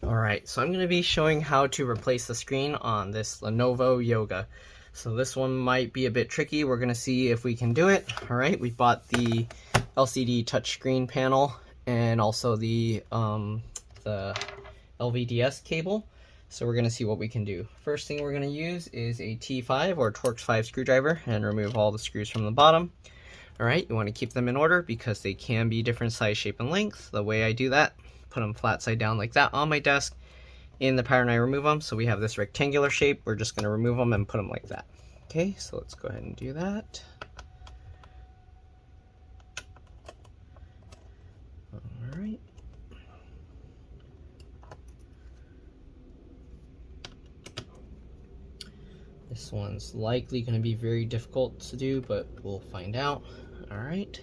Alright, so I'm going to be showing how to replace the screen on this Lenovo Yoga. So this one might be a bit tricky. We're going to see if we can do it. Alright, we bought the LCD touchscreen panel and also the LVDS cable. So we're going to see what we can do. First thing we're going to use is a T5 or Torx 5 screwdriver and remove all the screws from the bottom. Alright, you want to keep them in order because they can be different size, shape, and length. The way I do that, put them flat side down like that on my desk. In the pattern I remove them, so we have this rectangular shape. We're just going to remove them and put them like that. Okay, so let's go ahead and do that. Alright. This one's likely going to be very difficult to do, but we'll find out. Alright.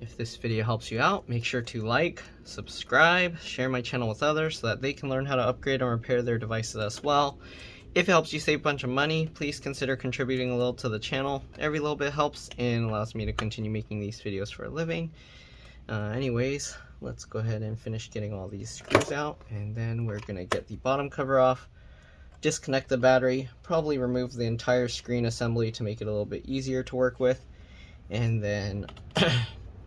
If this video helps you out, make sure to like, subscribe, share my channel with others so that they can learn how to upgrade and repair their devices as well. If it helps you save a bunch of money, please consider contributing a little to the channel. Every little bit helps and allows me to continue making these videos for a living. Anyways, let's go ahead and finish getting all these screws out, and then we're going to get the bottom cover off, disconnect the battery, probably remove the entire screen assembly to make it a little bit easier to work with, and then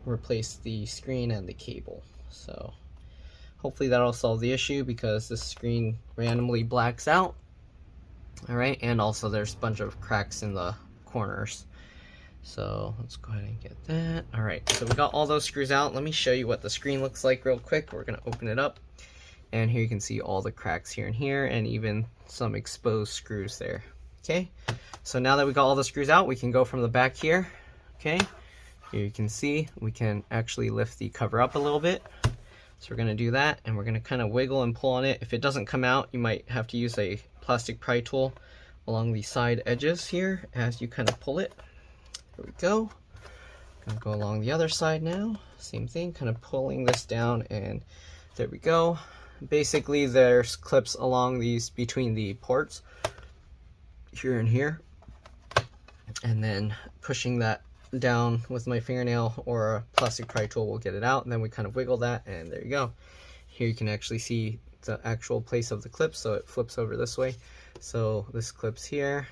replace the screen and the cable. So hopefully that'll solve the issue because this screen randomly blacks out. Alright, and also there's a bunch of cracks in the corners. So let's go ahead and get that. Alright, so we got all those screws out. Let me show you what the screen looks like real quick. We're going to open it up, and here you can see all the cracks here and here, and even some exposed screws there. Okay, so now that we got all the screws out, we can go from the back here. Okay, here you can see we can actually lift the cover up a little bit. So we're going to do that, and we're going to kind of wiggle and pull on it. If it doesn't come out, you might have to use a plastic pry tool along the side edges here as you kind of pull it. There we go. Going to go along the other side now. Same thing, kind of pulling this down, and there we go. Basically, there's clips along these between the ports here and here, and then pushing that down with my fingernail or a plastic pry tool will get it out, and then we kind of wiggle that, and there you go. Here you can actually see the actual place of the clip, so it flips over this way. So this clips here,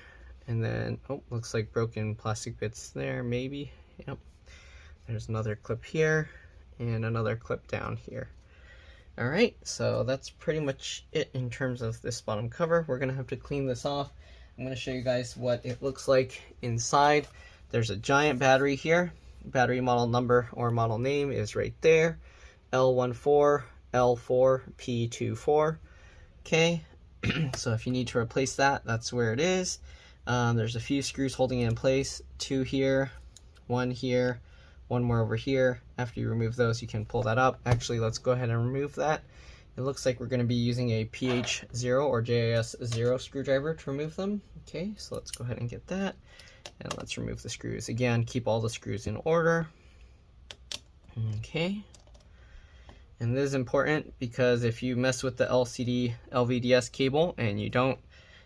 and then looks like broken plastic bits there, maybe. Yep, there's another clip here and another clip down here. Alright, so that's pretty much it in terms of this bottom cover. We're gonna have to clean this off. I'm gonna show you guys what it looks like inside. There's a giant battery here. Battery model number or model name is right there. L14L4P24. Okay, so if you need to replace that, that's where it is. There's a few screws holding it in place. 2 here, 1 here, 1 more over here. After you remove those, you can pull that up. Actually, let's go ahead and remove that. It looks like we're going to be using a PH0 or JIS0 screwdriver to remove them. Okay, so let's go ahead and get that. And let's remove the screws. Again, keep all the screws in order. Okay. And this is important because if you mess with the LCD LVDS cable and you don't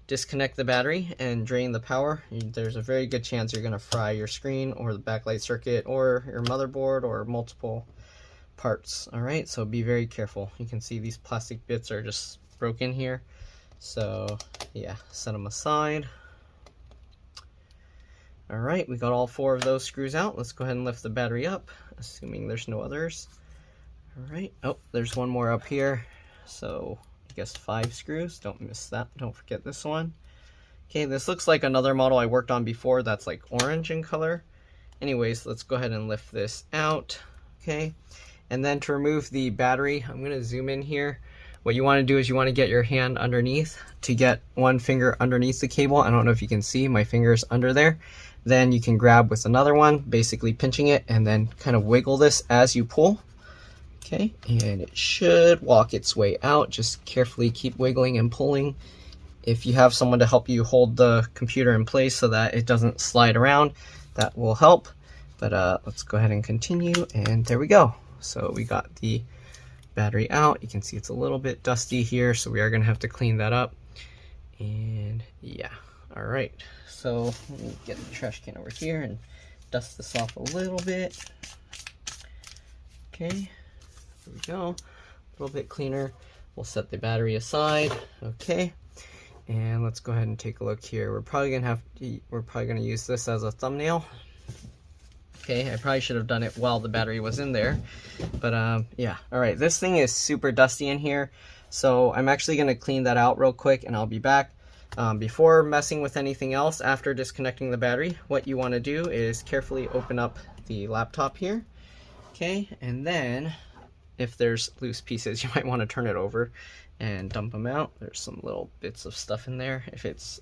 disconnect the battery and drain the power, there's a very good chance you're going to fry your screen or the backlight circuit or your motherboard or multiple parts. Alright, so be very careful. You can see these plastic bits are just broken here. So yeah, set them aside. Alright, we got all 4 of those screws out. Let's go ahead and lift the battery up, assuming there's no others. Alright, there's one more up here. So I guess 5 screws. Don't miss that. Don't forget this one. Okay, this looks like another model I worked on before that's like orange in color. Anyways, let's go ahead and lift this out. Okay, and then to remove the battery, I'm going to zoom in here. What you want to do is you want to get your hand underneath to get one finger underneath the cable. I don't know if you can see, my finger's under there. Then you can grab with another one, basically pinching it, and then kind of wiggle this as you pull. Okay, and it should walk its way out. Just carefully keep wiggling and pulling. If you have someone to help you hold the computer in place so that it doesn't slide around, that will help. But let's go ahead and continue, and there we go. So we got the battery out. You can see it's a little bit dusty here, so we are going to have to clean that up. And yeah, all right. So let me get the trash can over here and dust this off a little bit. Okay, there we go. little bit cleaner. We'll set the battery aside. Okay. And let's go ahead and take a look here. We're probably gonna use this as a thumbnail. Okay, I probably should have done it while the battery was in there, but yeah. All right, this thing is super dusty in here, so I'm actually gonna clean that out real quick, and I'll be back. Before messing with anything else, after disconnecting the battery, what you want to do is carefully open up the laptop here. Okay, and then if there's loose pieces, you might want to turn it over and dump them out. There's some little bits of stuff in there. If it's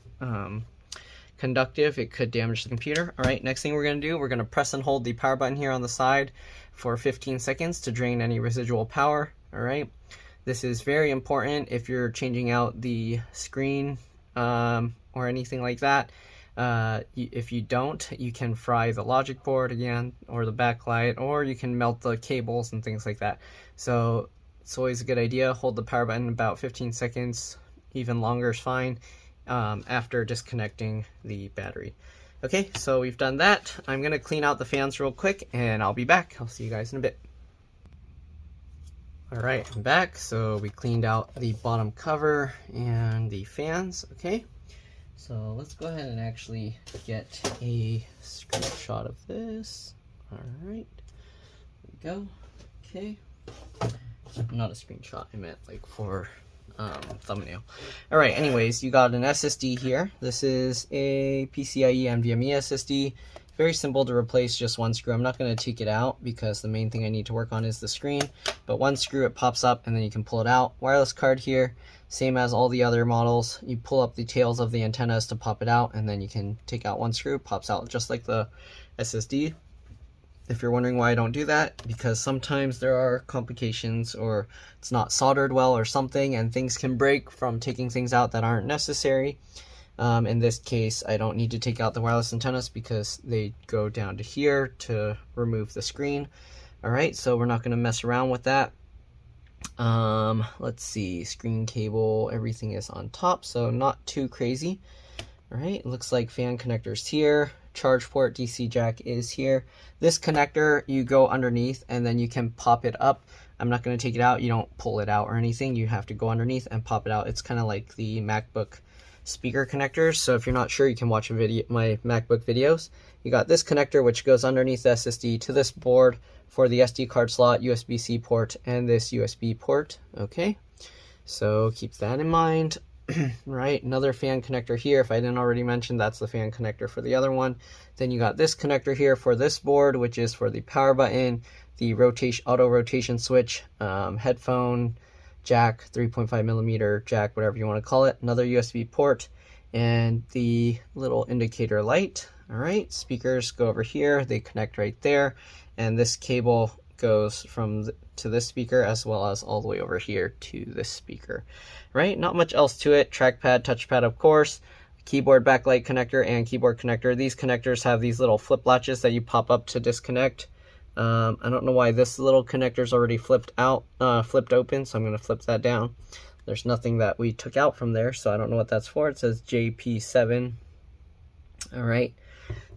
conductive, it could damage the computer. All right, next thing we're going to do, we're going to press and hold the power button here on the side for 15 seconds to drain any residual power. All right, this is very important if you're changing out the screen or anything like that. If you don't, you can fry the logic board again, or the backlight, or you can melt the cables and things like that. So it's always a good idea. Hold the power button about 15 seconds, even longer is fine, after disconnecting the battery. Okay, so we've done that. I'm gonna clean out the fans real quick and I'll be back. I'll see you guys in a bit. All right, I'm back. So we cleaned out the bottom cover and the fans. Okay, so let's go ahead and actually get a screenshot of this. All right, there we go. Okay, not a screenshot, I meant like for thumbnail. All right, anyways, you got an SSD here. This is a PCIe NVMe SSD. Very simple to replace, just one screw. I'm not going to take it out because the main thing I need to work on is the screen, but one screw, it pops up and then you can pull it out. Wireless card here, same as all the other models. You pull up the tails of the antennas to pop it out, and then you can take out one screw, pops out just like the SSD. If you're wondering why I don't do that, because sometimes there are complications, or it's not soldered well or something, and things can break from taking things out that aren't necessary. In this case, I don't need to take out the wireless antennas because they go down to here to remove the screen. All right, so we're not going to mess around with that. Let's see, screen cable, everything is on top, so not too crazy. All right, it looks like fan connectors here. Charge port, DC jack is here. This connector, you go underneath and then you can pop it up. I'm not going to take it out. You don't pull it out or anything. You have to go underneath and pop it out. It's kind of like the MacBook speaker connectors. So if you're not sure, you can watch a video, my MacBook videos. You got this connector, which goes underneath the SSD to this board for the SD card slot, USB-C port, and this USB port. Okay, so keep that in mind. Right, another fan connector here. If I didn't already mention, that's the fan connector for the other one. Then you got this connector here for this board, which is for the power button, the auto rotation switch, headphone jack, 3.5 millimeter jack, whatever you want to call it, another USB port, and the little indicator light. All right, speakers go over here, they connect right there, and this cable goes to this speaker as well as all the way over here to this speaker. Right, not much else to it. Trackpad, touchpad, of course, keyboard backlight connector and keyboard connector. These connectors have these little flip latches that you pop up to disconnect. I don't know why this little connector is already flipped open, so I'm going to flip that down. There's nothing that we took out from there, so I don't know what that's for. It says JP7. All right.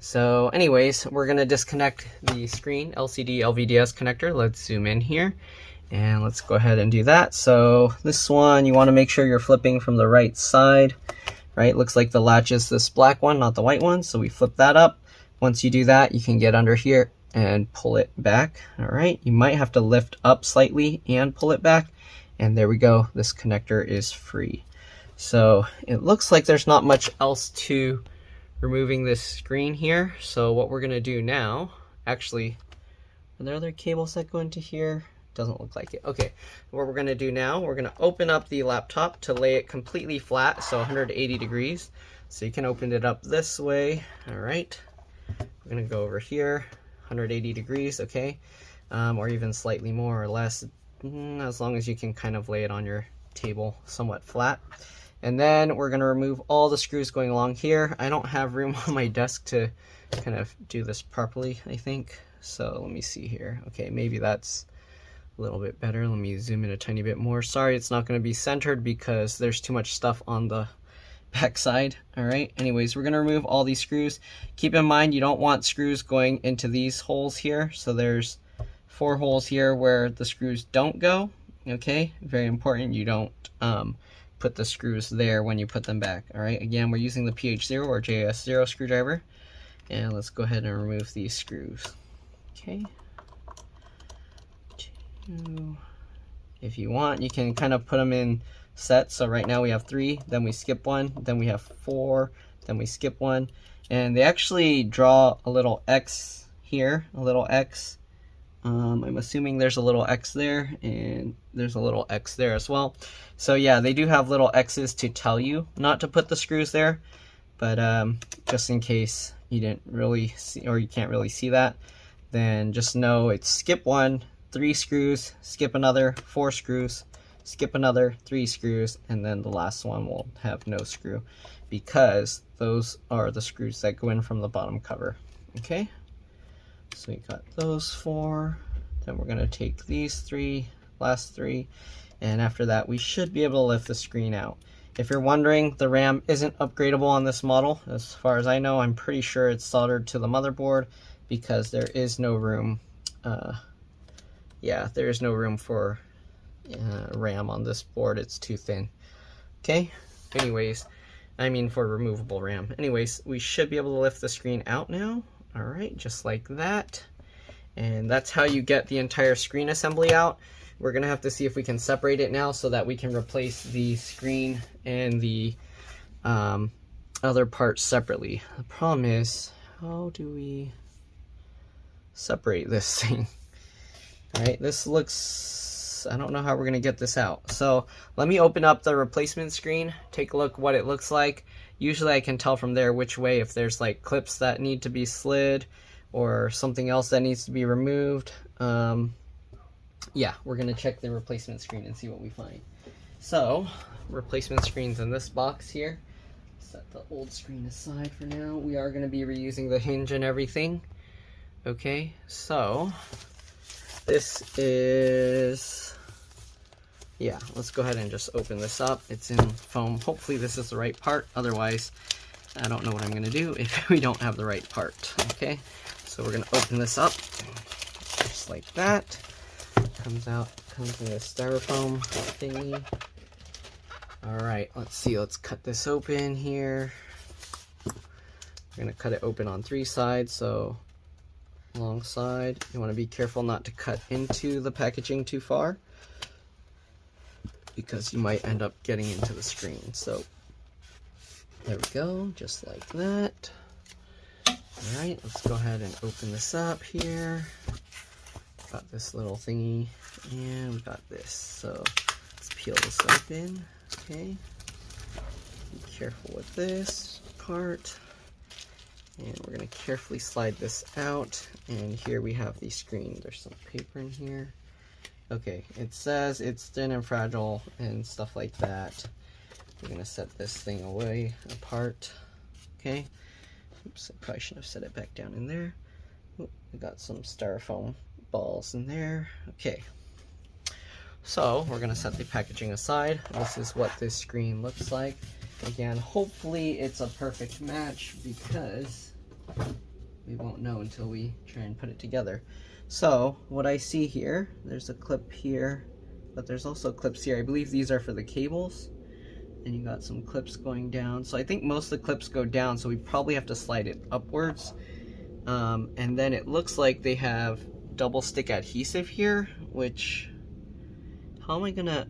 So anyways, we're going to disconnect the screen LCD LVDS connector. Let's zoom in here and let's go ahead and do that. So this one, you want to make sure you're flipping from the right side, right? Looks like the latch is this black one, not the white one. So we flip that up. Once you do that, you can get under here and pull it back. All right. You might have to lift up slightly and pull it back. And there we go. This connector is free. So it looks like there's not much else to removing this screen here. So what we're going to do now, actually, are there other cables that go into here? Doesn't look like it. Okay, what we're going to do now, we're going to open up the laptop to lay it completely flat, so 180 degrees. So you can open it up this way. All right, we're going to go over here, 180 degrees, okay, or even slightly more or less, as long as you can kind of lay it on your table somewhat flat. And then we're going to remove all the screws going along here. I don't have room on my desk to kind of do this properly, I think. So let me see here. Okay, maybe that's a little bit better. Let me zoom in a tiny bit more. Sorry, it's not going to be centered because there's too much stuff on the back side. All right, anyways, we're going to remove all these screws. Keep in mind, you don't want screws going into these holes here. So there's 4 holes here where the screws don't go. Okay, very important. You don't put the screws there when you put them back. All right, again, we're using the PH0 or JS0 screwdriver, and let's go ahead and remove these screws. Okay. If you want, you can kind of put them in sets. So right now we have 3, then we skip 1, then we have 4, then we skip 1, and they actually draw a little X here, a little X. I'm assuming there's a little X there, and there's a little X there as well. So yeah, they do have little X's to tell you not to put the screws there, but just in case you didn't really see, or you can't really see that, then just know it's skip 1, 3 screws, skip another, 4 screws, skip another, 3 screws, and then the last one will have no screw, because those are the screws that go in from the bottom cover. Okay, so we got those 4, then we're going to take these 3, last 3, and after that we should be able to lift the screen out. If you're wondering, the RAM isn't upgradable on this model. As far as I know, I'm pretty sure it's soldered to the motherboard, because there is no room yeah, there is no room for RAM on this board. It's too thin. Okay, anyways, I mean for removable RAM. Anyways, we should be able to lift the screen out now. All right, just like that. And that's how you get the entire screen assembly out. We're gonna have to see if we can separate it now so that we can replace the screen and the other parts separately. The problem is, how do we separate this thing? All right, this looks, I don't know how we're gonna get this out. So let me open up the replacement screen, take a look what it looks like. Usually I can tell from there which way, if there's like clips that need to be slid or something else that needs to be removed. Yeah, we're gonna check the replacement screen and see what we find. So, replacement screen's in this box here. Set the old screen aside for now. We are gonna be reusing the hinge and everything. Okay, so this is, yeah, let's go ahead and just open this up. It's in foam. Hopefully this is the right part. Otherwise, I don't know what I'm gonna do if we don't have the right part. Okay, so we're gonna open this up just like that. Comes in a styrofoam thingy. All right, let's see, let's cut this open here. We're gonna cut it open on 3 sides, so long side. You wanna be careful not to cut into the packaging too far, because you might end up getting into the screen. So there we go, just like that. All right, let's go ahead and open this up here. Got this little thingy, and we got this. So let's peel this open. Okay, be careful with this part, and we're gonna carefully slide this out. And here we have the screen. There's some paper in here. Okay, it says it's thin and fragile and stuff like that. We're gonna set this thing away apart. Okay, oops, I probably should have set it back down in there. Oh, we got some styrofoam balls in there. Okay, so we're gonna set the packaging aside. This is what this screen looks like. Again, hopefully it's a perfect match, because we won't know until we try and put it together. So what I see here, there's a clip here, but there's also clips here. I believe these are for the cables, and you got some clips going down. So I think most of the clips go down, so we probably have to slide it upwards. And then it looks like they have double stick adhesive here, which, how am I gonna,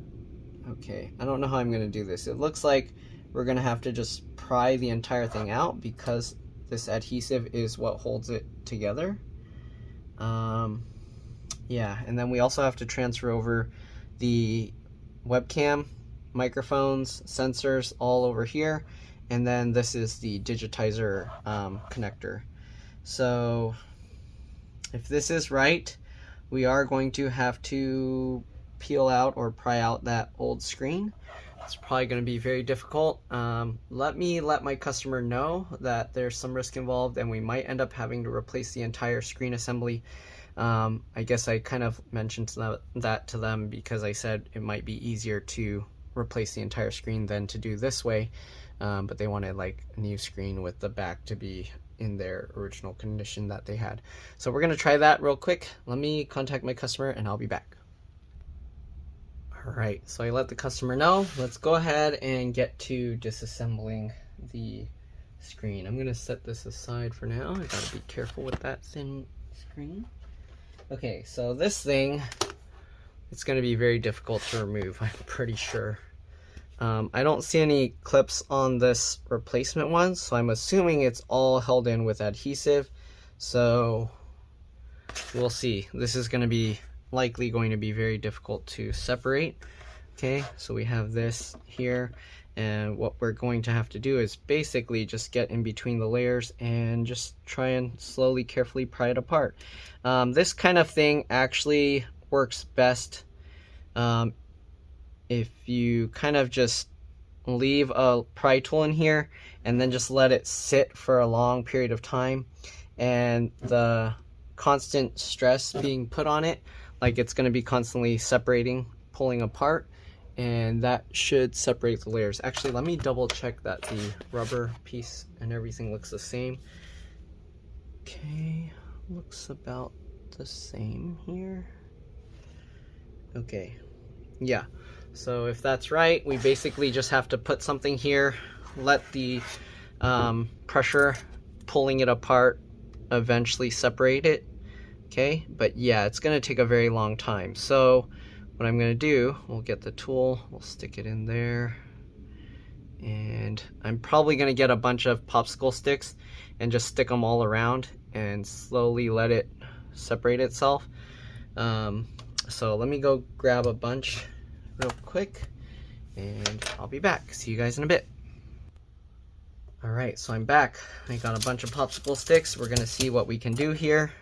okay, I don't know how I'm gonna do this. It looks like we're gonna have to just pry the entire thing out, because this adhesive is what holds it together. Yeah, and then we also have to transfer over the webcam, microphones, sensors all over here, and then this is the Digitizer connector. So if this is right, we are going to have to peel out or pry out that old screen. It's probably going to be very difficult. Let me let my customer know that there's some risk involved and we might end up having to replace the entire screen assembly. I guess I kind of mentioned that to them, because I said it might be easier to replace the entire screen than to do this way, but they wanted like a new screen with the back to be in their original condition that they had. So we're gonna try that real quick. Let me contact my customer and I'll be back. Alright, so I let the customer know. Let's go ahead and get to disassembling the screen. I'm going to set this aside for now. I gotta be careful with that thin screen. Okay, so this thing, it's going to be very difficult to remove, I'm pretty sure. I don't see any clips on this replacement one, so I'm assuming it's all held in with adhesive. So we'll see. This is going to be likely going to be very difficult to separate. Okay, so we have this here, and what we're going to have to do is basically just get in between the layers and just try and slowly, carefully pry it apart. This kind of thing actually works best if you kind of just leave a pry tool in here and then just let it sit for a long period of time, and the constant stress being put on it, like it's going to be constantly separating, pulling apart, and that should separate the layers. Actually, let me double check that the rubber piece and everything looks the same. Okay, looks about the same here. Okay, yeah, so if that's right, we basically just have to put something here, let the pressure pulling it apart eventually separate it. Okay, but yeah, it's going to take a very long time. So what I'm going to do, we'll get the tool, we'll stick it in there, and I'm probably going to get a bunch of popsicle sticks and just stick them all around and slowly let it separate itself. So let me go grab a bunch real quick and I'll be back. See you guys in a bit. Alright, so I'm back. I got a bunch of popsicle sticks. We're going to see what we can do here.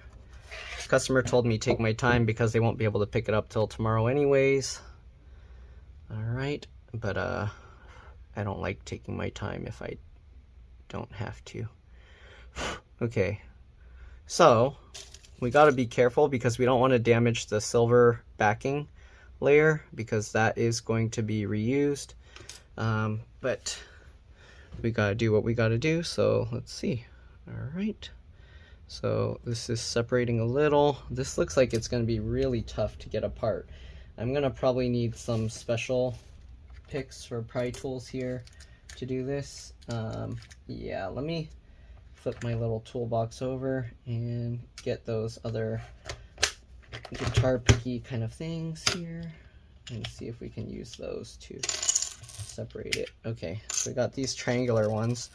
Customer told me take my time because they won't be able to pick it up till tomorrow anyways. Alright, but I don't like taking my time if I don't have to. Okay, so we got to be careful because we don't want to damage the silver backing layer because that is going to be reused. But we got to do what we got to do, so let's see. Alright. So this is separating a little. This looks like it's going to be really tough to get apart. I'm going to probably need some special picks or pry tools here to do this. Yeah, let me flip my little toolbox over and get those other guitar picky kind of things here and see if we can use those to separate it. Okay, so we got these triangular ones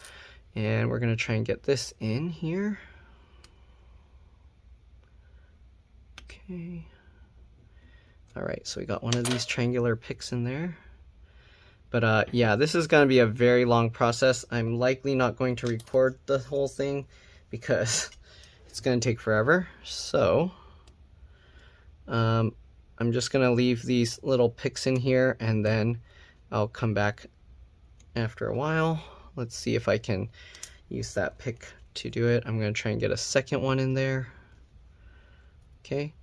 and we're going to try and get this in here. Okay. Alright, so we got one of these triangular picks in there. But yeah, this is going to be a very long process. I'm likely not going to record the whole thing because it's going to take forever. So I'm just going to leave these little picks in here and then I'll come back after a while. Let's see if I can use that pick to do it. I'm going to try and get a second one in there. Okay.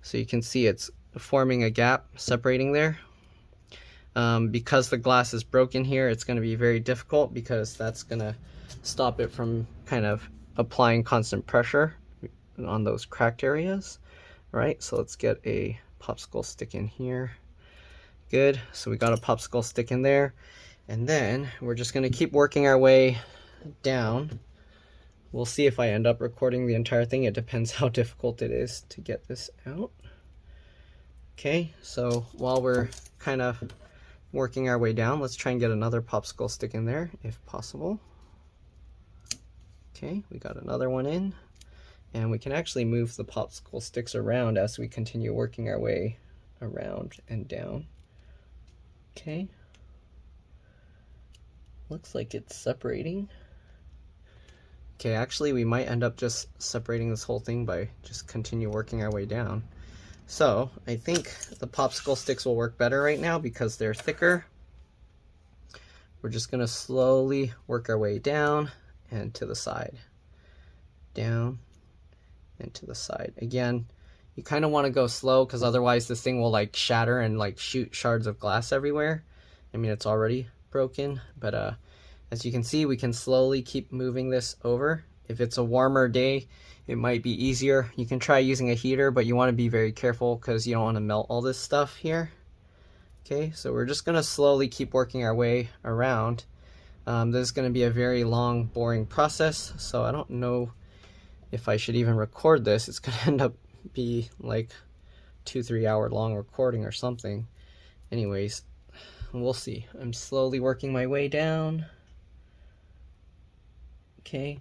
So you can see it's forming a gap separating there. Because the glass is broken here, it's going to be very difficult because that's going to stop it from kind of applying constant pressure on those cracked areas. Right, so let's get a popsicle stick in here. Good, so we got a popsicle stick in there. And then we're just going to keep working our way down. We'll see if I end up recording the entire thing. It depends how difficult it is to get this out. Okay, so while we're kind of working our way down, let's try and get another popsicle stick in there if possible. Okay, we got another one in. And we can actually move the popsicle sticks around as we continue working our way around and down. Okay. Looks like it's separating. Okay, actually we might end up just separating this whole thing by just continue working our way down. So I think the popsicle sticks will work better right now because they're thicker. We're just going to slowly work our way down and to the side. Down and to the side. Again, you kind of want to go slow because otherwise this thing will like shatter and like shoot shards of glass everywhere. I mean, it's already broken, but as you can see, we can slowly keep moving this over. If it's a warmer day, it might be easier. You can try using a heater, but you want to be very careful because you don't want to melt all this stuff here. Okay, so we're just gonna slowly keep working our way around. This is gonna be a very long, boring process, so I don't know if I should even record this. It's gonna end up be like 2-3 hour long recording or something. Anyways, we'll see. I'm slowly working my way down. Okay,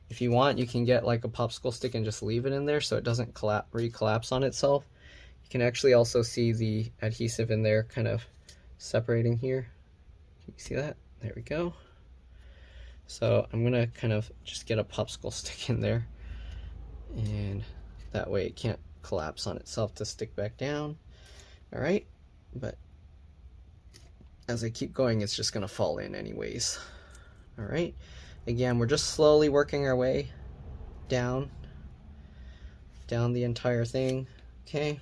if you want, you can get like a popsicle stick and just leave it in there so it doesn't re-collapse on itself. You can actually also see the adhesive in there kind of separating here. Can you see that? There we go. So I'm gonna kind of just get a popsicle stick in there, and that way it can't collapse on itself to stick back down. All right, but as I keep going, it's just gonna fall in anyways. All right, again, we're just slowly working our way down the entire thing. Okay,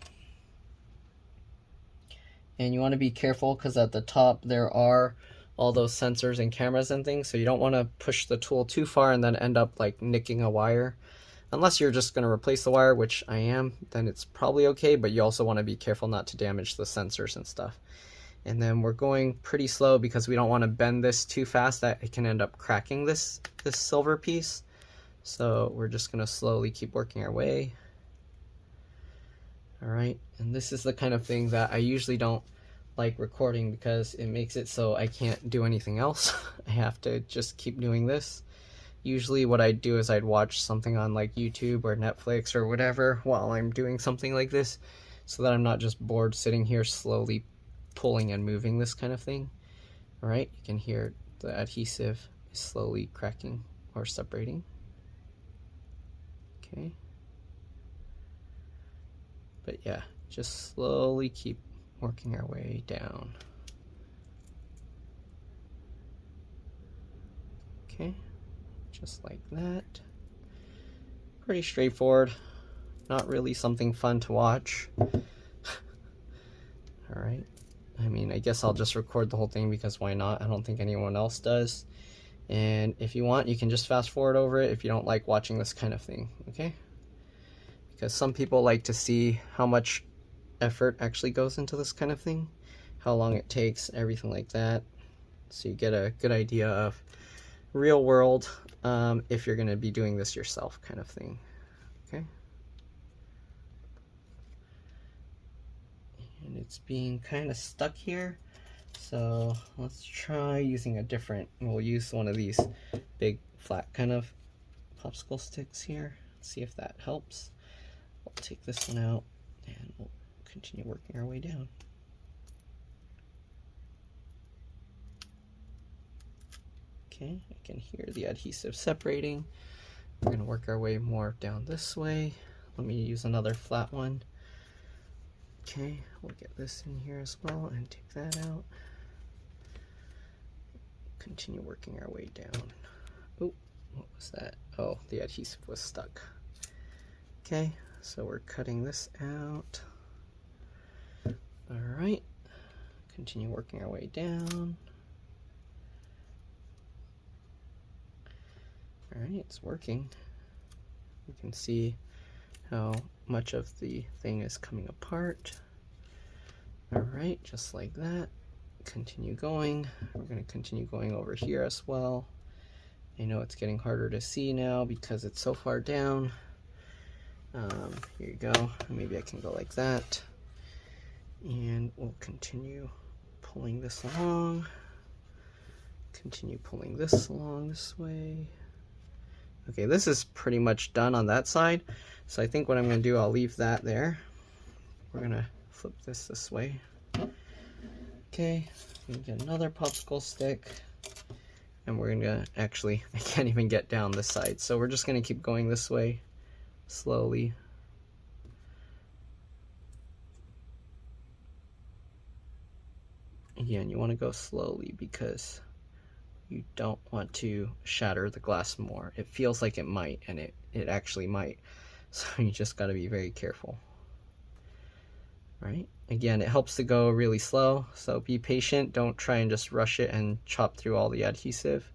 and you want to be careful because at the top there are all those sensors and cameras and things, so you don't want to push the tool too far and then end up like nicking a wire. Unless you're just going to replace the wire, which I am, then it's probably okay, but you also want to be careful not to damage the sensors and stuff. And then we're going pretty slow because we don't want to bend this too fast that it can end up cracking this silver piece. So we're just going to slowly keep working our way. All right, and this is the kind of thing that I usually don't like recording because it makes it so I can't do anything else. I have to just keep doing this. Usually what I'd do is I'd watch something on like YouTube or Netflix or whatever while I'm doing something like this, so that I'm not just bored sitting here slowly pulling and moving this kind of thing. All right, you can hear the adhesive is slowly cracking or separating. Okay. But yeah, just slowly keep working our way down. Okay, just like that. Pretty straightforward. Not really something fun to watch. Alright, I mean, I guess I'll just record the whole thing because why not? I don't think anyone else does. And if you want, you can just fast forward over it if you don't like watching this kind of thing, okay? Because some people like to see how much effort actually goes into this kind of thing, how long it takes, everything like that, so you get a good idea of real world if you're going to be doing this yourself kind of thing. Okay, and it's being kind of stuck here, so let's try using a different, we'll use one of these big flat kind of popsicle sticks here. Let's see if that helps. I'll take this one out and we'll continue working our way down. Okay, I can hear the adhesive separating. We're going to work our way more down this way. Let me use another flat one. Okay, we'll get this in here as well and take that out. Continue working our way down. Oh, what was that? Oh, the adhesive was stuck. Okay, so we're cutting this out. All right, continue working our way down. All right, it's working. You can see how much of the thing is coming apart. All right, just like that. Continue going. We're going to continue going over here as well. I know it's getting harder to see now because it's so far down. Here you go. Maybe I can go like that. And we'll continue pulling this along. Continue pulling this along this way. Okay, this is pretty much done on that side. So I think what I'm going to do, I'll leave that there. We're going to flip this way. Okay, get another popsicle stick. And we're going to actually, I can't even get down this side. So we're just going to keep going this way slowly. Again, you want to go slowly because you don't want to shatter the glass more. It feels like it might, and it actually might. So you just got to be very careful. Right? Again, it helps to go really slow, so be patient. Don't try and just rush it and chop through all the adhesive.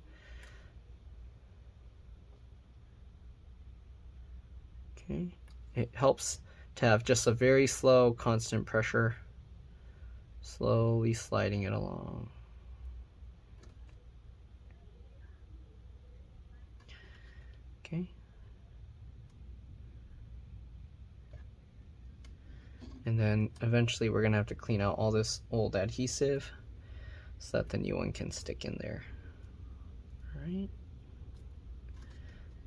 Okay. It helps to have just a very slow, constant pressure. Slowly sliding it along. Okay. And then eventually we're gonna have to clean out all this old adhesive so that the new one can stick in there. All right.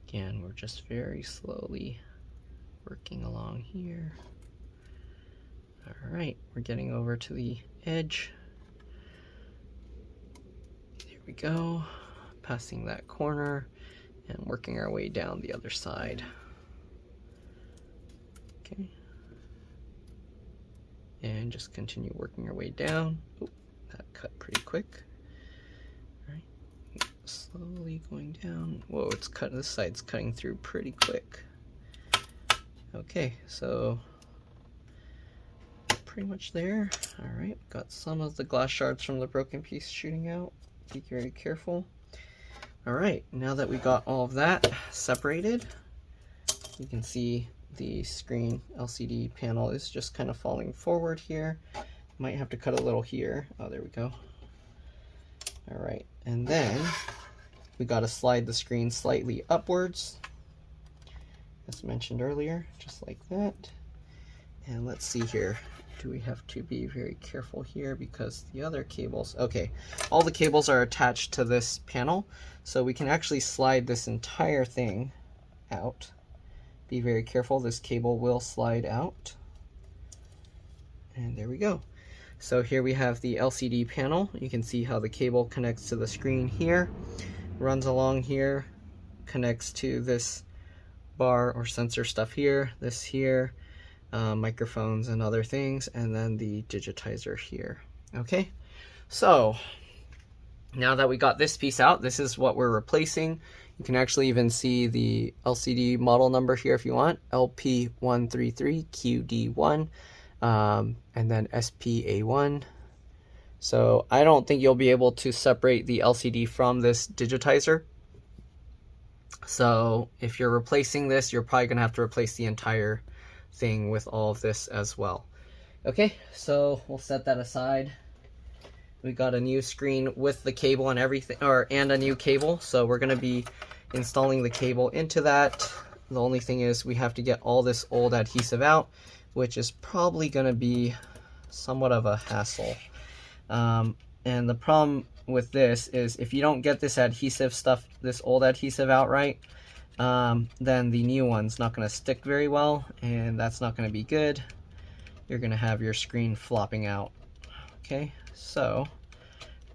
Again, we're just very slowly working along here. All right, we're getting over to the edge. Here we go, passing that corner and working our way down the other side. Okay. And just continue working our way down. Oh, that cut pretty quick. All right, slowly going down. Whoa, it's cutting, this side's cutting through pretty quick. Okay, so pretty much there. All right, got some of the glass shards from the broken piece shooting out. Be very careful. All right, now that we got all of that separated, you can see the screen LCD panel is just kind of falling forward here. Might have to cut a little here. Oh, there we go. All right, and then we got to slide the screen slightly upwards, as mentioned earlier, just like that. And let's see here. Do we have to be very careful here because the other cables, okay, all the cables are attached to this panel, so we can actually slide this entire thing out. Be very careful, this cable will slide out. And there we go. So here we have the LCD panel. You can see how the cable connects to the screen here, runs along here, connects to this bar or sensor stuff here, this here, microphones and other things, and then the digitizer here. Okay, so now that we got this piece out, this is what we're replacing. You can actually even see the LCD model number here if you want, LP133QD1, and then SPA1. So I don't think you'll be able to separate the LCD from this digitizer. So if you're replacing this, you're probably gonna have to replace the entire thing with all of this as well. Okay, so we'll set that aside. We got a new screen with the cable and everything, and a new cable, so we're gonna be installing the cable into that. The only thing is we have to get all this old adhesive out, which is probably gonna be somewhat of a hassle. And the problem with this is if you don't get this adhesive stuff, this old adhesive out right, then the new one's not going to stick very well, and that's not going to be good. You're going to have your screen flopping out. Okay, so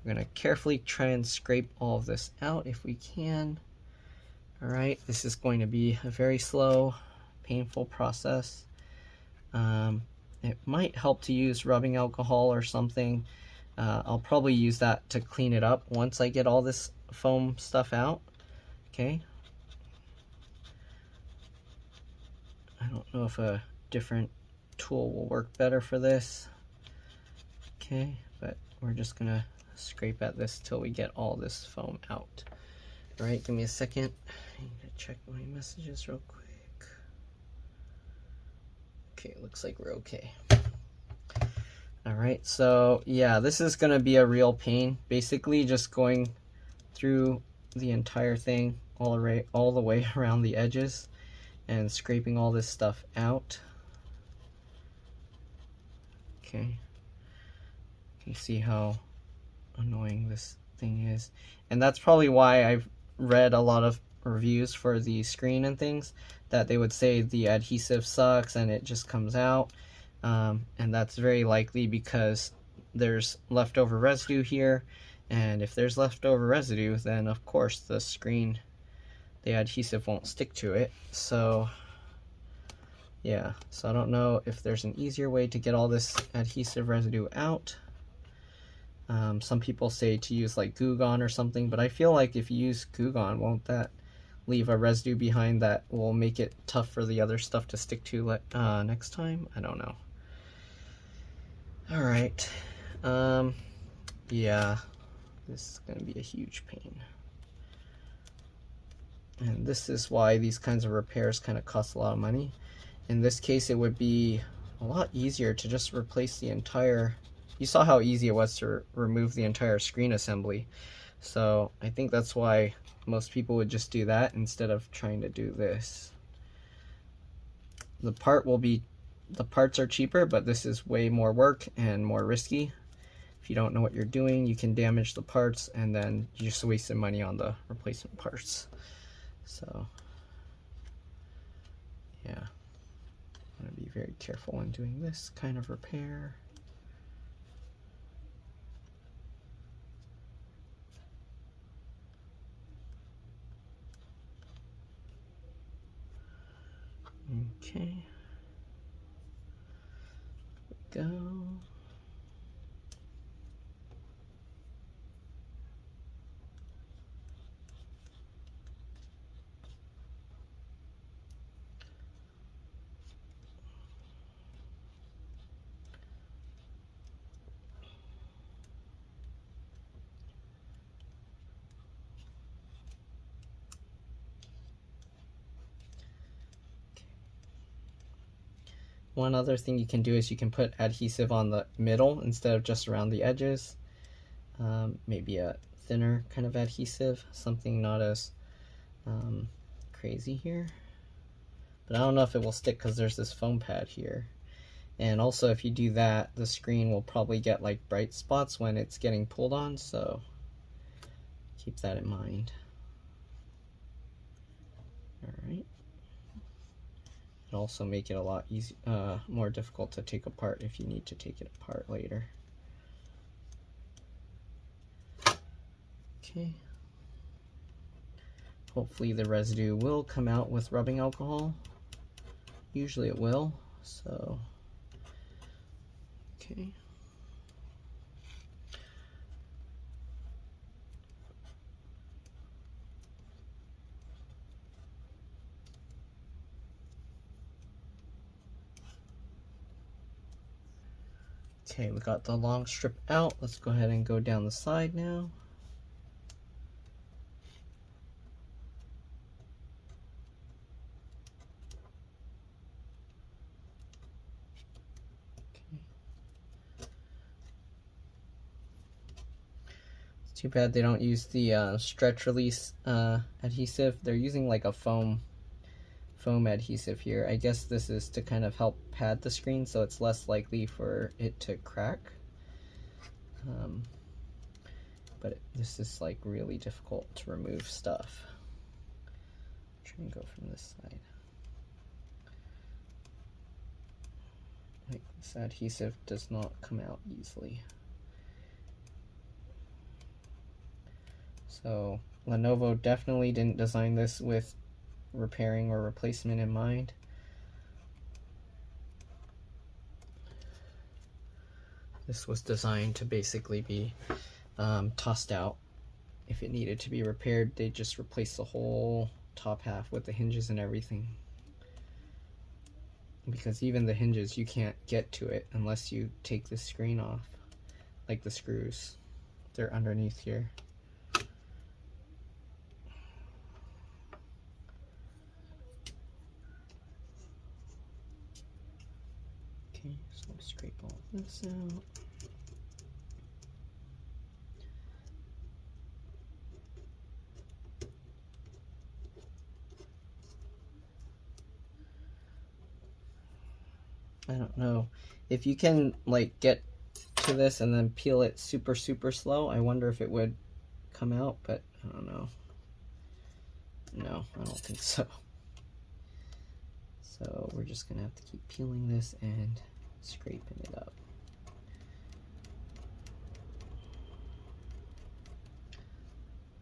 we're going to carefully try and scrape all of this out if we can. All right, this is going to be a very slow, painful process. It might help to use rubbing alcohol or something. I'll probably use that to clean it up once I get all this foam stuff out. Okay. I don't know if a different tool will work better for this. Okay, but we're just gonna scrape at this till we get all this foam out. All right, give me a second. I need to check my messages real quick. Okay, looks like we're okay. All right, so yeah, this is gonna be a real pain. Basically just going through the entire thing all the way around the edges and scraping all this stuff out. Okay, you see how annoying this thing is, and that's probably why I've read a lot of reviews for the screen and things, that they would say the adhesive sucks and it just comes out, and that's very likely because there's leftover residue here, and if there's leftover residue, then of course the screen, the adhesive won't stick to it. So yeah, so I don't know if there's an easier way to get all this adhesive residue out. Some people say to use like Goo Gone or something, but I feel like if you use Goo Gone, won't that leave a residue behind that will make it tough for the other stuff to stick to next time? I don't know. All right, yeah, this is gonna be a huge pain. And this is why these kinds of repairs kind of cost a lot of money. In this case, it would be a lot easier to just replace the entire you saw how easy it was to remove the entire screen assembly. So I think that's why most people would just do that instead of trying to do this. The parts are cheaper, but this is way more work and more risky. If you don't know what you're doing, you can damage the parts and then you just wasted money on the replacement parts. So yeah, I'm gonna be very careful when doing this kind of repair. Okay, there we go. One other thing you can do is you can put adhesive on the middle instead of just around the edges. Maybe a thinner kind of adhesive, something not as crazy here. But I don't know if it will stick because there's this foam pad here. And also if you do that, the screen will probably get like bright spots when it's getting pulled on, so keep that in mind. Alright. It'll also make it a lot more difficult to take apart if you need to take it apart later. Okay. Hopefully the residue will come out with rubbing alcohol. Usually it will, so okay. Okay, we got the long strip out. Let's go ahead and go down the side now. It's too bad they don't use the stretch release adhesive. They're using like a foam adhesive here. I guess this is to kind of help pad the screen so it's less likely for it to crack. But this is like really difficult to remove stuff. Try and go from this side. Like this adhesive does not come out easily. So Lenovo definitely didn't design this with repairing or replacement in mind. This was designed to basically be tossed out. If it needed to be repaired, they just replaced the whole top half with the hinges and everything. Because even the hinges, you can't get to it unless you take the screen off, like the screws. They're underneath here. Okay, so I'll scrape all of this out. I don't know if you can like get to this and then peel it super slow. I wonder if it would come out, but I don't know. No, I don't think so. So we're just gonna have to keep peeling this and scraping it up.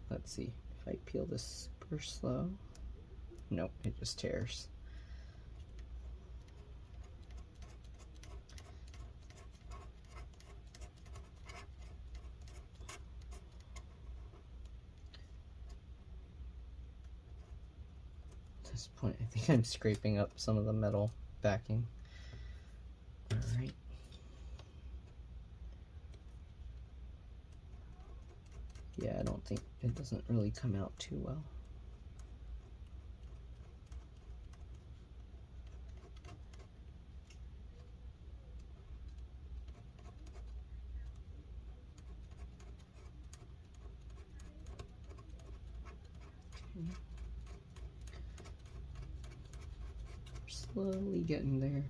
Let's see, if I peel this super slow, nope, it just tears. At this point, I think I'm scraping up some of the metal backing. Alright. Yeah, I don't think it doesn't really come out too well. Slowly getting there.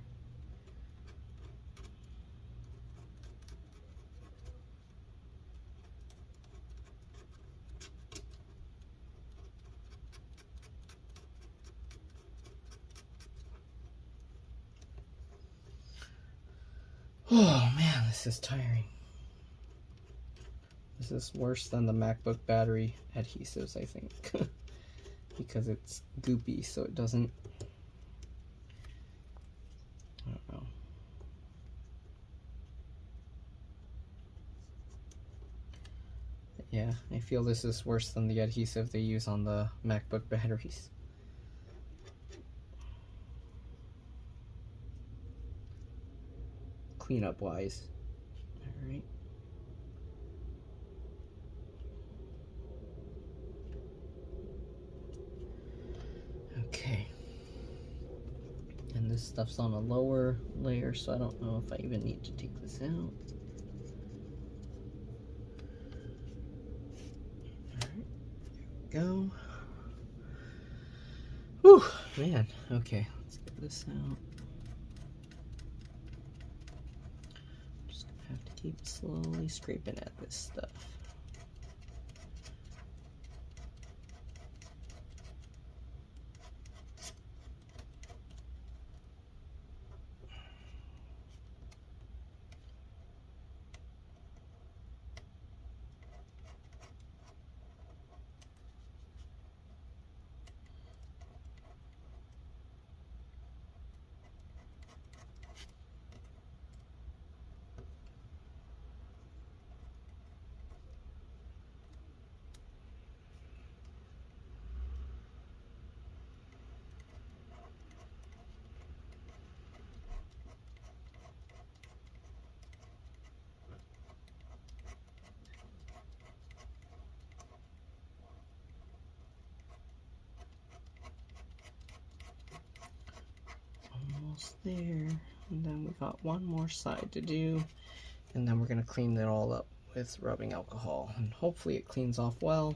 Oh man, this is tiring. This is worse than the MacBook battery adhesives, I think. Because it's goopy, so it doesn't, I don't know. Yeah, I feel this is worse than the adhesive they use on the MacBook batteries. Cleanup wise. Alright. Okay. And this stuff's on a lower layer, so I don't know if I even need to take this out. Alright, there we go. Whew, man. Okay, let's get this out. Just gonna have to keep slowly scraping at this stuff. Almost there, and then we got one more side to do, and then we're gonna clean it all up with rubbing alcohol, and hopefully it cleans off well.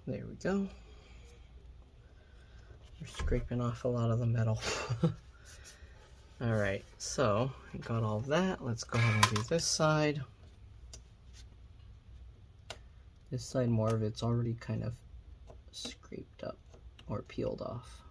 There we go. We're scraping off a lot of the metal. Alright, so I got all of that. Let's go ahead and do this side. This side, more of it's already kind of scraped up or peeled off.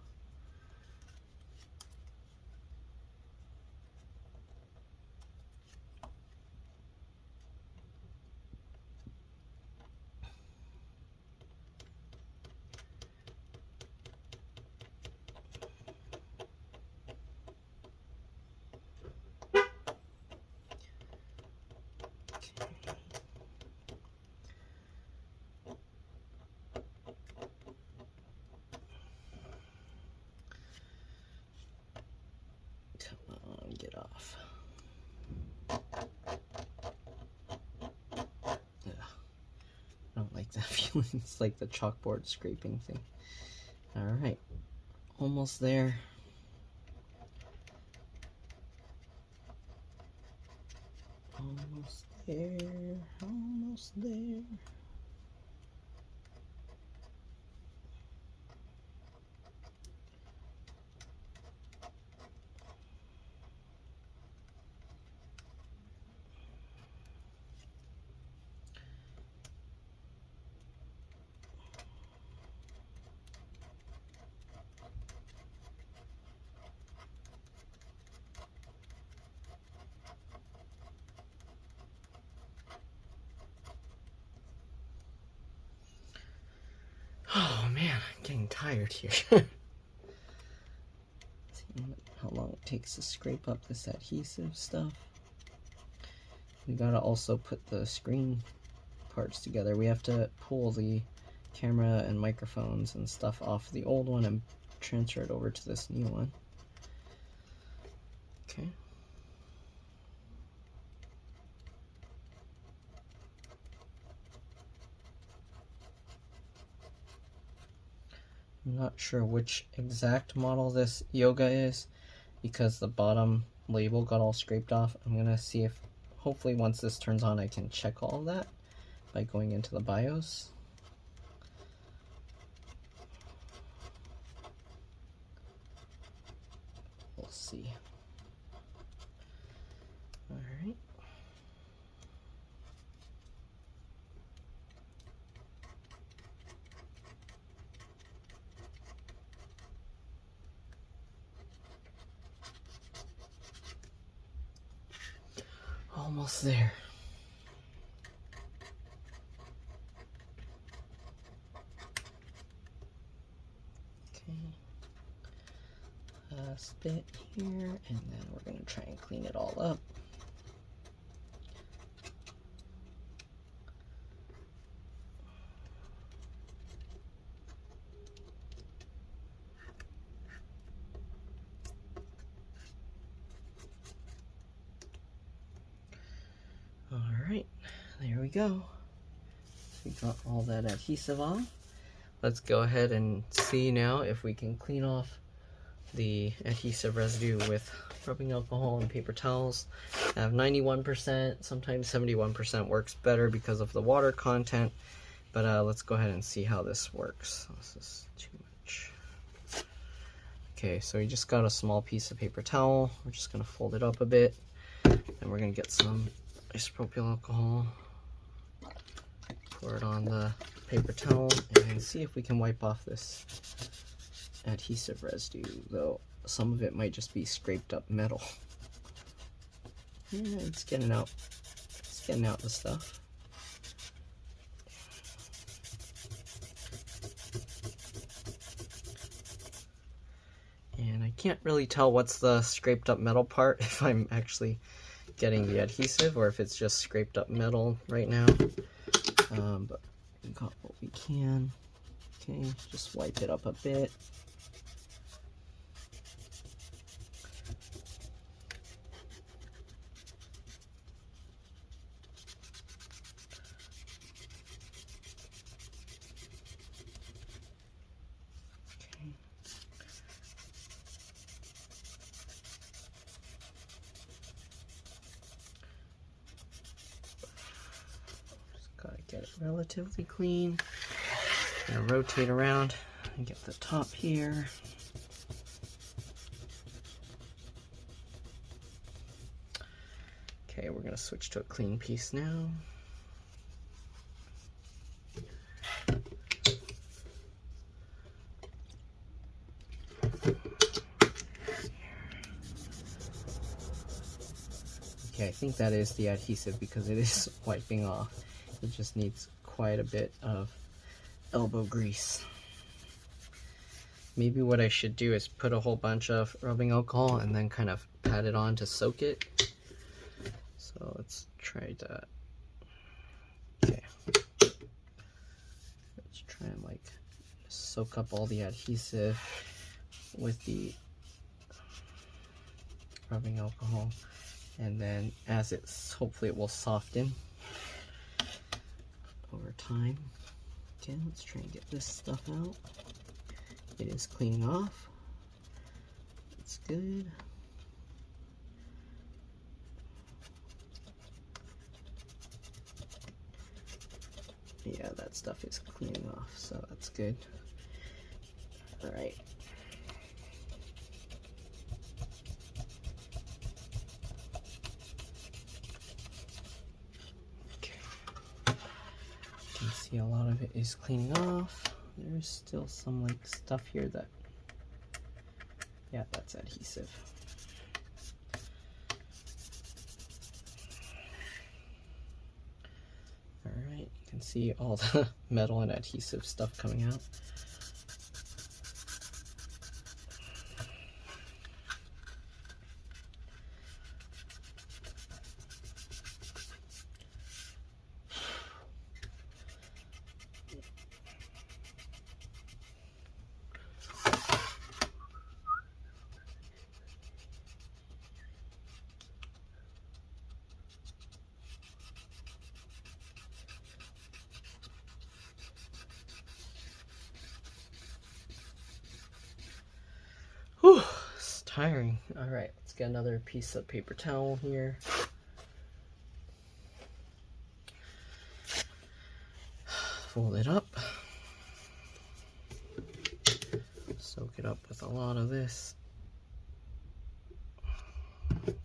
Get off. Ugh. I don't like that feeling. It's like the chalkboard scraping thing. Alright, almost there. Almost there, almost there. Oh man, I'm getting tired here. See how long it takes to scrape up this adhesive stuff. We gotta also put the screen parts together. We have to pull the camera and microphones and stuff off the old one and transfer it over to this new one. Okay. I'm not sure which exact model this Yoga is because the bottom label got all scraped off. I'm gonna see if, hopefully once this turns on, I can check all of that by going into the BIOS. We'll see. All right. Almost there. Okay. Last bit here, and then we're going to try and clean it all up. Alright, there we go. We got all that adhesive off. Let's go ahead and see now if we can clean off the adhesive residue with rubbing alcohol and paper towels. I have 91%, sometimes 71% works better because of the water content, but let's go ahead and see how this works. This is too much. Okay, so we just got a small piece of paper towel. We're just going to fold it up a bit, and we're going to get some isopropyl alcohol, pour it on the paper towel, and see if we can wipe off this adhesive residue, though some of it might just be scraped up metal. Yeah, it's getting out. It's getting out the stuff. And I can't really tell what's the scraped up metal part, if I'm actually getting the adhesive or if it's just scraped up metal right now. But we got what we can. Okay, just wipe it up a bit. Get it relatively clean. Gonna rotate around and get the top here. Okay, we're gonna switch to a clean piece now. Okay, I think that is the adhesive because it is wiping off. It just needs quite a bit of elbow grease. Maybe what I should do is put a whole bunch of rubbing alcohol and then kind of pat it on to soak it. So let's try that. Okay. Let's try and like soak up all the adhesive with the rubbing alcohol, and then as it's, hopefully it will soften over time. Okay, let's try and get this stuff out. It is cleaning off. That's good. Yeah, that stuff is cleaning off, so that's good. All right. See, a lot of it is cleaning off. There's still some like stuff here that, yeah, that's adhesive. All right, you can see all the metal and adhesive stuff coming out. tiring. All right, let's get another piece of paper towel here. Fold it up. Soak it up with a lot of this. All right.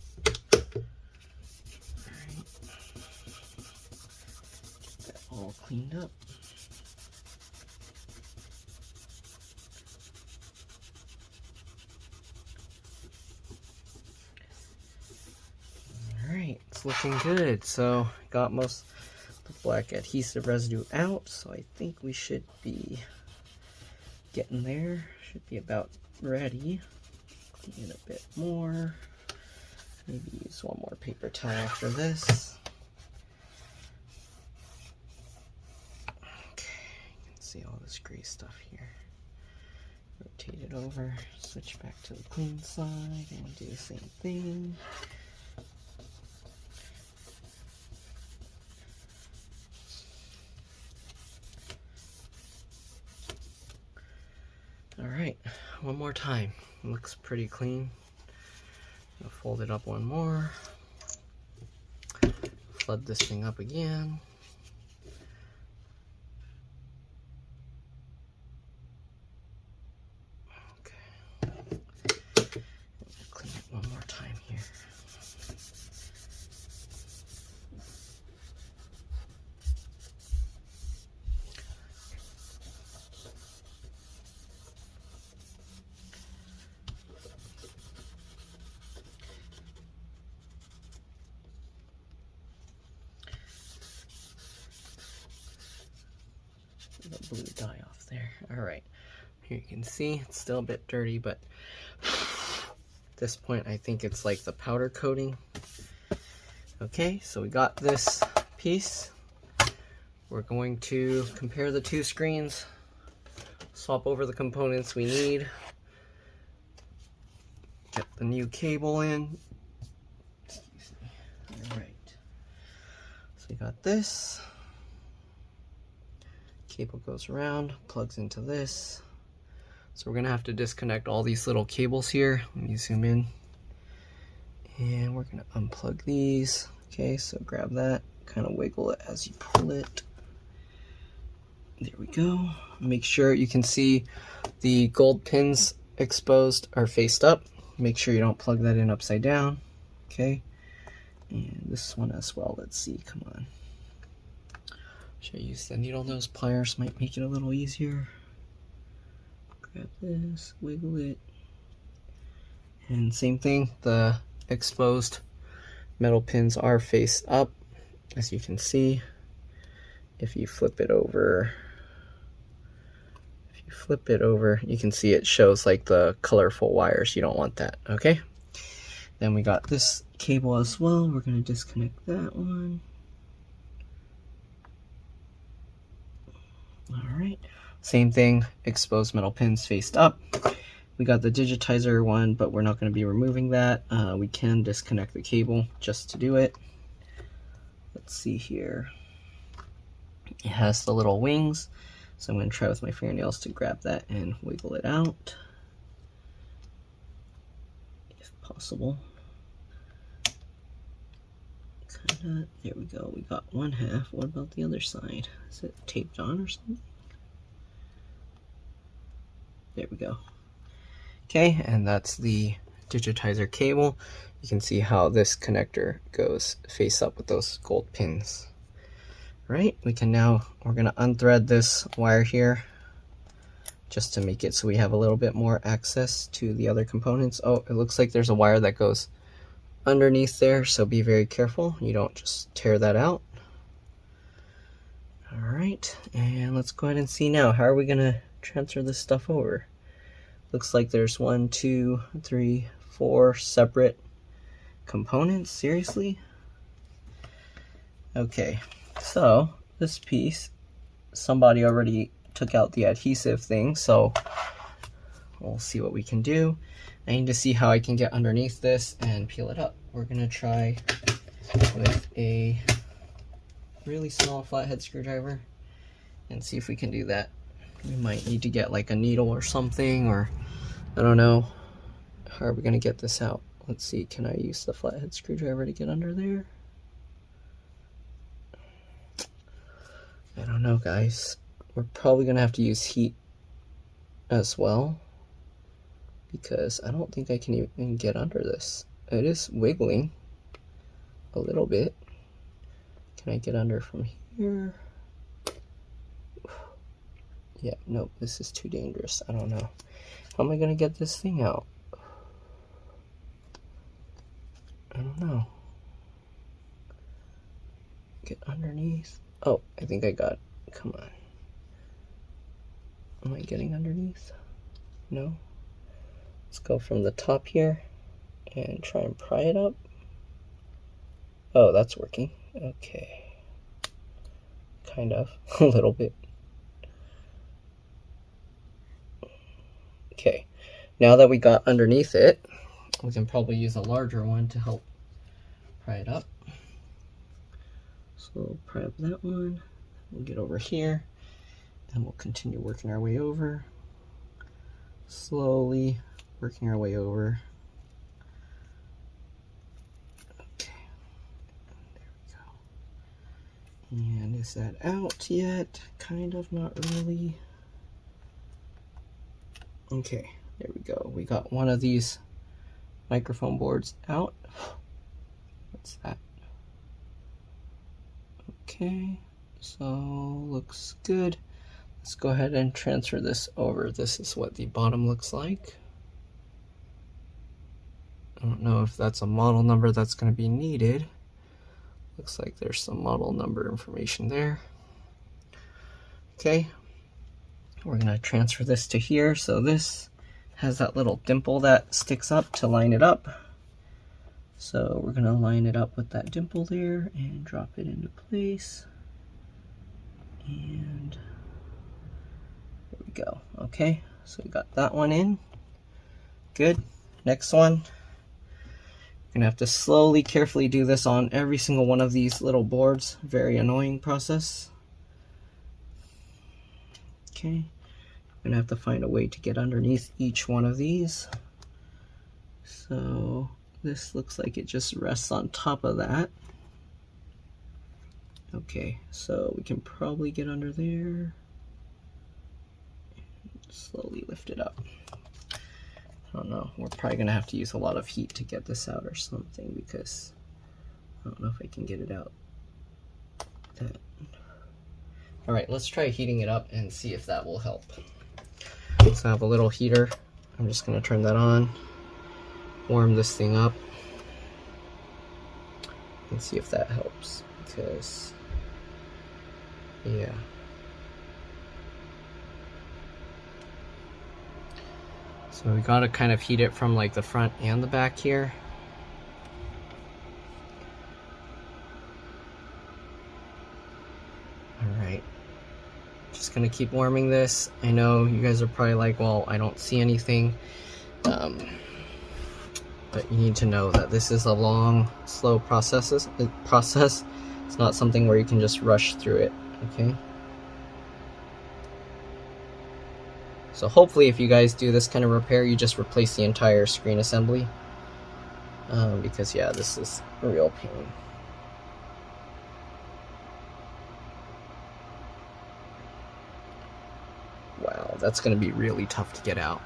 Get that all cleaned up. Alright, it's looking good. So got most of the black adhesive residue out, so I think we should be getting there. Should be about ready. Clean it a bit more. Maybe use one more paper towel after this. Okay, you can see all this gray stuff here. Rotate it over, switch back to the clean side, and do the same thing. Alright, one more time. It looks pretty clean. I'll fold it up one more. Flood this thing up again. Okay. Clean it one more time here. The blue dye off there. Alright, here you can see it's still a bit dirty, but at this point I think it's like the powder coating. Okay, so we got this piece. We're going to compare the two screens, swap over the components we need, get the new cable in. Excuse me. Alright, so we got this. Cable goes around, plugs into this. So we're gonna have to disconnect all these little cables here. Let me zoom in. And we're gonna unplug these. Okay, so grab that, kind of wiggle it as you pull it. There we go. Make sure you can see the gold pins exposed are faced up. Make sure you don't plug that in upside down. Okay, and this one as well. Let's see, come on. Should I use the needle nose pliers? Might make it a little easier. Grab this, wiggle it. And same thing, the exposed metal pins are faced up, as you can see. If you flip it over, you can see it shows like the colorful wires. You don't want that, okay? Then we got this cable as well. We're gonna disconnect that one. Alright, same thing, exposed metal pins faced up. We got the Digitizer one, but we're not going to be removing that. We can disconnect the cable just to do it. Let's see here. It has the little wings, so I'm going to try with my fingernails to grab that and wiggle it out, if possible. There we go, we got one half. What about the other side? Is it taped on or something? There we go. Okay, and that's the Digitizer cable. You can see how this connector goes face up with those gold pins. Right, we're gonna unthread this wire here just to make it so we have a little bit more access to the other components. Oh, it looks like there's a wire that goes underneath there, so be very careful you don't just tear that out. All right, and let's go ahead and see now, how are we gonna transfer this stuff over? Looks like there's 1, 2, 3, 4 separate components. Seriously? Okay, so this piece, somebody already took out the adhesive thing, so we'll see what we can do. I need to see how I can get underneath this and peel it up. We're gonna try with a really small flathead screwdriver and see if we can do that. We might need to get like a needle or something, or I don't know how are we going to get this out? Let's see, can I use the flathead screwdriver to get under there? I don't know, guys. We're probably going to have to use heat as well, because I don't think I can even get under this. It is wiggling a little bit. Can I get under from here? Yeah, nope, this is too dangerous. I don't know. How am I going to get this thing out? I don't know. Get underneath. Oh, I think I got it. Come on. Am I getting underneath? No? Let's go from the top here and try and pry it up. Oh, that's working. Okay. Kind of. A little bit. Okay. Now that we got underneath it, we can probably use a larger one to help pry it up. So we'll pry up that one. We'll get over here and we'll continue working our way over. Slowly working our way over. Okay. There we go. And is that out yet? Kind of, not really. Okay, there we go. We got one of these microphone boards out. What's that? Okay, so looks good. Let's go ahead and transfer this over. This is what the bottom looks like. I don't know if that's a model number that's going to be needed. Looks like there's some model number information there. Okay, we're going to transfer this to here. So this has that little dimple that sticks up to line it up. So we're going to line it up with that dimple there and drop it into place. And there we go. Okay, so we got that one in. Good. Next one. We're going to have to slowly, carefully do this on every single one of these little boards. Very annoying process. Okay. We're going to have to find a way to get underneath each one of these. So this looks like it just rests on top of that. Okay, so we can probably get under there and slowly lift it up. I don't know, we're probably gonna have to use a lot of heat to get this out or something, because I don't know if I can get it out. All right, let's try heating it up and see if that will help. So I have a little heater. I'm just gonna turn that on, warm this thing up, and see if that helps, because yeah. So we gotta kind of heat it from like the front and the back here. Alright. Just gonna keep warming this. I know you guys are probably like, well, I don't see anything. But you need to know that this is a long, slow process. It's not something where you can just rush through it, okay? So hopefully if you guys do this kind of repair, you just replace the entire screen assembly. Because yeah, this is a real pain. Wow, that's gonna be really tough to get out.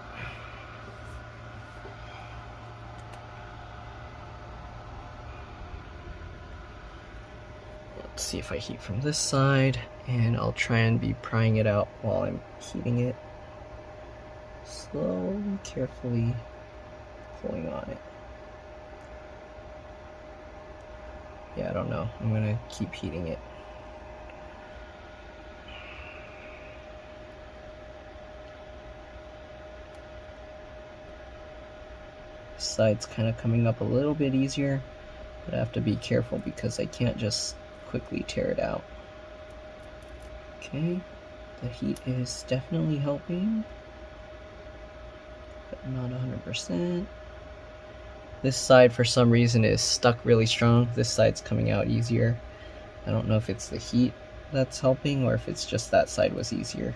Let's see if I heat from this side, and I'll try and be prying it out while I'm heating it. Slowly, carefully pulling on it. Yeah, I don't know. I'm gonna keep heating it. This side's kind of coming up a little bit easier, but I have to be careful because I can't just quickly tear it out. Okay, the heat is definitely helping, but not 100%. This side for some reason is stuck really strong. This side's coming out easier. I don't know if it's the heat that's helping or if it's just that side was easier.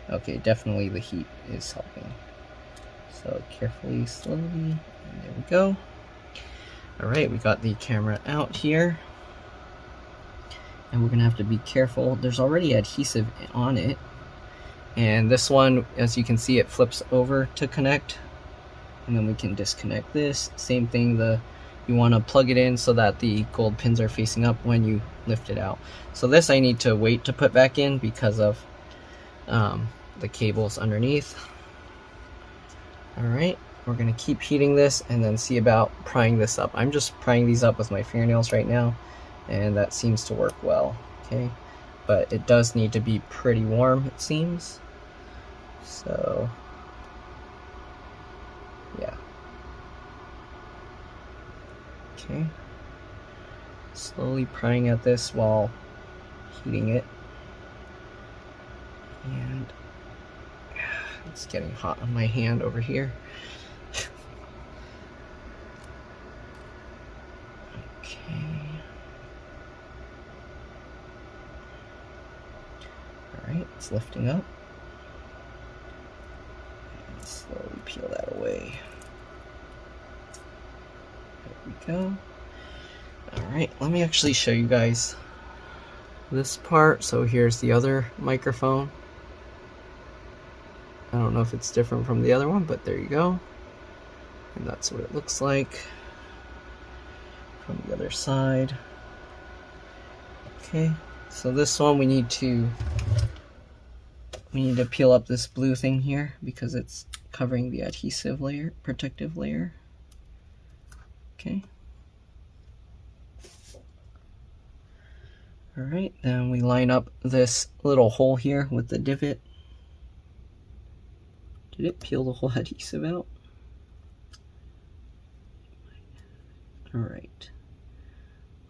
Okay, definitely the heat is helping. So carefully, slowly, and there we go. Alright, we got the camera out here. And we're gonna have to be careful. There's already adhesive on it. And this one, as you can see, it flips over to connect. And then we can disconnect this. Same thing, you wanna plug it in so that the gold pins are facing up when you lift it out. So this I need to wait to put back in because of the cables underneath. Alright, we're gonna keep heating this and then see about prying this up. I'm just prying these up with my fingernails right now, and that seems to work well, okay? But it does need to be pretty warm, it seems. So, yeah. Okay. Slowly prying at this while heating it. And it's getting hot on my hand over here. Okay. Alright, it's lifting up. And slowly peel that away. There we go. Alright, let me actually show you guys this part. So here's the other microphone. I don't know if it's different from the other one, but there you go. And that's what it looks like from the other side. Okay, so this one we need to peel up this blue thing here because it's covering the adhesive layer, protective layer. Okay. Alright, then we line up this little hole here with the divot. Did it peel the whole adhesive out? Alright.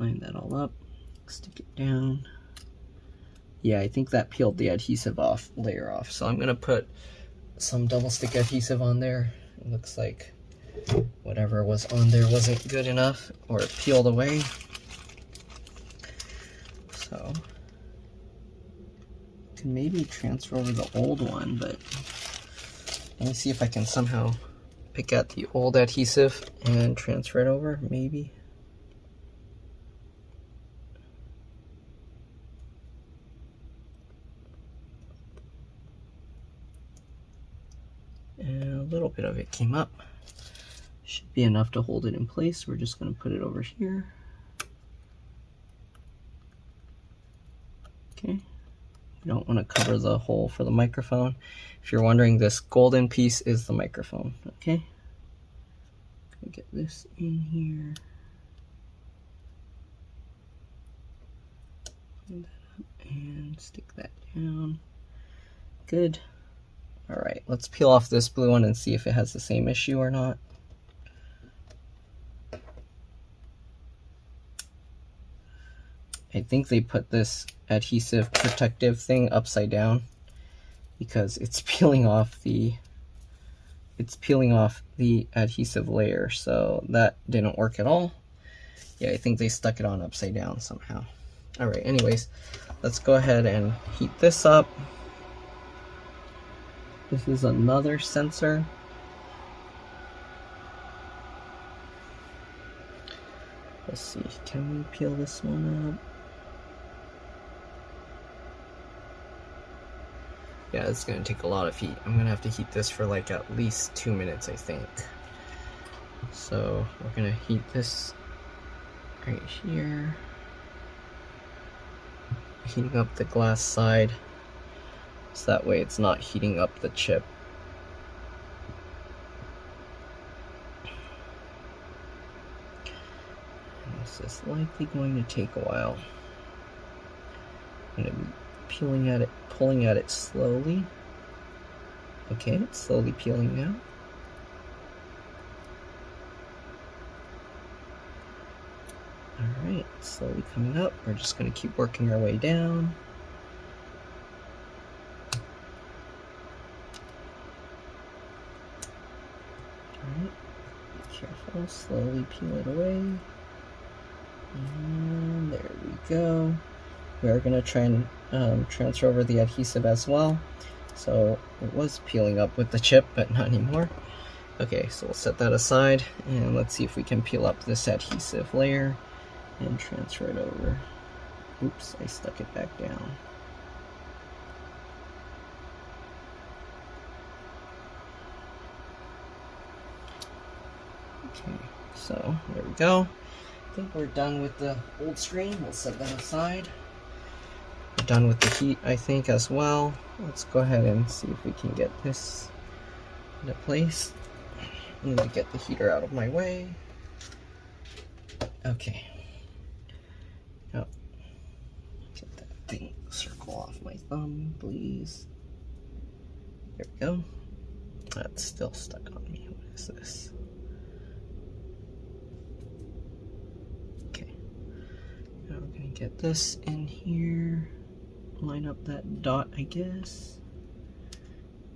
Line that all up. Stick it down. Yeah, I think that peeled the adhesive layer off. So I'm going to put some double stick adhesive on there. It looks like whatever was on there wasn't good enough, or it peeled away. So I can maybe transfer over the old one, but let me see if I can somehow pick out the old adhesive and transfer it over, maybe. And a little bit of it came up. Should be enough to hold it in place. We're just going to put it over here. Okay. We don't want to cover the hole for the microphone. If you're wondering, this golden piece is the microphone. Okay. Get this in here. Clean that up and stick that down. Good. Alright, let's peel off this blue one and see if it has the same issue or not. I think they put this adhesive protective thing upside down because it's peeling off the adhesive layer, so that didn't work at all. Yeah, I think they stuck it on upside down somehow. Alright, anyways, let's go ahead and heat this up. This is another sensor. Let's see, can we peel this one up? Yeah, it's gonna take a lot of heat. I'm gonna have to heat this for like at least 2 minutes, I think. So we're gonna heat this right here. Heating up the glass side, so that way it's not heating up the chip. And this is likely going to take a while. I'm gonna be peeling at it, pulling at it slowly. Okay, it's slowly peeling now. Alright, slowly coming up. We're just going to keep working our way down. Alright, be careful, slowly peel it away. And there we go. We are going to try and transfer over the adhesive as well. So it was peeling up with the chip, but not anymore. Okay, so we'll set that aside, and let's see if we can peel up this adhesive layer and transfer it over. Oops, I stuck it back down. Okay, so there we go. I think we're done with the old screen. We'll set that aside. We're done with the heat, I think, as well. Let's go ahead and see if we can get this into place. I need to get the heater out of my way. Okay. Oh, get that thing circle off my thumb, please. There we go. That's still stuck on me. What is this? Okay. Now we're gonna get this in here. Line up that dot, I guess.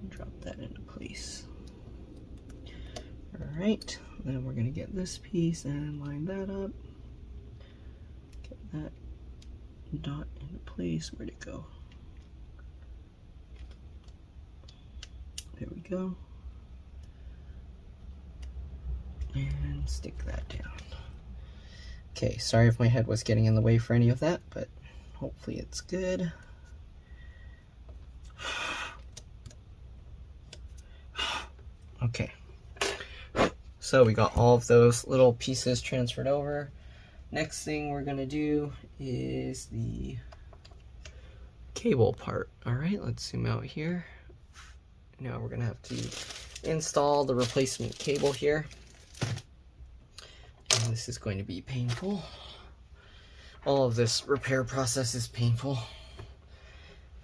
And drop that into place. Alright, then we're going to get this piece and line that up. Get that dot into place. Where'd it go? There we go. And stick that down. Okay, sorry if my head was getting in the way for any of that, but hopefully it's good. Okay. So we got all of those little pieces transferred over. Next thing we're gonna do is the cable part. All right, let's zoom out here. Now we're gonna have to install the replacement cable here. And this is going to be painful. All of this repair process is painful.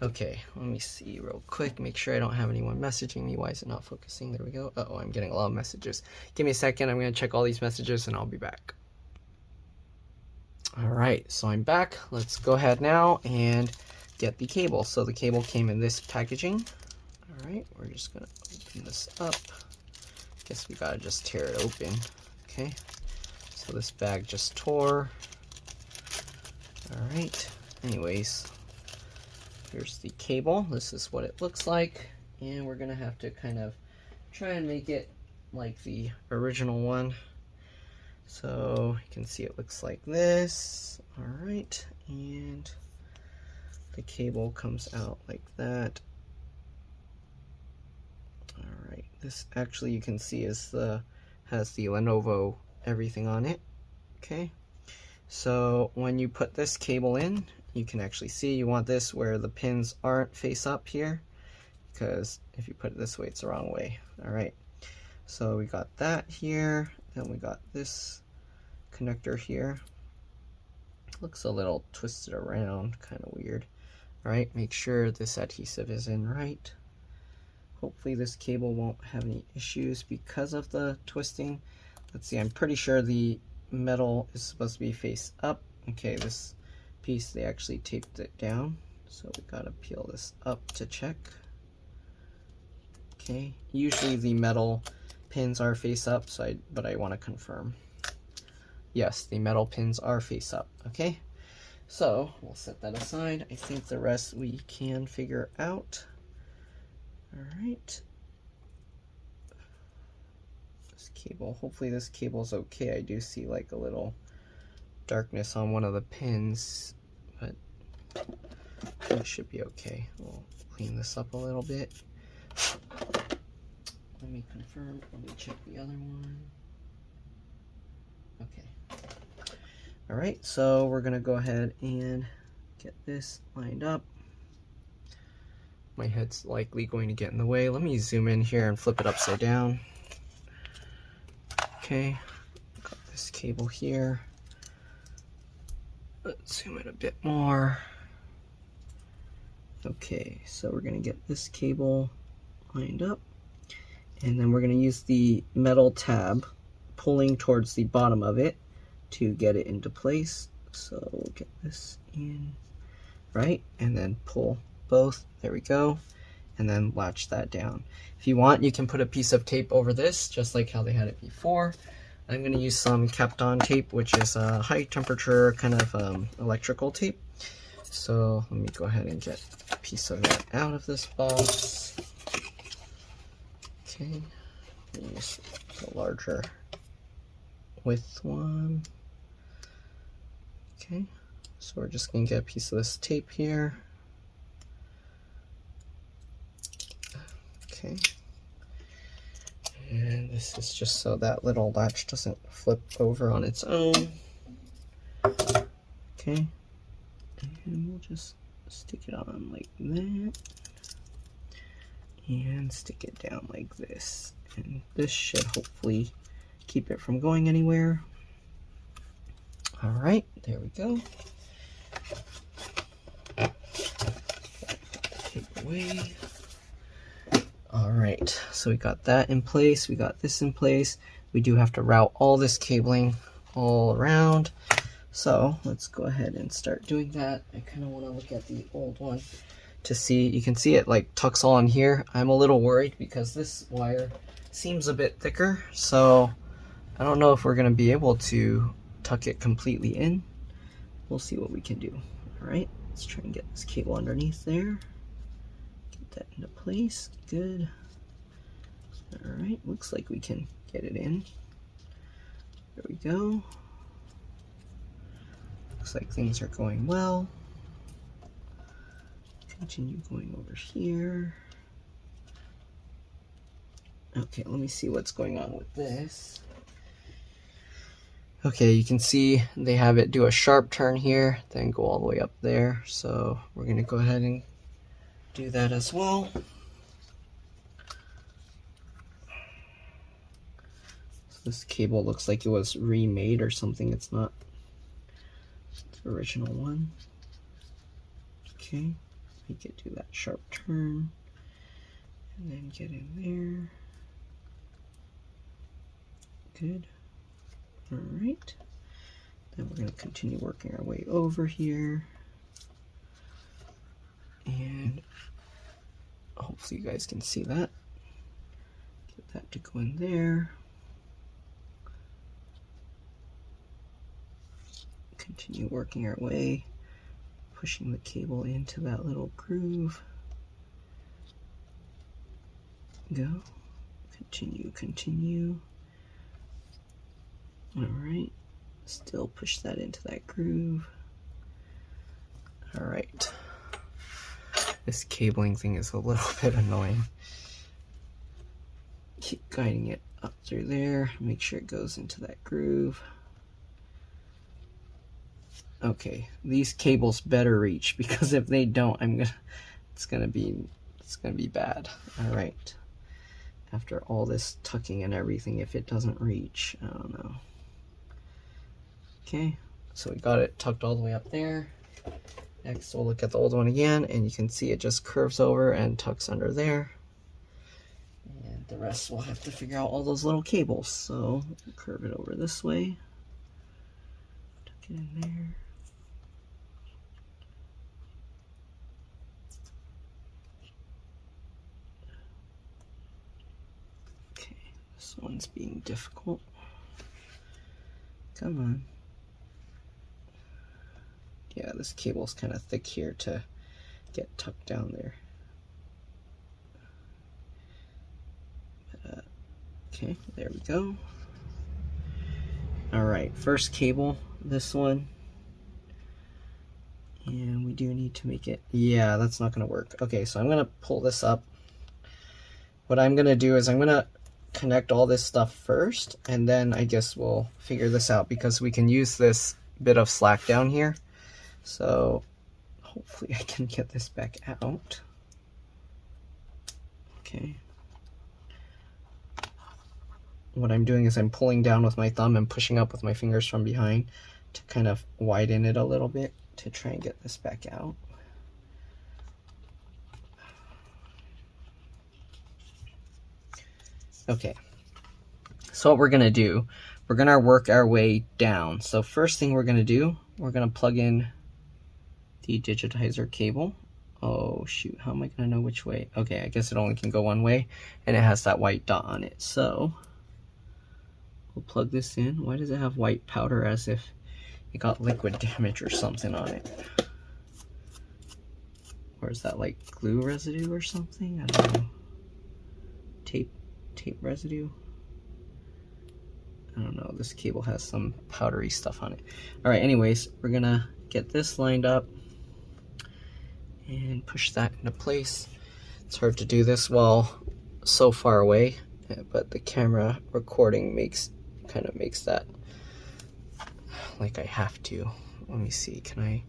Okay, let me see real quick, make sure I don't have anyone messaging me. Why is it not focusing? There we go. Uh-oh, I'm getting a lot of messages. Give me a second, I'm gonna check all these messages and I'll be back. All right, so I'm back. Let's go ahead now and get the cable. So the cable came in this packaging. All right, we're just gonna open this up. Guess we gotta just tear it open. Okay, so this bag just tore. All right, anyways. Here's the cable. This is what it looks like, and we're gonna have to kind of try and make it like the original one. So you can see it looks like this. All right, and the cable comes out like that. All right, this actually you can see is has the Lenovo everything on it. Okay, so when you put this cable in, you can actually see you want this where the pins aren't face up here, because if you put it this way, it's the wrong way. All right, so we got that here, then we got this connector here. Looks a little twisted around, kind of weird. All right, make sure this adhesive is in right. Hopefully this cable won't have any issues because of the twisting. Let's see, I'm pretty sure the metal is supposed to be face up. Okay, this piece, they actually taped it down, so we gotta peel this up to check. Okay, usually the metal pins are face up, but I want to confirm. Yes, the metal pins are face up. Okay, so we'll set that aside. I think the rest we can figure out. All right, this cable, hopefully this cable's okay. I do see like a little darkness on one of the pins, but it should be okay. We'll clean this up a little bit. Let me confirm. Let me check the other one. Okay. All right, so we're gonna go ahead and get this lined up. My head's likely going to get in the way. Let me zoom in here and flip it upside down. Okay, got this cable here. Let's zoom in a bit more. Okay, so we're gonna get this cable lined up, and then we're gonna use the metal tab pulling towards the bottom of it to get it into place. So we'll get this in, right, and then pull both. There we go, and then latch that down. If you want, you can put a piece of tape over this, just like how they had it before. I'm going to use some Kapton tape, which is a high temperature kind of electrical tape. So let me go ahead and get a piece of that out of this box. Okay, use the larger width one. Okay, so we're just going to get a piece of this tape here. Okay, and this is just so that little latch doesn't flip over on its own. Okay, and we'll just stick it on like that and stick it down like this, and this should hopefully keep it from going anywhere. All right, there we go. Take away. All right, so we got that in place, we got this in place. We do have to route all this cabling all around. So let's go ahead and start doing that. I kind of want to look at the old one to see. You can see it like tucks all in here. I'm a little worried because this wire seems a bit thicker, so I don't know if we're going to be able to tuck it completely in. We'll see what we can do. All right, let's try and get this cable underneath there. Get that into place. Good. All right, looks like we can get it in. There we go. Looks like things are going well. Continue going over here. Okay, let me see what's going on with this. Okay, you can see they have it do a sharp turn here, then go all the way up there. So we're going to go ahead and do that as well. So this cable looks like it was remade or something. It's not. It's the original one. Okay, make it do that sharp turn and then get in there. Good. All right, then we're going to continue working our way over here, and hopefully you guys can see that. Get that to go in there. Continue working our way, pushing the cable into that little groove. Go. Continue, continue. All right, still push that into that groove. All right, this cabling thing is a little bit annoying. Keep guiding it up through there, make sure it goes into that groove. Okay, these cables better reach, because if they don't, it's gonna be bad. All right, after all this tucking and everything, if it doesn't reach, I don't know. Okay, so we got it tucked all the way up there. Next, we'll look at the old one again, and you can see it just curves over and tucks under there. And the rest we'll have to figure out all those little cables. So we'll curve it over this way. Tuck it in there. Okay, this one's being difficult. Come on. Yeah, this cable's kind of thick here to get tucked down there. But, okay, there we go. All right, first cable, this one. And we do need to make it, yeah, that's not gonna work. Okay, so I'm gonna pull this up. What I'm gonna do is I'm gonna connect all this stuff first, and then I guess we'll figure this out, because we can use this bit of slack down here. So hopefully I can get this back out. Okay. What I'm doing is I'm pulling down with my thumb and pushing up with my fingers from behind to kind of widen it a little bit to try and get this back out. Okay. So what we're gonna do, we're gonna work our way down. So first thing we're gonna do, we're gonna plug in the digitizer cable. Oh shoot, how am I gonna know which way? Okay, I guess it only can go one way, and it has that white dot on it. So we'll plug this in. Why does it have white powder, as if it got liquid damage or something on it? Or is that like glue residue or something? I don't know. Tape residue? I don't know. This cable has some powdery stuff on it. Alright, anyways, we're gonna get this lined up and push that into place. It's hard to do this while so far away, but the camera recording kind of makes that like I have to. Let me see, can I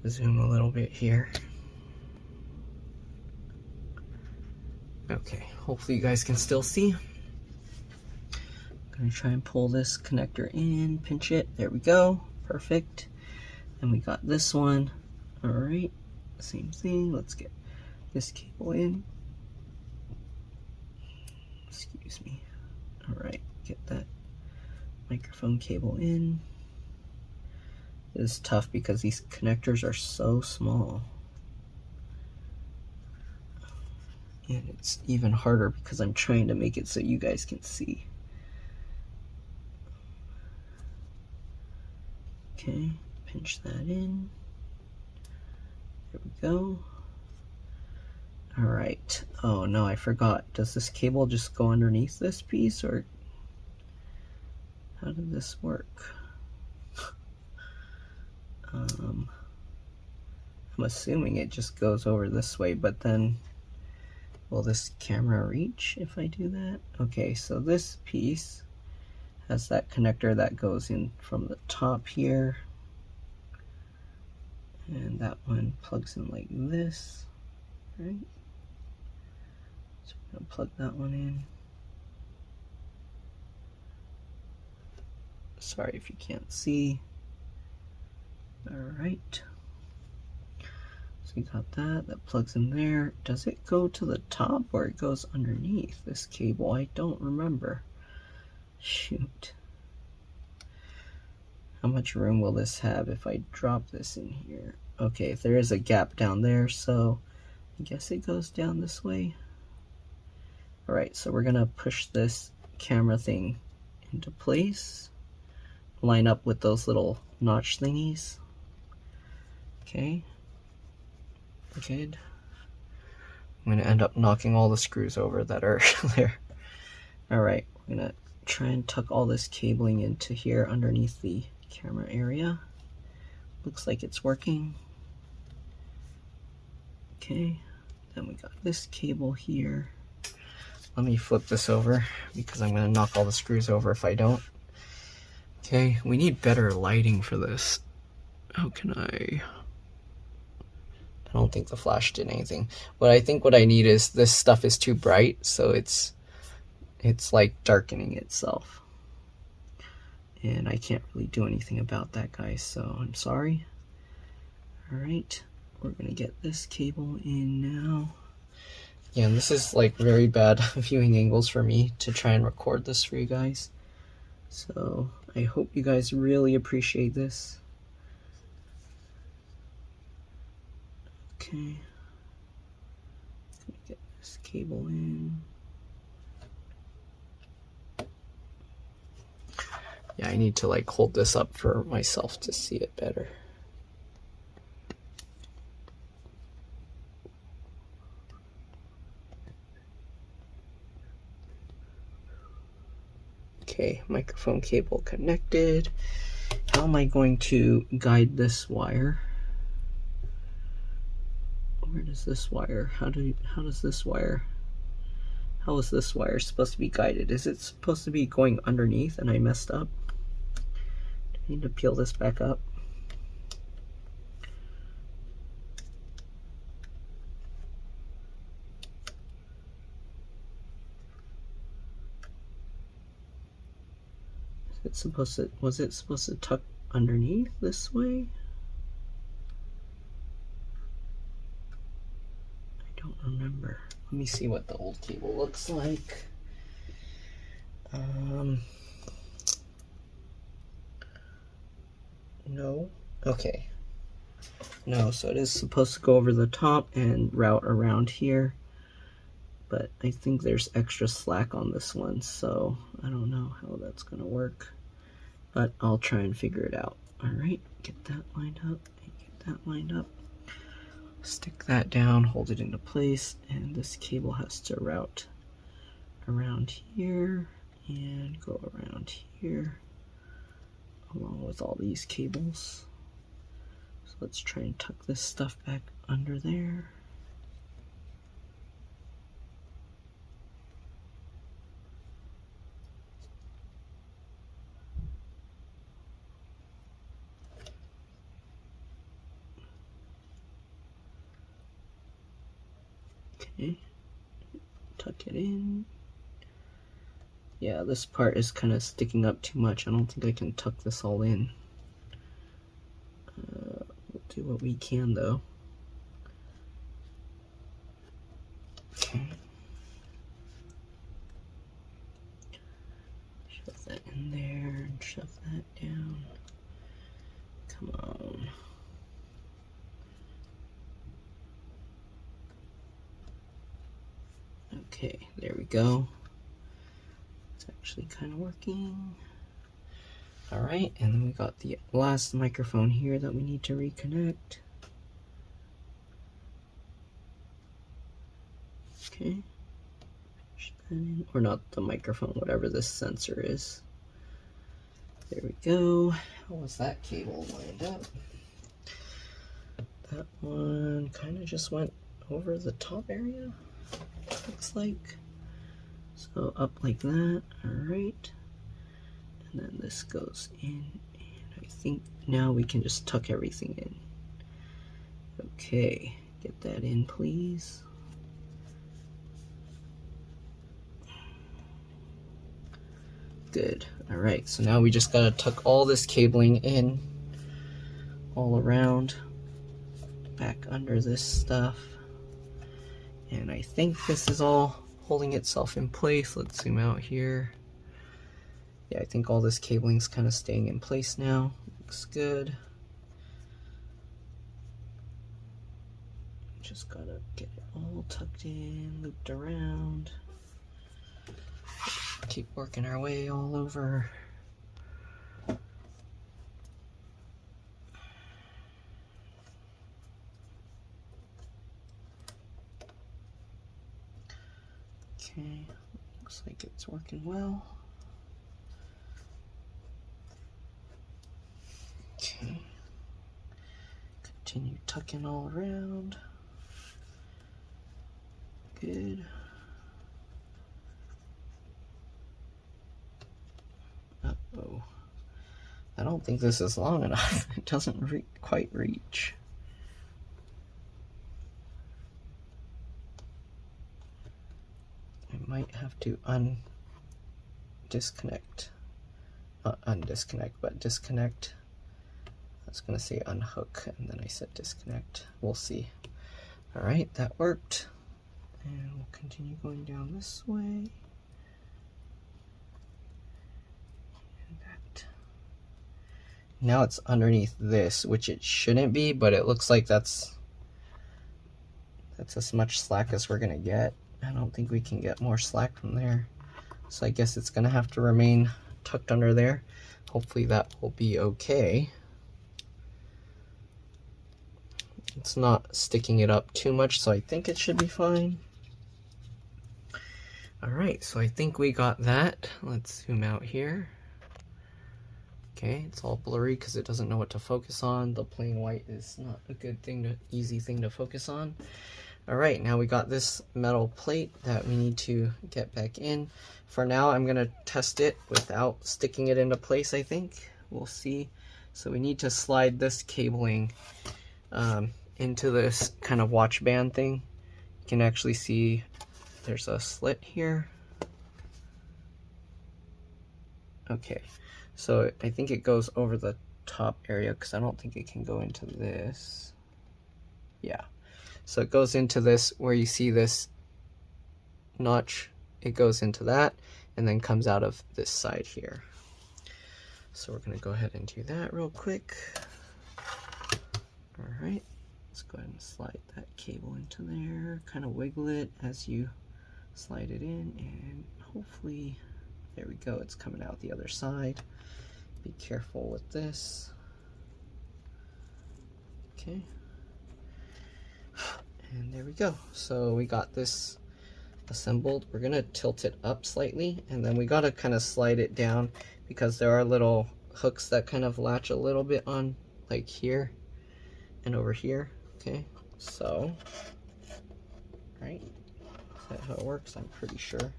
zoom a little bit here? Okay, hopefully you guys can still see. I'm gonna try and pull this connector in, pinch it, there we go, perfect. And we got this one, all right, same thing, let's get this cable in. Excuse me. All right, get that microphone cable in. This is tough because these connectors are so small. And it's even harder because I'm trying to make it so you guys can see. Okay, pinch that in. There we go. All right. Oh no, I forgot. Does this cable just go underneath this piece, or how did this work? I'm assuming it just goes over this way, but then will this camera reach if I do that? Okay, so this piece has that connector that goes in from the top here, and that one plugs in like this, right? So we're gonna plug that one in. Sorry if you can't see. All right. So we got that plugs in there. Does it go to the top or it goes underneath this cable? I don't remember. Shoot. How much room will this have if I drop this in here? Okay, if there is a gap down there, so I guess it goes down this way. All right, so we're gonna push this camera thing into place. Line up with those little notch thingies. Okay, good. I'm gonna end up knocking all the screws over that are there. All right, we're gonna try and tuck all this cabling into here underneath the camera area. Looks like it's working. Okay, then we got this cable here. Let me flip this over because I'm gonna knock all the screws over if I don't. Okay, we need better lighting for this. How can I don't think the flash did anything. But I think what I need is, this stuff is too bright, so it's like darkening itself. And I can't really do anything about that, guys, so I'm sorry. All right, we're gonna get this cable in now. Yeah, and this is like very bad viewing angles for me to try and record this for you guys. So I hope you guys really appreciate this. Okay, get this cable in. Yeah, I need to like hold this up for myself to see it better. Okay, microphone cable connected. How am I going to guide this wire? Where does this wire, how is this wire supposed to be guided? Is it supposed to be going underneath and I messed up? Do I need to peel this back up? Was it supposed to tuck underneath this way? I don't remember. Let me see what the old cable looks like. No. Okay. No, so it is supposed to go over the top and route around here. But I think there's extra slack on this one, so I don't know how that's gonna work. But I'll try and figure it out. All right, get that lined up and get that lined up. stick that down, hold it into place, and this cable has to route around here and go around here along with all these cables. So let's try and tuck this stuff back under there. Okay, tuck it in. Yeah, this part is kind of sticking up too much. I don't think I can tuck this all in. We'll do what we can though. Okay. Shove that in there and shove that down. Come on. Okay, there we go. It's actually kind of working. All right, and then we got the last microphone here that we need to reconnect. Okay, or not the microphone, whatever this sensor is. There we go. How was that cable lined up? That one kind of just went over the top area, looks like. So up like that, all right. And then this goes in, and I think now we can just tuck everything in. Okay, get that in, please. Good. All right, so now we just gotta tuck all this cabling in, all around, back under this stuff. And I think this is all holding itself in place. Let's zoom out here. Yeah, I think all this cabling's kind of staying in place now. Looks good. Just gotta get it all tucked in, looped around. Keep working our way all over. Okay, looks like it's working well. Okay, continue tucking all around. Good. Uh-oh. I don't think this is long enough. It doesn't quite reach. I might have to disconnect. Not undisconnect, but disconnect. I was going to say unhook, and then I said disconnect. We'll see. All right, that worked. And we'll continue going down this way. And that. Now it's underneath this, which it shouldn't be, but it looks like that's as much slack as we're gonna get. I don't think we can get more slack from there. So I guess it's gonna have to remain tucked under there. Hopefully that will be okay. It's not sticking it up too much, so I think it should be fine. All right, so I think we got that. Let's zoom out here. Okay, it's all blurry because it doesn't know what to focus on. The plain white is not a good thing easy thing to focus on. All right, now we got this metal plate that we need to get back in. For now, I'm gonna test it without sticking it into place, I think. We'll see. So we need to slide this cabling into this kind of watch band thing. You can actually see there's a slit here. Okay, so I think it goes over the top area because I don't think it can go into this. Yeah, so it goes into this where you see this notch. It goes into that and then comes out of this side here. So we're gonna go ahead and do that real quick. All right, let's go ahead and slide that cable into there, kind of wiggle it as you slide it in, and hopefully, there we go, it's coming out the other side. Be careful with this. Okay. And there we go. So we got this assembled. We're gonna tilt it up slightly, and then we gotta kind of slide it down because there are little hooks that kind of latch a little bit on, like here and over here. Okay, so, right, is that how it works? I'm pretty sure.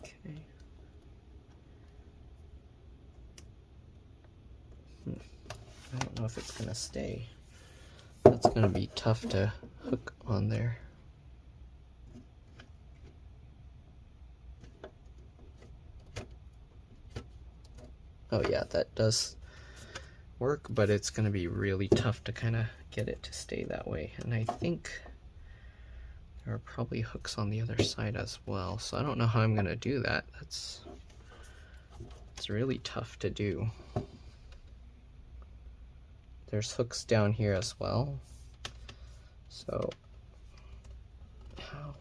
Okay. I don't know if it's gonna stay. That's gonna be tough to hook on there. Oh yeah, that does work, but it's gonna be really tough to kind of get it to stay that way. And I think there are probably hooks on the other side as well, so I don't know how I'm gonna do that. It's really tough to do. There's hooks down here as well. So how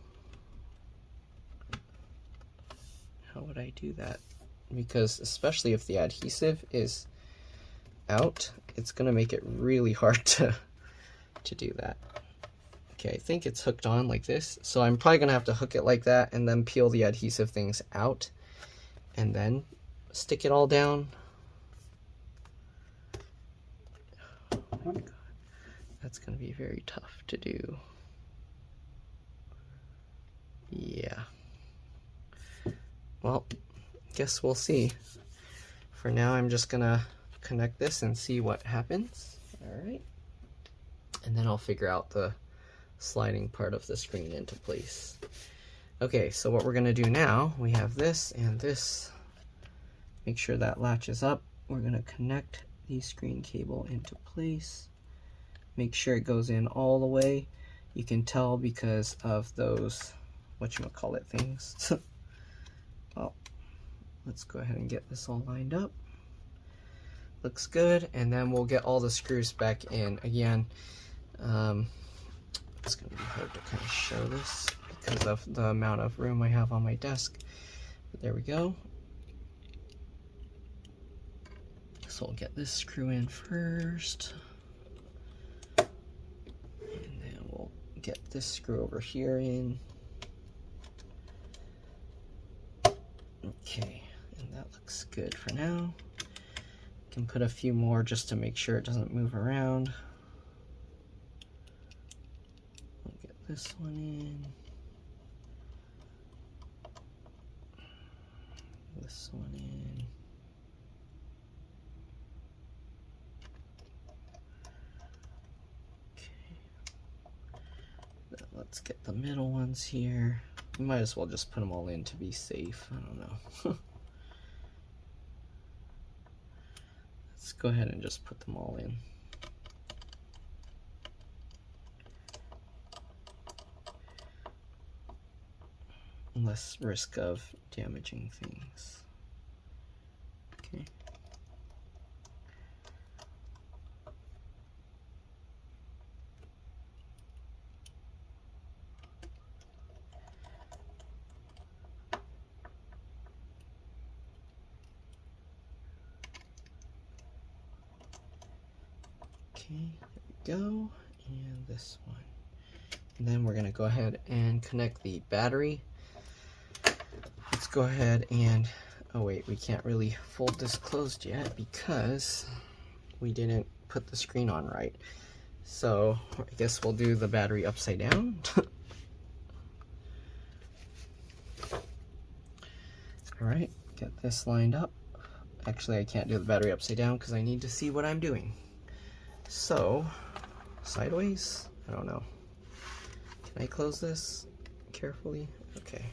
would I do that? Because especially if the adhesive is out, it's gonna make it really hard to do that. Okay, I think it's hooked on like this, so I'm probably gonna have to hook it like that and then peel the adhesive things out and then stick it all down. Oh my god, that's gonna be very tough to do. Yeah. Well, guess we'll see. For now, I'm just gonna connect this and see what happens. All right. And then I'll figure out the sliding part of the screen into place. Okay, so what we're gonna do now, we have this and this. Make sure that latches up. We're gonna connect the screen cable into place. Make sure it goes in all the way. You can tell because of those, whatchamacallit things. Well, let's go ahead and get this all lined up. Looks good, and then we'll get all the screws back in. Again, it's gonna be hard to kind of show this because of the amount of room I have on my desk. But there we go. So we'll get this screw in first. And then we'll get this screw over here in. Okay, and that looks good for now. Can put a few more just to make sure it doesn't move around. We'll get this one in. This one in. Okay. Then let's get the middle ones here. We might as well just put them all in to be safe. I don't know. Let's go ahead and just put them all in. Less risk of damaging things. Okay. Okay, there we go, and this one. And then we're gonna go ahead and connect the battery. Let's go ahead and, oh wait, we can't really fold this closed yet because we didn't put the screen on right. So I guess we'll do the battery upside down. All right, get this lined up. Actually, I can't do the battery upside down because I need to see what I'm doing. So, sideways? I don't know. Can I close this carefully? Okay.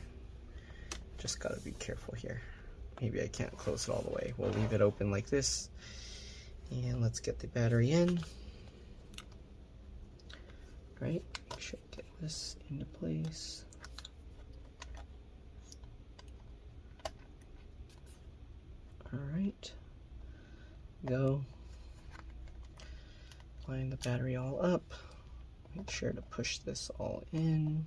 Just gotta be careful here. Maybe I can't close it all the way. We'll leave it open like this. And let's get the battery in. Right, make sure to get this into place. All right, go. Line the battery all up. Make sure to push this all in.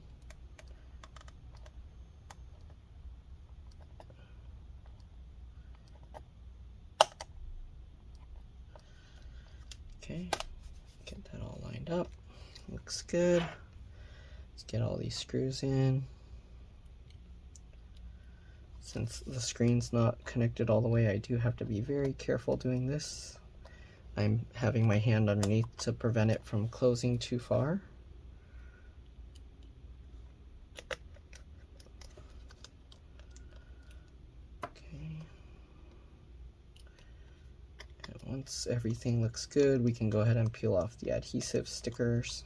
Okay, Get that all lined up. Looks good. Let's get all these screws in. Since the screen's not connected all the way, I do have to be very careful doing this. I'm having my hand underneath to prevent it from closing too far. Okay. And once everything looks good, we can go ahead and peel off the adhesive stickers.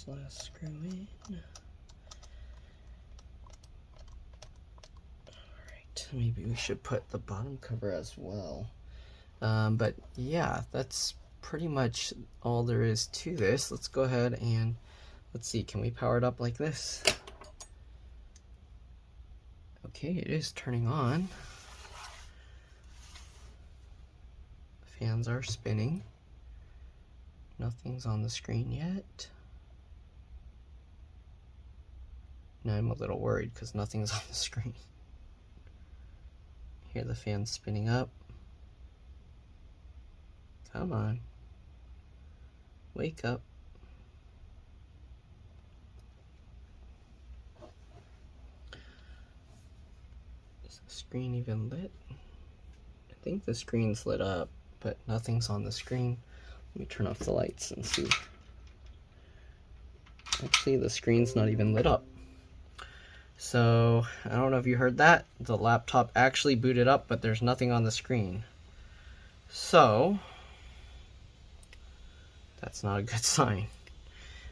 Last screw in. Alright, maybe we should put the bottom cover as well. But yeah, that's pretty much all there is to this. Let's go ahead and let's see, can we power it up like this? Okay, it is turning on. The fans are spinning. Nothing's on the screen yet. Now I'm a little worried because nothing's on the screen. Hear the fan spinning up. Come on. Wake up. Is the screen even lit? I think the screen's lit up, but nothing's on the screen. Let me turn off the lights and see. Actually, the screen's not even lit up. So, I don't know if you heard that. The laptop actually booted up, but there's nothing on the screen. So, that's not a good sign.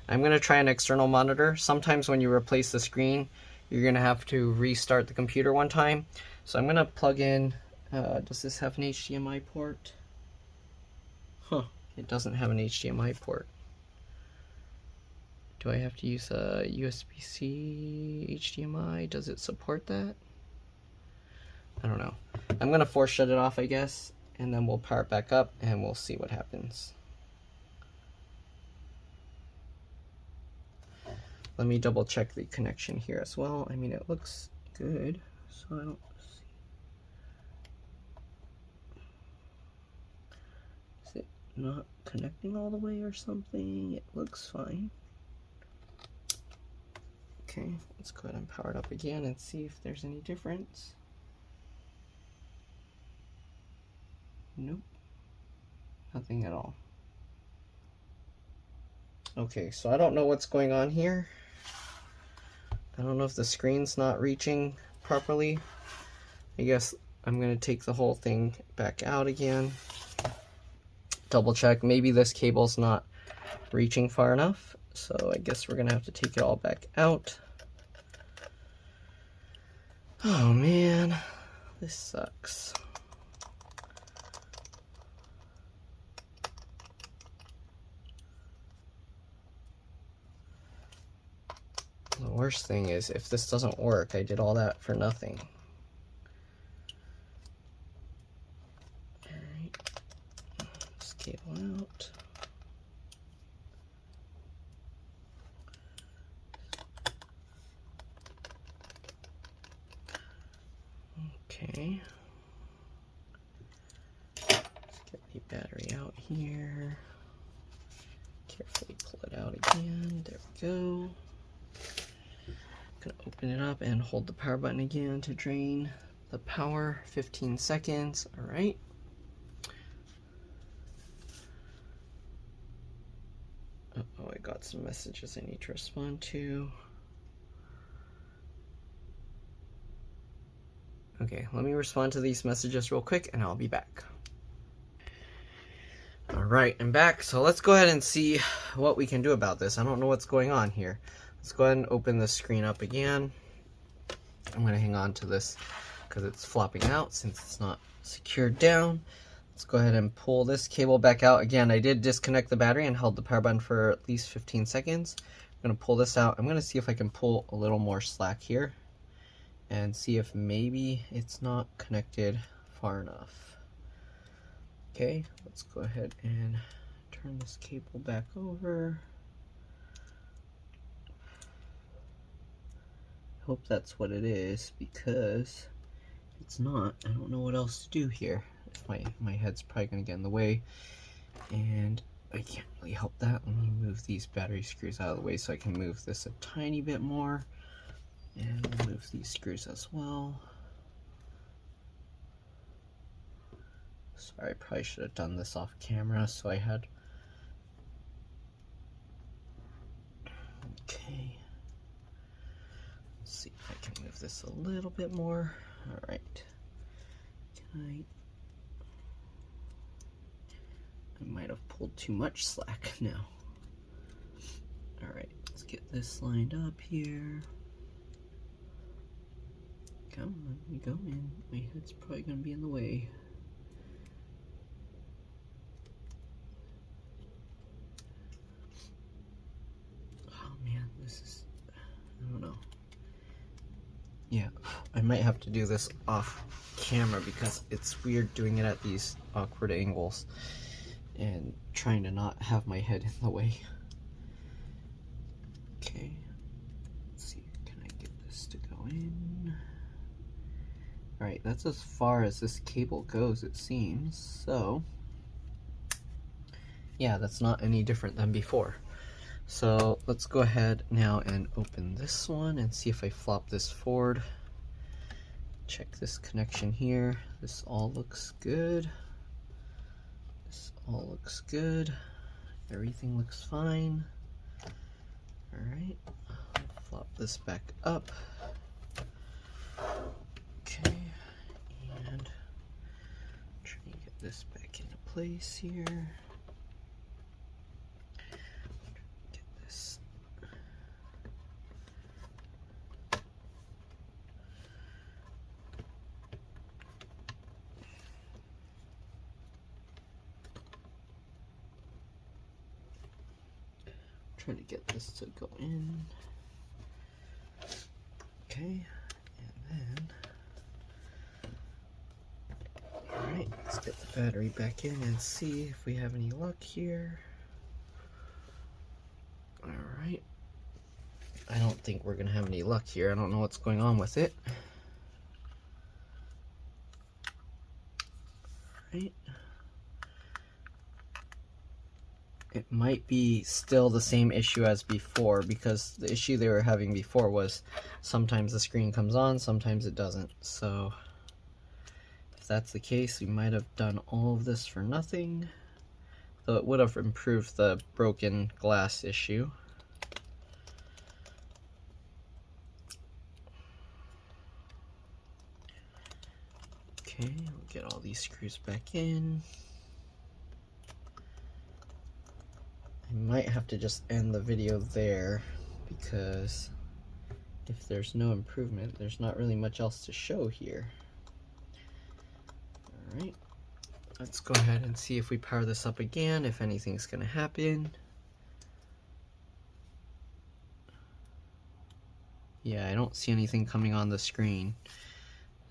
I'm going to try an external monitor. Sometimes when you replace the screen, you're going to have to restart the computer one time. So I'm going to plug in, does this have an HDMI port? Huh, it doesn't have an HDMI port. Do I have to use a USB-C HDMI? Does it support that? I don't know. I'm gonna force shut it off, I guess, and then we'll power it back up and we'll see what happens. Let me double check the connection here as well. I mean, it looks good, so I don't see. Is it not connecting all the way or something? It looks fine. Okay, let's go ahead and power it up again and see if there's any difference. Nope, nothing at all. Okay, so I don't know what's going on here. I don't know if the screen's not reaching properly. I guess I'm gonna take the whole thing back out again. Double check, maybe this cable's not reaching far enough. So I guess we're gonna have to take it all back out. Oh man, this sucks. The worst thing is if this doesn't work, I did all that for nothing. Alright, this cable out. Okay, let's get the battery out here. Carefully pull it out again. There we go. Gonna open it up and hold the power button again to drain the power. 15 seconds. All right. Uh-oh, I got some messages I need to respond to. Okay, let me respond to these messages real quick and I'll be back. Alright, I'm back. So let's go ahead and see what we can do about this. I don't know what's going on here. Let's go ahead and open the screen up again. I'm going to hang on to this because it's flopping out since it's not secured down. Let's go ahead and pull this cable back out. Again, I did disconnect the battery and held the power button for at least 15 seconds. I'm going to pull this out. I'm going to see if I can pull a little more slack here and see if maybe it's not connected far enough. Okay, let's go ahead and turn this cable back over. Hope that's what it is, because if it's not, I don't know what else to do here. If my head's probably gonna get in the way, and I can't really help that. Let me move these battery screws out of the way so I can move this a tiny bit more, and we'll move these screws as well. Sorry, I probably should have done this off camera so I had. Okay. Let's see if I can move this a little bit more. All right. I might have pulled too much slack now. All right, let's get this lined up here. Come on, let me go in. My head's probably gonna be in the way. Oh man, this is, I don't know. Yeah, I might have to do this off camera because it's weird doing it at these awkward angles and trying to not have my head in the way. Okay, let's see, can I get this to go in? Alright, that's as far as this cable goes, it seems. So, yeah, that's not any different than before. So let's go ahead now and open this one and see if I flop this forward. Check this connection here. This all looks good. This all looks good. Everything looks fine. Alright, flop this back up. Okay, and try to get this back into place here. Get this. Trying to get this to go in. Okay, and then alright, let's get the battery back in and see if we have any luck here. Alright, I don't think we're gonna have any luck here. I don't know what's going on with it. Alright. It might be still the same issue as before, because the issue they were having before was sometimes the screen comes on, sometimes it doesn't. So if that's the case, we might have done all of this for nothing, though it would have improved the broken glass issue. Okay, we'll get all these screws back in. I might have to just end the video there, because if there's no improvement, there's not really much else to show here. Alright, let's go ahead and see if we power this up again, if anything's going to happen. Yeah, I don't see anything coming on the screen.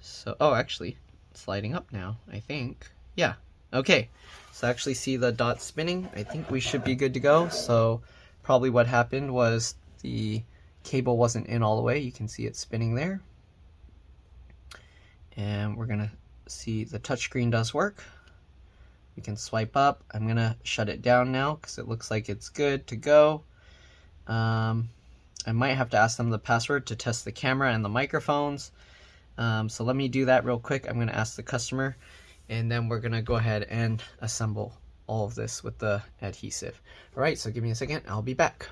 So, oh, actually, it's lighting up now, I think. Yeah. Okay, so actually see the dots spinning. I think we should be good to go. So probably what happened was the cable wasn't in all the way. You can see it spinning there. And we're gonna see the touchscreen does work. We can swipe up. I'm gonna shut it down now because it looks like it's good to go. I might have to ask them the password to test the camera and the microphones. So let me do that real quick. I'm gonna ask the customer, and then we're gonna go ahead and assemble all of this with the adhesive. All right, so give me a second, I'll be back.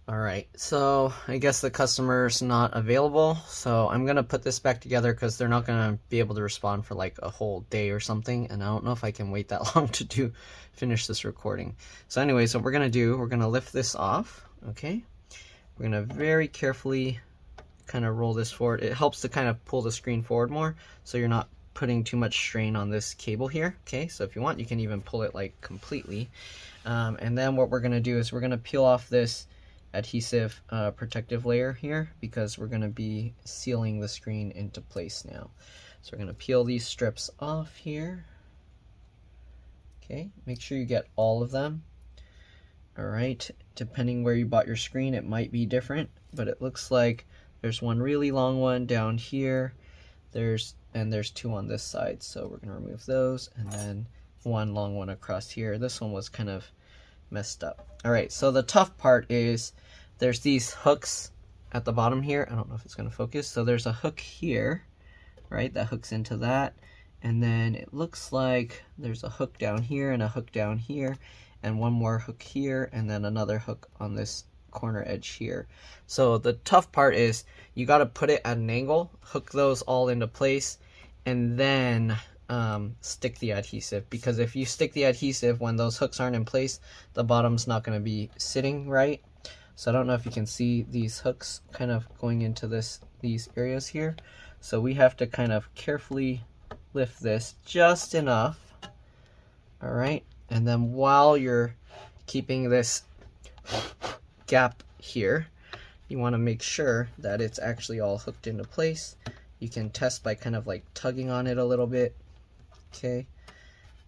All right, so I guess the customer's not available, so I'm gonna put this back together because they're not gonna be able to respond for like a whole day or something, and I don't know if I can wait that long to finish this recording. So anyways, what we're gonna do, we're gonna lift this off, okay? We're gonna very carefully kind of roll this forward. It helps to kind of pull the screen forward more, so you're not putting too much strain on this cable here. Okay, so if you want, you can even pull it like completely. And then what we're gonna do is we're gonna peel off this adhesive protective layer here, because we're gonna be sealing the screen into place now. So we're gonna peel these strips off here. Okay, make sure you get all of them. Alright, depending where you bought your screen, it might be different, but it looks like there's one really long one down here. There's 2 on this side, so we're going to remove those, and then one long one across here. This one was kind of messed up. Alright, so the tough part is there's these hooks at the bottom here. I don't know if it's going to focus. So there's a hook here, right, that hooks into that, and then it looks like there's a hook down here and a hook down here, and one more hook here, and then another hook on this corner edge here. So the tough part is you got to put it at an angle, hook those all into place, and then stick the adhesive, because if you stick the adhesive when those hooks aren't in place, the bottom's not going to be sitting right. So I don't know if you can see these hooks kind of going into these areas here. So we have to kind of carefully lift this just enough. All right, and then while you're keeping this gap here, you want to make sure that it's actually all hooked into place. You can test by kind of like tugging on it a little bit. Okay,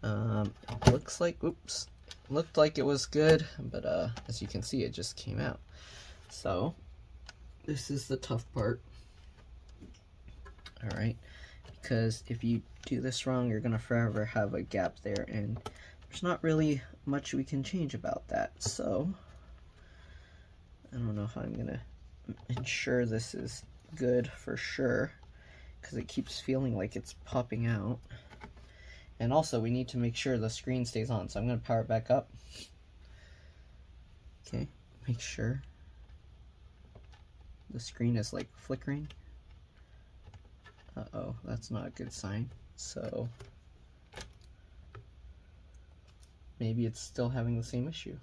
it looks like, oops, looked like it was good, but as you can see, it just came out. So this is the tough part. All right, because if you do this wrong, you're gonna forever have a gap there, and there's not really much we can change about that. So I don't know how I'm gonna ensure this is good for sure, because it keeps feeling like it's popping out. And also we need to make sure the screen stays on, so I'm gonna power it back up. Okay, make sure the screen is like flickering. Uh-oh, that's not a good sign. So maybe it's still having the same issue.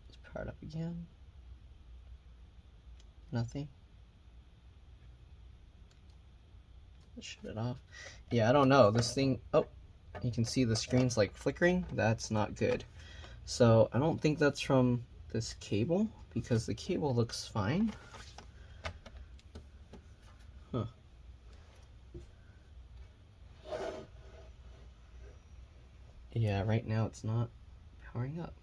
Let's power it up again. Nothing. Let's shut it off. Yeah, I don't know. This thing, oh, you can see the screen's like flickering. That's not good. So I don't think that's from this cable, because the cable looks fine. Huh. Yeah, right now it's not powering up.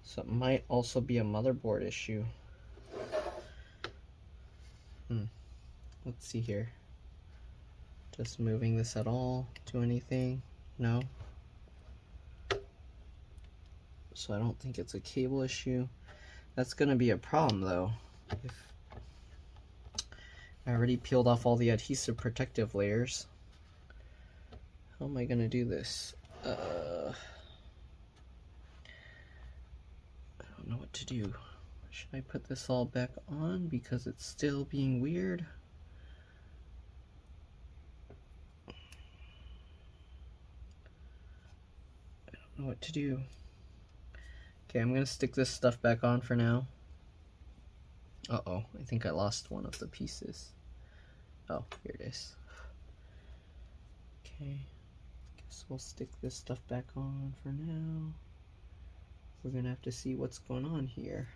So it might also be a motherboard issue. Let's see here. Just moving this at all do anything? No. So I don't think it's a cable issue. That's gonna be a problem though. If I already peeled off all the adhesive protective layers, how am I gonna do this? I don't know what to do. Should I put this all back on because it's still being weird? I don't know what to do. Okay, I'm gonna stick this stuff back on for now. Uh-oh, I think I lost one of the pieces. Oh, here it is. Okay, guess we'll stick this stuff back on for now. We're gonna have to see what's going on here.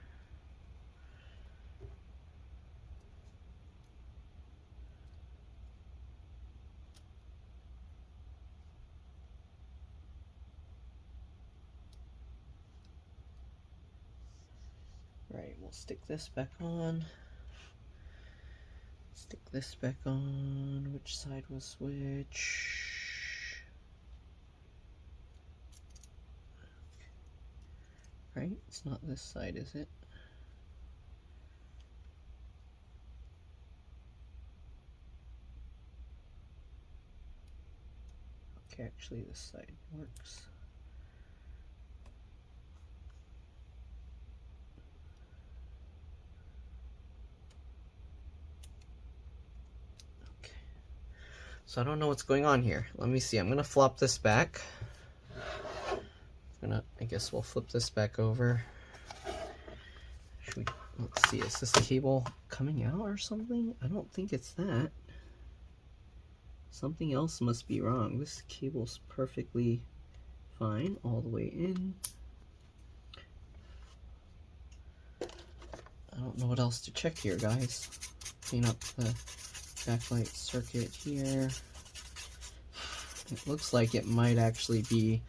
Right, we'll stick this back on. Stick this back on. Which side was which? Right, it's not this side, is it? Okay, actually this side works. So I don't know what's going on here. Let me see. I'm gonna flop this back. I guess we'll flip this back over. Let's see. Is this cable coming out or something? I don't think it's that. Something else must be wrong. This cable's perfectly fine all the way in. I don't know what else to check here, guys. Clean up the backlight circuit here. It looks like it might actually be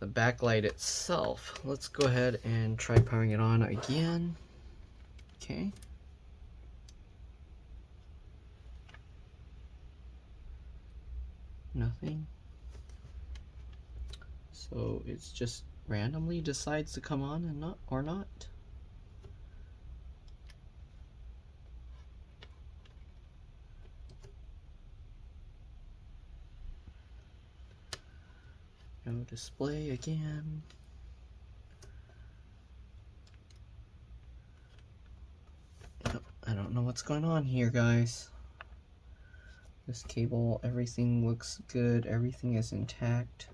the backlight itself. Let's go ahead and try powering it on again. Okay. Nothing. So it's just randomly decides to come on and not, or not. Go display again. I don't know what's going on here, guys. This cable, everything looks good, everything is intact.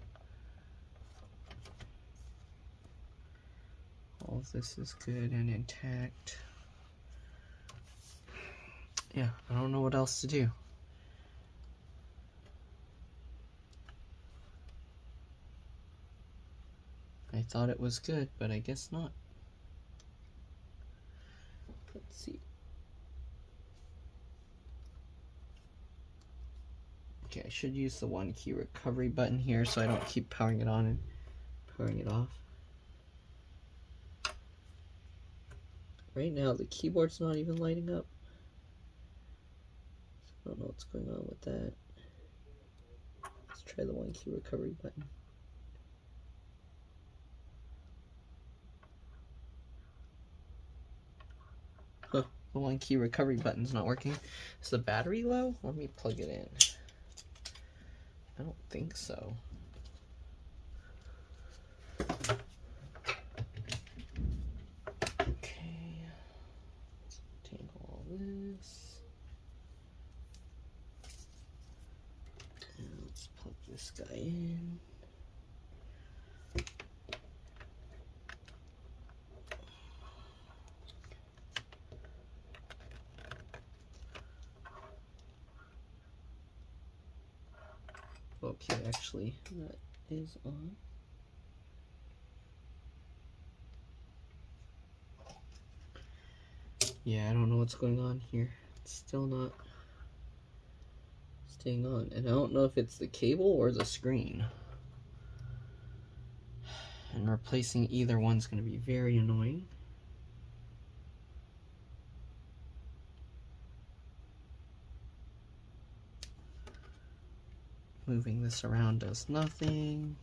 All of this is good and intact. Yeah, I don't know what else to do. I thought it was good, but I guess not. Let's see. Okay, I should use the one key recovery button here so I don't keep powering it on and powering it off. Right now the keyboard's not even lighting up. So I don't know what's going on with that. Let's try the one key recovery button. Huh, the one key recovery button's not working. Is the battery low? Let me plug it in. I don't think so. Okay, let's tangle all this. And let's plug this guy in. Okay, actually, that is on. Yeah, I don't know what's going on here. It's still not staying on. And I don't know if it's the cable or the screen. And replacing either one's going to be very annoying. Moving this around does nothing.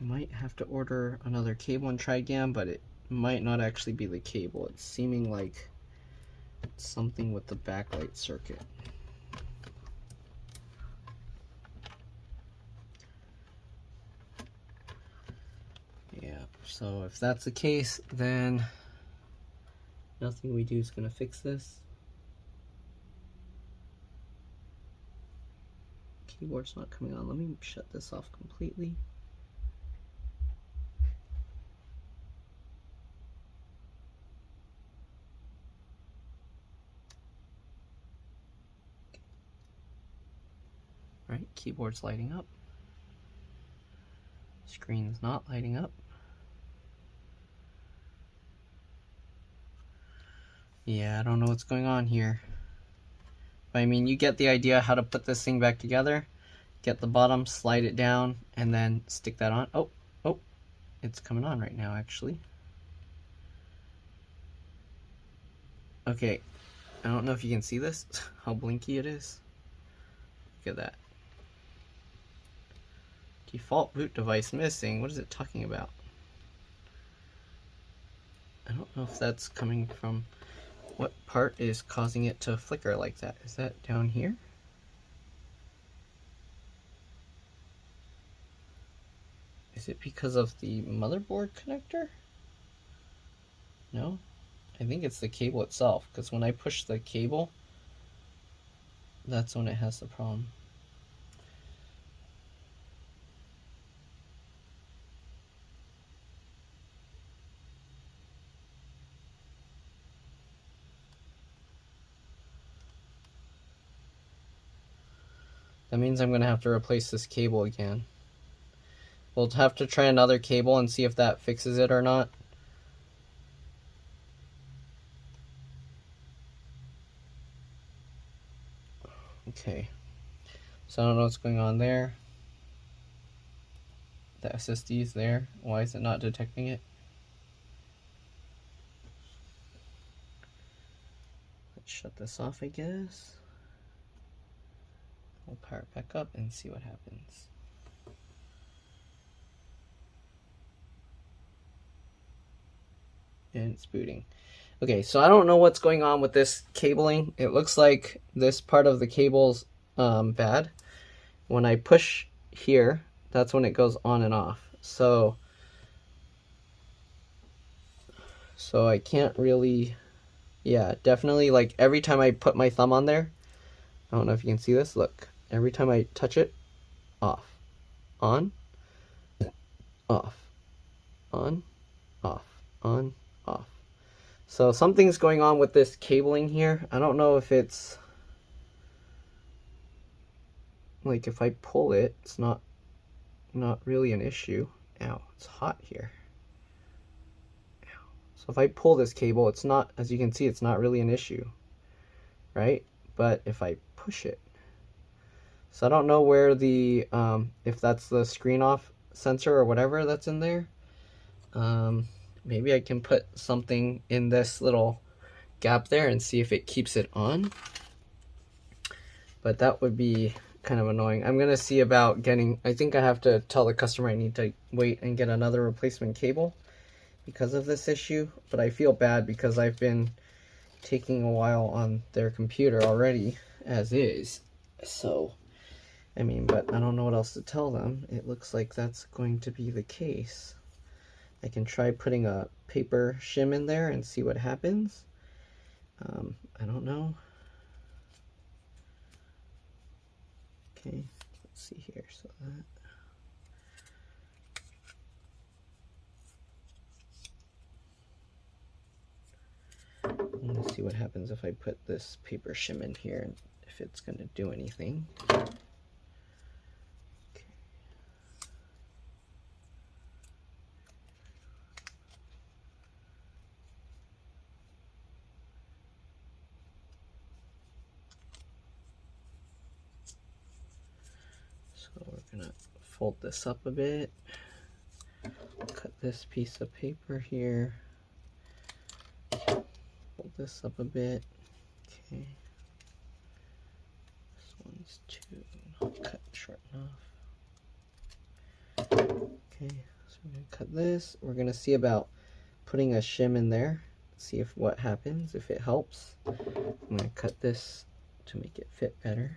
Might have to order another cable and try again, but it might not actually be the cable. It's seeming like it's something with the backlight circuit. Yeah, so if that's the case, then nothing we do is going to fix this. Keyboard's not coming on. Let me shut this off completely. Right, keyboard's lighting up. Screen's not lighting up. Yeah, I don't know what's going on here. But I mean, you get the idea how to put this thing back together. Get the bottom, slide it down, and then stick that on. Oh, it's coming on right now, actually. Okay, I don't know if you can see this, how blinky it is. Look at that. Default boot device missing. What is it talking about? I don't know if that's coming from what part is causing it to flicker like that. Is that down here? Is it because of the motherboard connector? No? I think it's the cable itself, because when I push the cable, that's when it has the problem. That means I'm gonna have to replace this cable again. We'll have to try another cable and see if that fixes it or not. Okay, so I don't know what's going on there. The SSD is there. Why is it not detecting it? Let's shut this off, I guess. We'll power it back up and see what happens. And it's booting. Okay, so I don't know what's going on with this cabling. It looks like this part of the cable's bad. When I push here, that's when it goes on and off. So I can't really, yeah, definitely, like every time I put my thumb on there, I don't know if you can see this, look, every time I touch it, off, on, off, on, off, on, off. So something's going on with this cabling here. I don't know if it's, like if I pull it, it's not really an issue. Ow, it's hot here. Ow. So if I pull this cable, it's not, as you can see, it's not really an issue, right? But if I push it, so I don't know where the, if that's the screen off sensor or whatever that's in there. Maybe I can put something in this little gap there and see if it keeps it on. But that would be kind of annoying. I'm gonna see about getting, I think I have to tell the customer I need to wait and get another replacement cable because of this issue. But I feel bad because I've been taking a while on their computer already as is. So, I mean, but I don't know what else to tell them. It looks like that's going to be the case. I can try putting a paper shim in there and see what happens. I don't know. Okay, let's see here. So that. I'm gonna see what happens if I put this paper shim in here and if it's gonna do anything. So we're gonna fold this up a bit, cut this piece of paper here, fold this up a bit, okay, this one's too, I'll cut and shorten off, okay, so we're gonna cut this, we're gonna see about putting a shim in there, see if what happens, if it helps. I'm gonna cut this to make it fit better.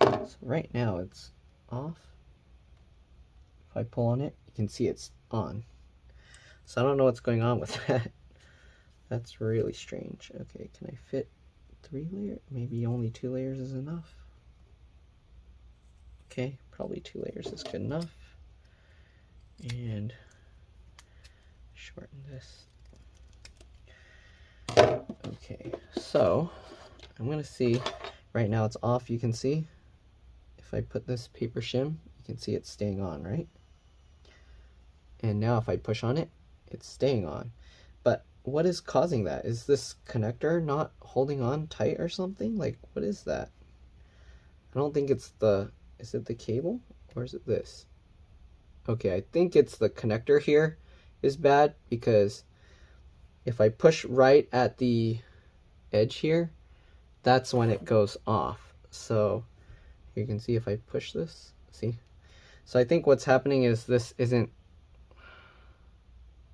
So right now it's off. If I pull on it, you can see it's on. So I don't know what's going on with that. That's really strange. Okay, can I fit 3 layers? Maybe only 2 layers is enough. Okay, probably 2 layers is good enough. And shorten this. Okay, so I'm gonna see, right now it's off, you can see. If I put this paper shim, you can see it's staying on, right? And now if I push on it, it's staying on. But what is causing that? Is this connector not holding on tight or something? Like, what is that? I don't think it's the, is it the cable or is it this? Okay, I think it's the connector here is bad, because if I push right at the edge here, that's when it goes off. So you can see if I push this, see? So I think what's happening is this isn't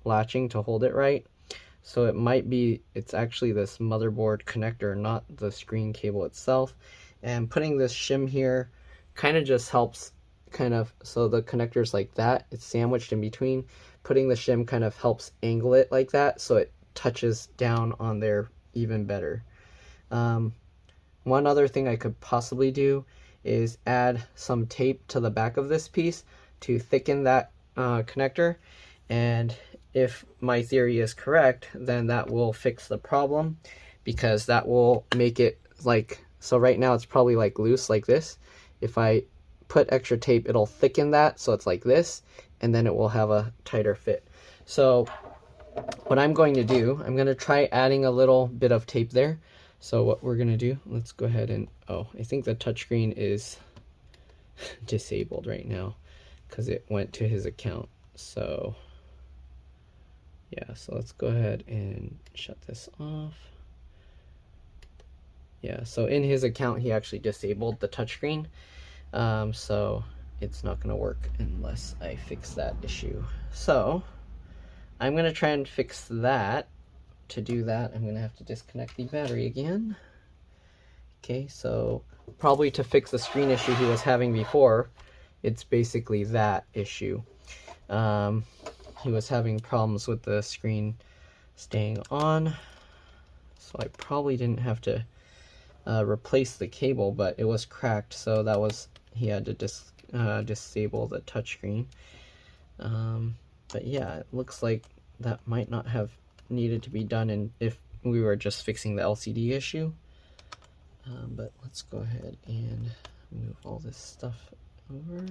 latching to hold it right. So it might be, it's actually this motherboard connector, not the screen cable itself. And putting this shim here kind of just helps, kind of, so the connector's like that, it's sandwiched in between. Putting the shim kind of helps angle it like that, so it touches down on there even better. One other thing I could possibly do is add some tape to the back of this piece to thicken that connector, and if my theory is correct, then that will fix the problem, because that will make it like So right now it's probably like loose like this. If I put extra tape, it'll thicken that so it's like this, and then it will have a tighter fit. So what I'm going to do, I'm going to try adding a little bit of tape there. So what we're going to do, let's go ahead and, oh, I think the touchscreen is disabled right now because it went to his account. So yeah, so let's go ahead and shut this off. Yeah, so in his account, he actually disabled the touchscreen. So it's not going to work unless I fix that issue. So I'm going to try and fix that. To do that, I'm going to have to disconnect the battery again. Okay, so probably to fix the screen issue he was having before, it's basically that issue. He was having problems with the screen staying on, so I probably didn't have to replace the cable, but it was cracked, so that was, he had to disable the touchscreen. But yeah, it looks like that might not have needed to be done and if we were just fixing the LCD issue. But let's go ahead and move all this stuff over.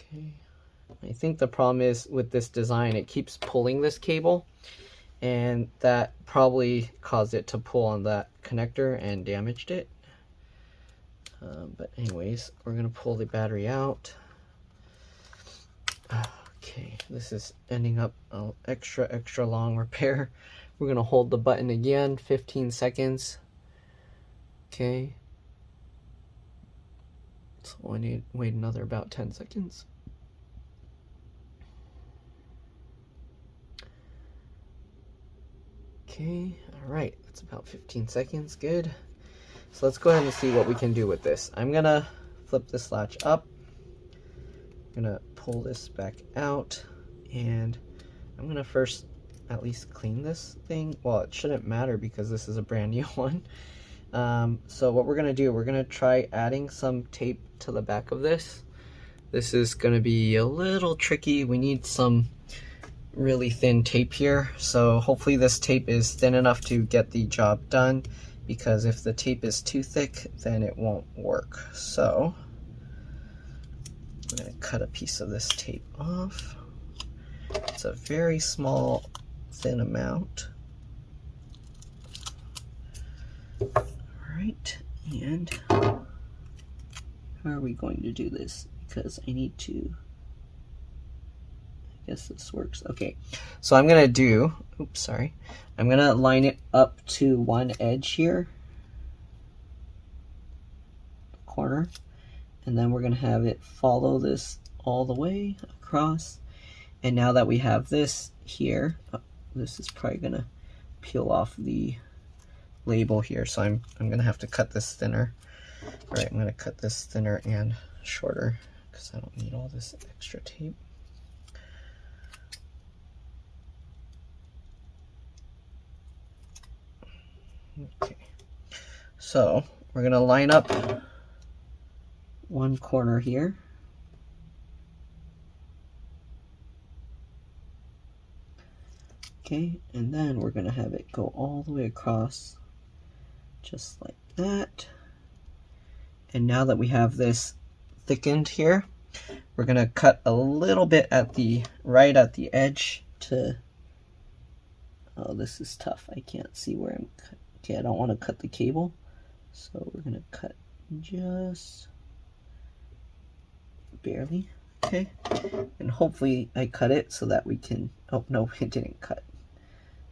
Okay, I think the problem is with this design, it keeps pulling this cable, and that probably caused it to pull on that connector and damaged it. But anyways, we're gonna pull the battery out. Okay, this is ending up an extra long repair. We're gonna hold the button again, 15 seconds. Okay. So I need to wait another about 10 seconds. Okay, all right, that's about 15 seconds, good. So let's go ahead and see what we can do with this. I'm gonna flip this latch up. I'm gonna pull this back out, and I'm gonna first at least clean this thing. Well, it shouldn't matter because this is a brand new one. So what we're gonna do, we're gonna try adding some tape to the back of this. This is gonna be a little tricky. We need some really thin tape here, so hopefully this tape is thin enough to get the job done, because if the tape is too thick, then it won't work. So I'm going to cut a piece of this tape off. It's a very small, thin amount. Alright, and how are we going to do this? Because I need to, I guess this works. Okay, so I'm going to do, oops, sorry. I'm going to line it up to one edge here, corner. And then we're going to have it follow this all the way across. And now that we have this here, this is probably going to peel off the label here. So I'm going to have to cut this thinner. All right, I'm going to cut this thinner and shorter because I don't need all this extra tape. Okay, so we're going to line up one corner here. Okay, and then we're going to have it go all the way across, just like that. And now that we have this thickened here, we're going to cut a little bit at the, right at the edge to, oh, this is tough. I can't see where I'm cut. Okay, I don't want to cut the cable, so we're going to cut just barely. Okay, and hopefully I cut it so that we can, oh no, it didn't cut.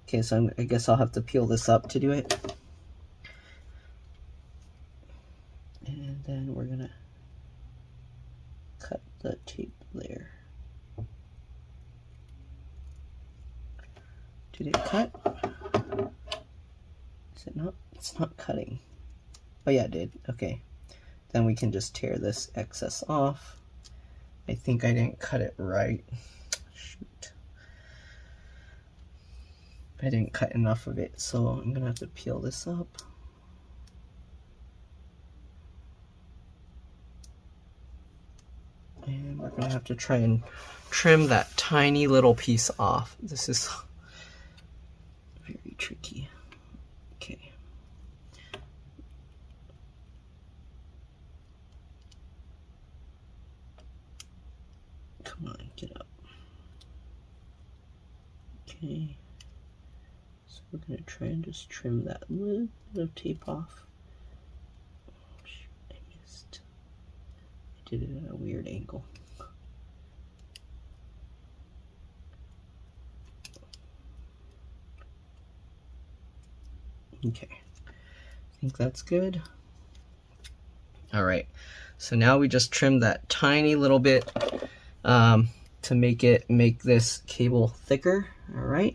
Okay, so I guess I'll have to peel this up to do it. And then we're gonna cut the tape there. Did it cut? Is it not? It's not cutting. Oh yeah, it did. Okay. Then we can just tear this excess off. I think I didn't cut it right. Shoot. I didn't cut enough of it, so I'm gonna have to peel this up. And we're gonna have to try and trim that tiny little piece off. This is very tricky. Okay. Come on, get up. Okay. So we're going to try and just trim that little bit of tape off. Oh, shoot, I missed. I did it at a weird angle. Okay, I think that's good. All right, so now we just trim that tiny little bit to make this cable thicker. All right,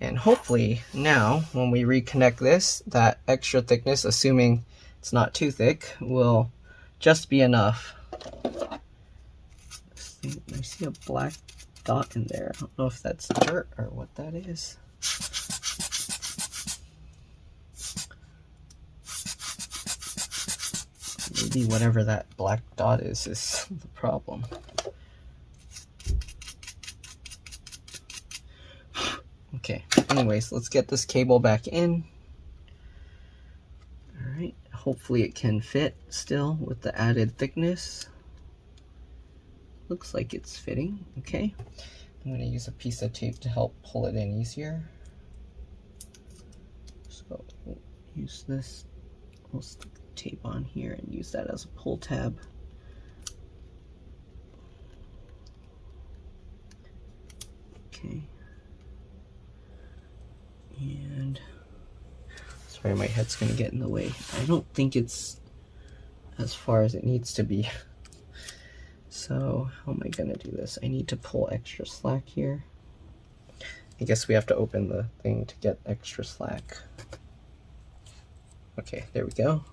and hopefully now when we reconnect this, that extra thickness, assuming it's not too thick, will just be enough. I see a black dot in there. I don't know if that's dirt or what that is. Maybe whatever that black dot is the problem. Okay, anyways, let's get this cable back in. All right, hopefully it can fit still with the added thickness. Looks like it's fitting. Okay, I'm going to use a piece of tape to help pull it in easier. So we'll use this. We'll stick the tape on here and use that as a pull tab. Okay. And sorry, my head's going to get in the way. I don't think it's as far as it needs to be. So how am I going to do this? I need to pull extra slack here. I guess we have to open the thing to get extra slack. Okay, there we go.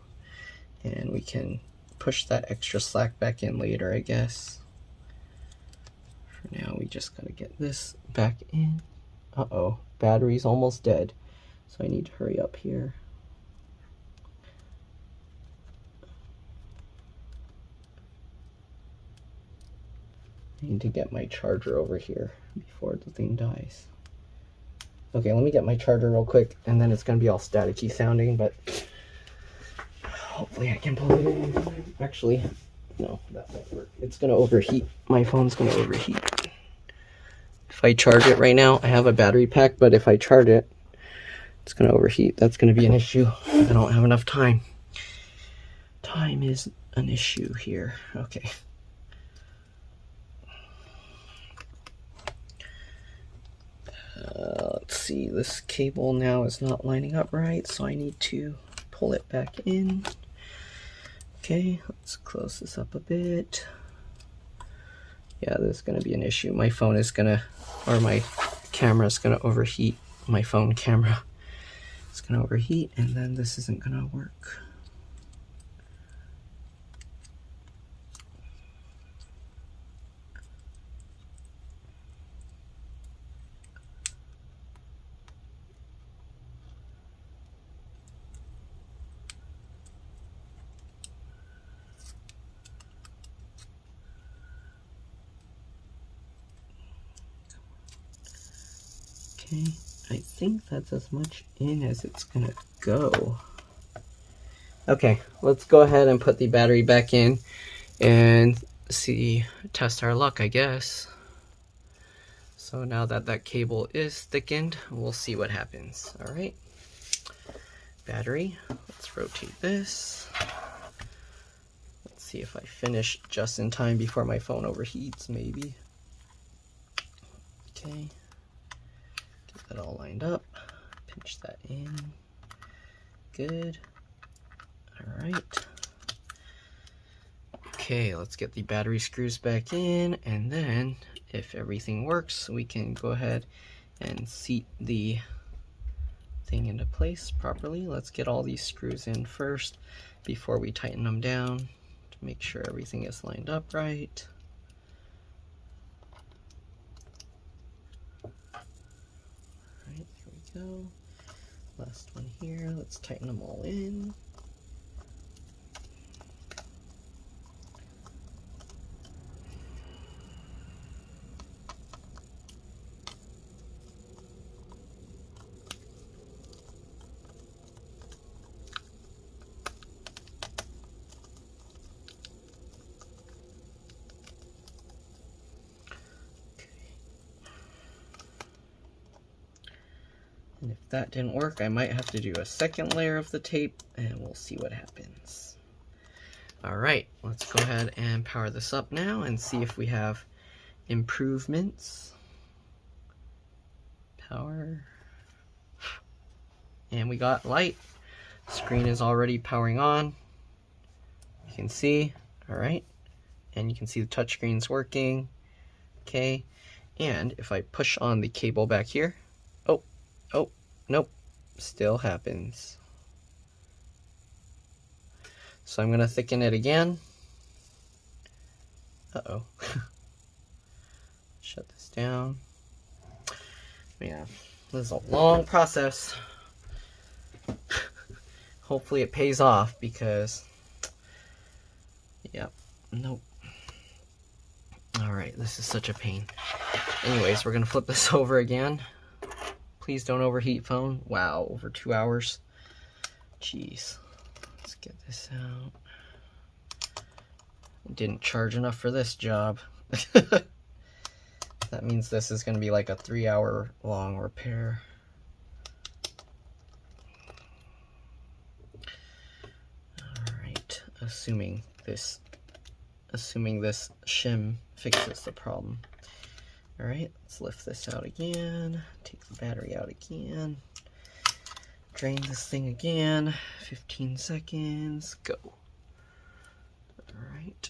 And we can push that extra slack back in later, I guess. For now, we just gotta get this back in. Uh-oh, battery's almost dead. So I need to hurry up here. I need to get my charger over here before the thing dies. Okay, let me get my charger real quick, and then it's gonna be all staticky sounding, but hopefully I can pull it in. Actually, no, that won't work. It's gonna overheat. My phone's gonna overheat. If I charge it right now, I have a battery pack, but if I charge it, it's gonna overheat. That's gonna be an issue. I don't have enough time. Time is an issue here. Okay. Let's see, this cable now is not lining up right, so I need to pull it back in. Okay, let's close this up a bit. Yeah, this is going to be an issue. My phone is going to, or my camera is going to overheat. My phone camera is going to overheat, and then this isn't going to work. Okay, I think that's as much in as it's gonna go. Okay, let's go ahead and put the battery back in and test our luck, I guess. So now that that cable is thickened, we'll see what happens. All right, battery, let's rotate this. Let's see if I finish just in time before my phone overheats, maybe. Okay. That all lined up, pinch that in, good. All right, okay, let's get the battery screws back in, and then if everything works, we can go ahead and seat the thing into place properly. Let's get all these screws in first before we tighten them down to make sure everything is lined up right. Go. Last one here, let's tighten them all in. And if that didn't work, I might have to do a second layer of the tape, and we'll see what happens. All right, let's go ahead and power this up now and see if we have improvements. Power. And we got light. Screen is already powering on. You can see, all right. And you can see the touchscreen's working. Okay. And if I push on the cable back here, oh, nope, still happens. So I'm gonna thicken it again. Uh-oh. Shut this down. Yeah, this is a long process. Hopefully it pays off because, yep, nope. All right, this is such a pain. Anyways, we're gonna flip this over again. Please don't overheat, phone. Wow, over 2 hours. Jeez. Let's get this out. Didn't charge enough for this job. That means this is gonna be like a 3-hour long repair. Alright, assuming this shim fixes the problem. Alright, let's lift this out again, take the battery out again, drain this thing again, 15 seconds, go. Alright.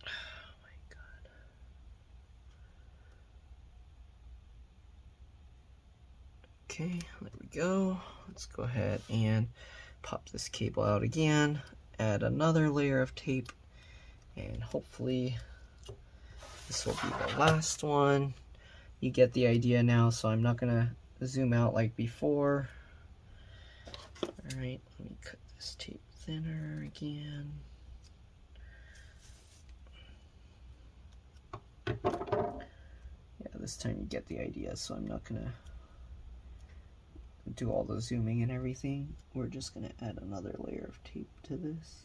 Oh my god. Okay, there we go. Let's go ahead and pop this cable out again. Add another layer of tape, and hopefully this will be the last one. You get the idea now, so I'm not gonna zoom out like before. All right, let me cut this tape thinner again. Yeah, this time you get the idea, so I'm not gonna do all the zooming and everything. We're just gonna add another layer of tape to this.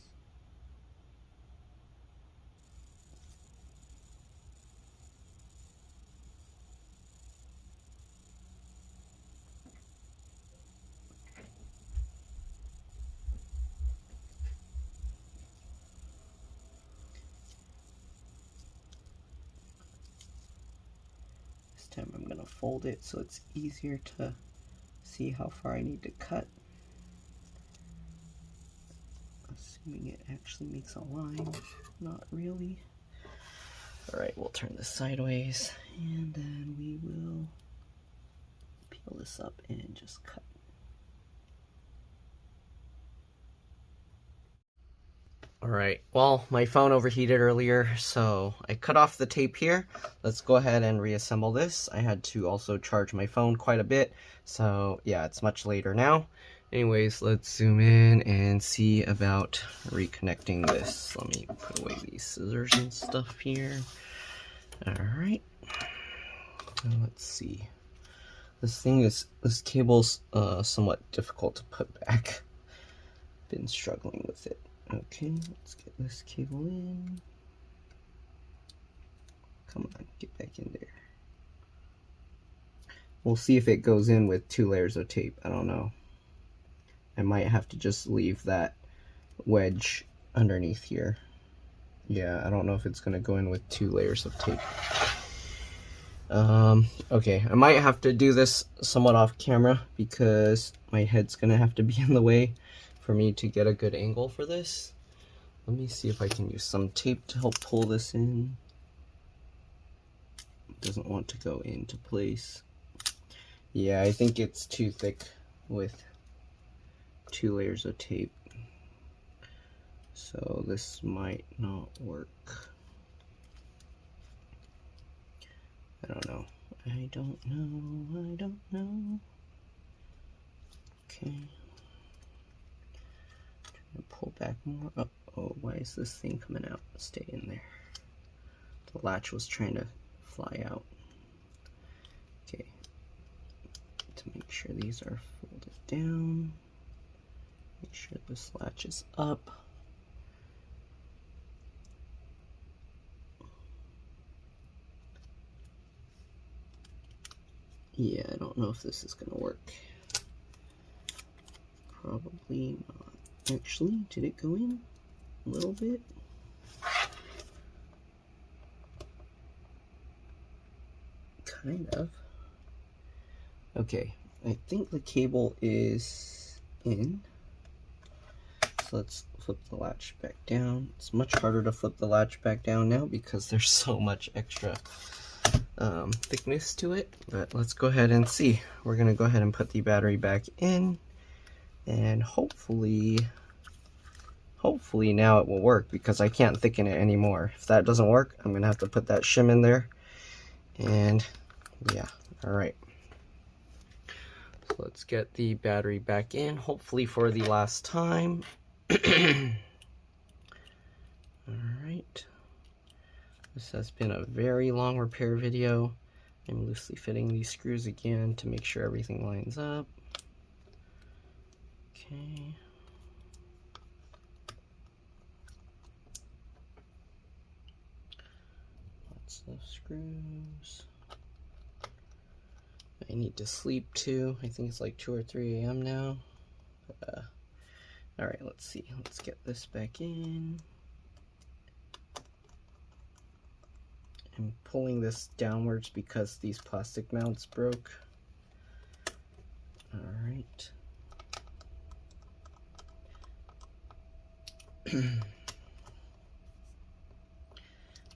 This time I'm gonna fold it so it's easier to see how far I need to cut. Assuming it actually makes a line. Not really. Alright, we'll turn this sideways and then we will peel this up and just cut. Alright, well, my phone overheated earlier, so I cut off the tape here. Let's go ahead and reassemble this. I had to also charge my phone quite a bit, so yeah, it's much later now. Anyways, let's zoom in and see about reconnecting this. Let me put away these scissors and stuff here. Alright, let's see. This cable's somewhat difficult to put back. Been struggling with it. Okay, let's get this cable in. Come on, get back in there. We'll see if it goes in with 2 layers of tape. I don't know. I might have to just leave that wedge underneath here. Yeah, I don't know if it's gonna go in with 2 layers of tape. Okay, I might have to do this somewhat off camera because my head's gonna have to be in the way for me to get a good angle for this. Let me see if I can use some tape to help pull this in. It doesn't want to go into place. Yeah, I think it's too thick with 2 layers of tape. So this might not work. I don't know. I don't know. Okay. Pull back more. Oh, why is this thing coming out? Stay in there. The latch was trying to fly out. Okay. To make sure these are folded down. Make sure this latch is up. Yeah, I don't know if this is gonna work. Probably not. Actually, did it go in a little bit? Kind of. Okay, I think the cable is in. So let's flip the latch back down. It's much harder to flip the latch back down now because there's so much extra thickness to it. But let's go ahead and see. We're gonna go ahead and put the battery back in, and hopefully now it will work, because I can't thicken it anymore. If that doesn't work, I'm gonna have to put that shim in there. And yeah, all right. So let's get the battery back in, hopefully for the last time. All right. This has been a very long repair video. I'm loosely fitting these screws again to make sure everything lines up. Okay. Lots of screws. I need to sleep too. I think it's like 2 or 3 a.m. now. All right, let's see. Let's get this back in. I'm pulling this downwards because these plastic mounts broke. All right.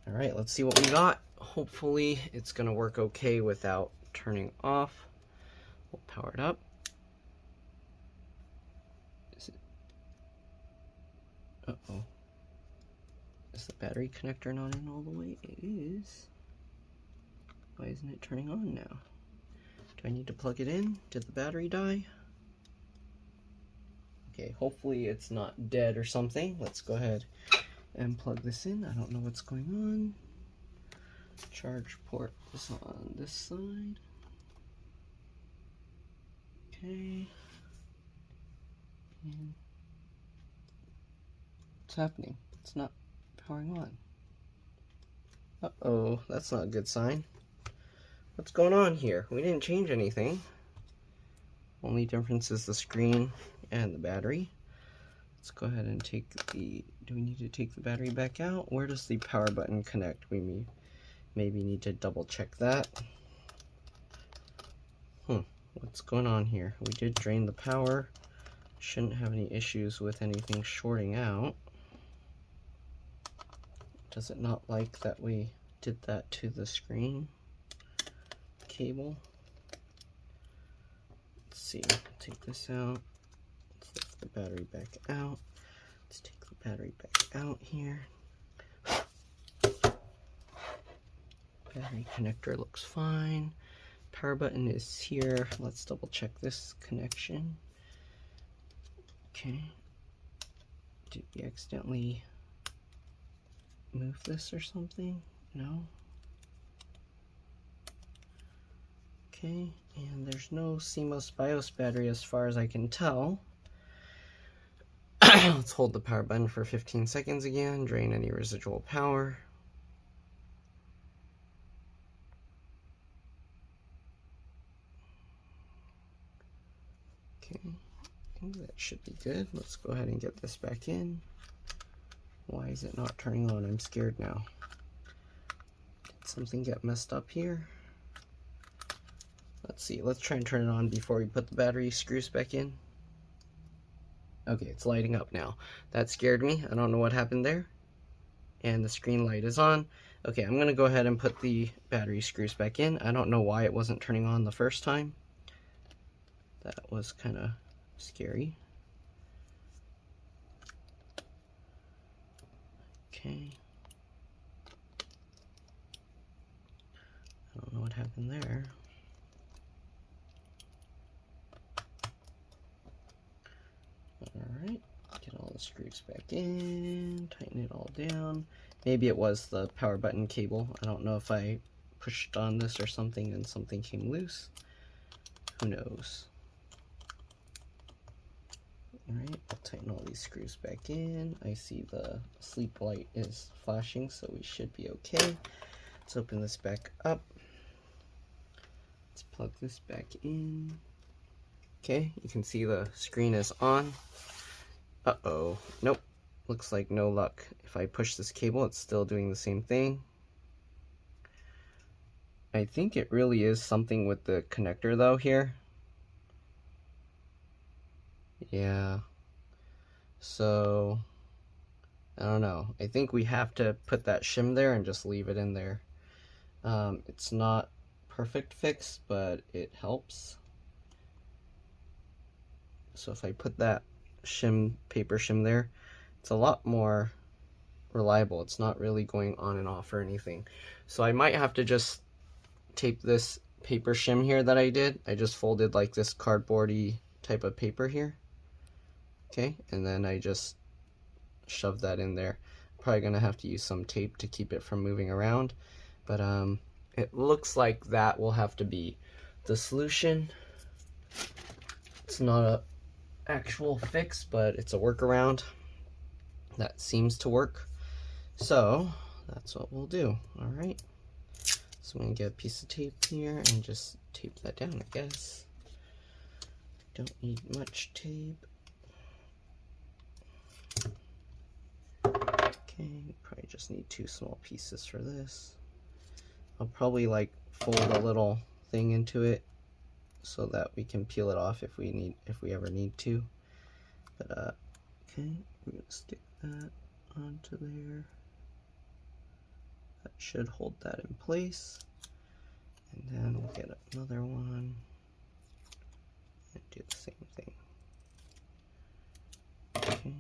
All right, let's see what we got. Hopefully it's gonna work okay without turning off. We'll power it up. Is it? Uh-oh. Is the battery connector not in all the way? It is. Why isn't it turning on now? Do I need to plug it in? Did the battery die? Okay, hopefully it's not dead or something. Let's go ahead and plug this in. I don't know what's going on. Charge port is on this side. Okay. And what's happening? It's not powering on. Uh-oh, that's not a good sign. What's going on here? We didn't change anything. Only difference is the screen and the battery. Let's go ahead and take the... Do we need to take the battery back out? Where does the power button connect? We maybe need to double check that. What's going on here? We did drain the power. Shouldn't have any issues with anything shorting out. Does it not like that we did that to the screen cable? Let's see. Take this out. Let's lift the battery back out. Let's take the battery back out here. Battery connector looks fine. Power button is here. Let's double check this connection. Okay. Did we accidentally move this or something? No. Okay, and there's no CMOS BIOS battery as far as I can tell. Let's hold the power button for 15 seconds again, drain any residual power. Okay, I think that should be good. Let's go ahead and get this back in. Why is it not turning on? I'm scared now. Did something get messed up here? Let's see, let's try and turn it on before we put the battery screws back in. Okay, it's lighting up now. That scared me. I don't know what happened there. And the screen light is on. Okay, I'm gonna go ahead and put the battery screws back in. I don't know why it wasn't turning on the first time. That was kind of scary. Okay. I don't know what happened there. Alright, get all the screws back in, tighten it all down. Maybe it was the power button cable. I don't know if I pushed on this or something and something came loose. Who knows? Alright, I'll tighten all these screws back in. I see the sleep light is flashing, so we should be okay. Let's open this back up. Let's plug this back in. Okay, you can see the screen is on. Uh-oh, nope, looks like no luck. If I push this cable, it's still doing the same thing. I think it really is something with the connector though here. Yeah, so I don't know. I think we have to put that shim there and just leave it in there. It's not perfect fix, but it helps. So if I put that paper shim there, it's a lot more reliable. It's not really going on and off or anything. So I might have to just tape this paper shim here that I did. I just folded like this cardboardy type of paper here. Okay, and then I just shoved that in there. Probably gonna have to use some tape to keep it from moving around, but it looks like that will have to be the solution. It's not a actual fix, but it's a workaround that seems to work. So that's what we'll do. All right, so I'm gonna get a piece of tape here and just tape that down, I guess. Don't need much tape. Okay, probably just need 2 small pieces for this. I'll probably like fold a little thing into it so that we can peel it off if we ever need to. But okay, we're gonna stick that onto there. That should hold that in place. And then we'll get another one and do the same thing. Okay.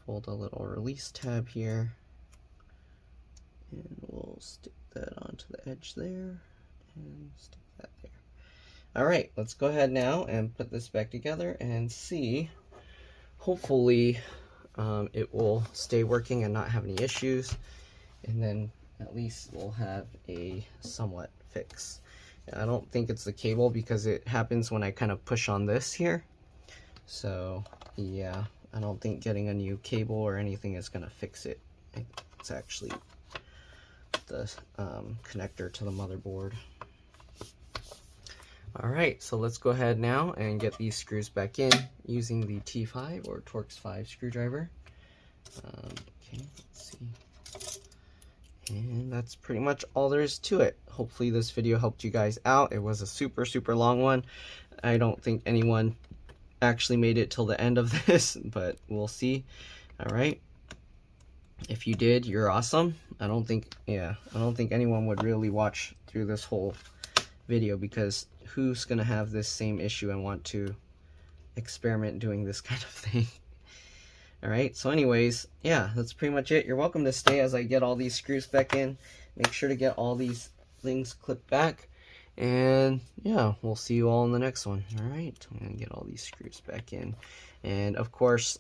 Fold a little release tab here, and we'll stick that onto the edge there, and stick that there. All right, let's go ahead now and put this back together and see. Hopefully it will stay working and not have any issues, and then at least we'll have a somewhat fix. I don't think it's the cable because it happens when I kind of push on this here. So yeah, I don't think getting a new cable or anything is gonna fix it. It's actually the connector to the motherboard. All right, so let's go ahead now and get these screws back in using the T5 or Torx 5 screwdriver. Okay, let's see. And that's pretty much all there is to it. Hopefully this video helped you guys out. It was a super long one. I don't think anyone actually made it till the end of this, but we'll see. All right, if you did, you're awesome. I don't think anyone would really watch through this whole video, because who's gonna have this same issue and want to experiment doing this kind of thing? All right, so anyways, yeah, that's pretty much it. You're welcome to stay as I get all these screws back in. Make sure to get all these things clipped back, and yeah, we'll see you all in the next one. All right, I'm gonna get all these screws back in. And of course,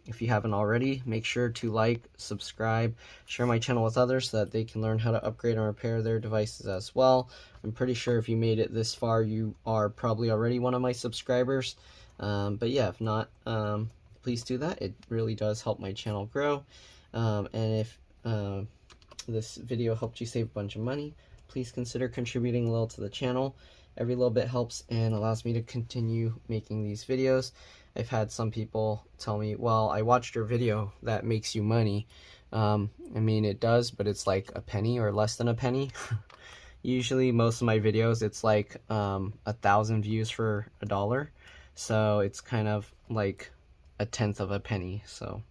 if you haven't already, make sure to like, subscribe, share my channel with others so that they can learn how to upgrade and repair their devices as well. I'm pretty sure if you made it this far, you are probably already one of my subscribers. But yeah, if not, please do that. It really does help my channel grow. And if this video helped you save a bunch of money, please consider contributing a little to the channel. Every little bit helps and allows me to continue making these videos. I've had some people tell me, well, I watched your video, that makes you money. I mean, it does, but it's like a penny or less than a penny. Usually most of my videos, it's like 1,000 views for $1. So it's kind of like 1/10 of a penny. So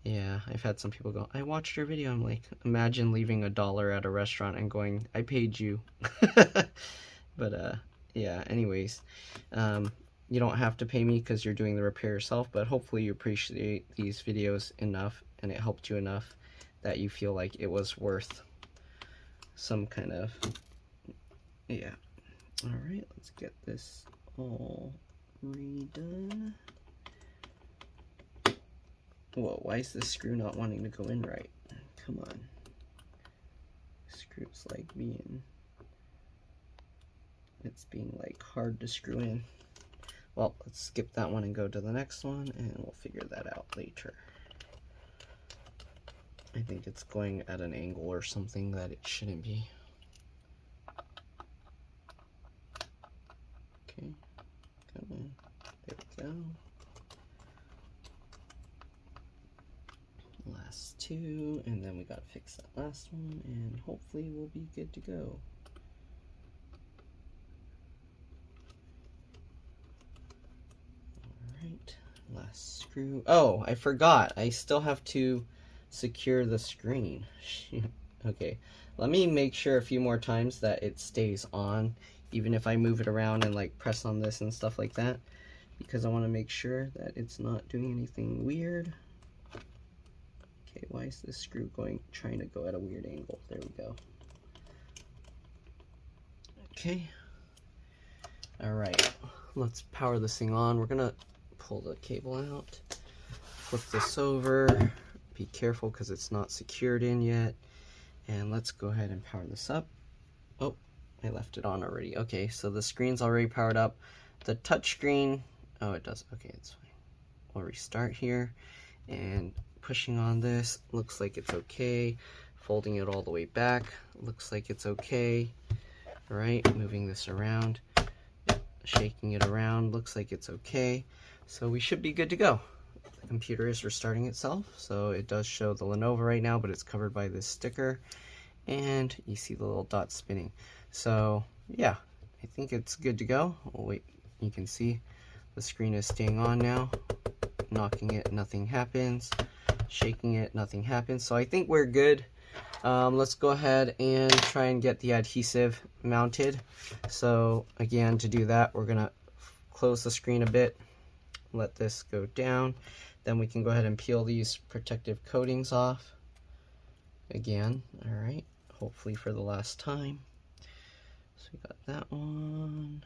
yeah, I've had some people go, I watched your video. I'm like, imagine leaving $1 at a restaurant and going, I paid you. But yeah, anyways, you don't have to pay me because you're doing the repair yourself, but hopefully you appreciate these videos enough and it helped you enough that you feel like it was worth some kind of, yeah. All right, let's get this all redone. Whoa, why is this screw not wanting to go in right? Come on. Screws like it's being like hard to screw in. Well, let's skip that one and go to the next one, and we'll figure that out later. I think it's going at an angle or something that it shouldn't be. Okay, there we go. Last two, and then we gotta fix that last one, and hopefully we'll be good to go. Alright, last screw. Oh, I forgot. I still have to secure the screen. Okay, let me make sure a few more times that it stays on, even if I move it around and like press on this and stuff like that, because I want to make sure that it's not doing anything weird. Okay, why is this screw trying to go at a weird angle? There we go. Okay. All right, let's power this thing on. We're gonna pull the cable out, flip this over. Be careful because it's not secured in yet. And let's go ahead and power this up. Oh, I left it on already. Okay, so the screen's already powered up. The touch screen, oh, it does. Okay, it's fine. We'll restart here, and pushing on this, looks like it's okay. Folding it all the way back, looks like it's okay. All right, moving this around, shaking it around, looks like it's okay. So we should be good to go. The computer is restarting itself, so it does show the Lenovo right now, but it's covered by this sticker, and you see the little dot spinning. So yeah, I think it's good to go. Oh wait, you can see the screen is staying on now. Knocking it, nothing happens. Shaking it, nothing happens. So I think we're good. Let's go ahead and try and get the adhesive mounted. So again, to do that, we're gonna close the screen a bit, let this go down, then we can go ahead and peel these protective coatings off again. All right, hopefully for the last time. So we got that one,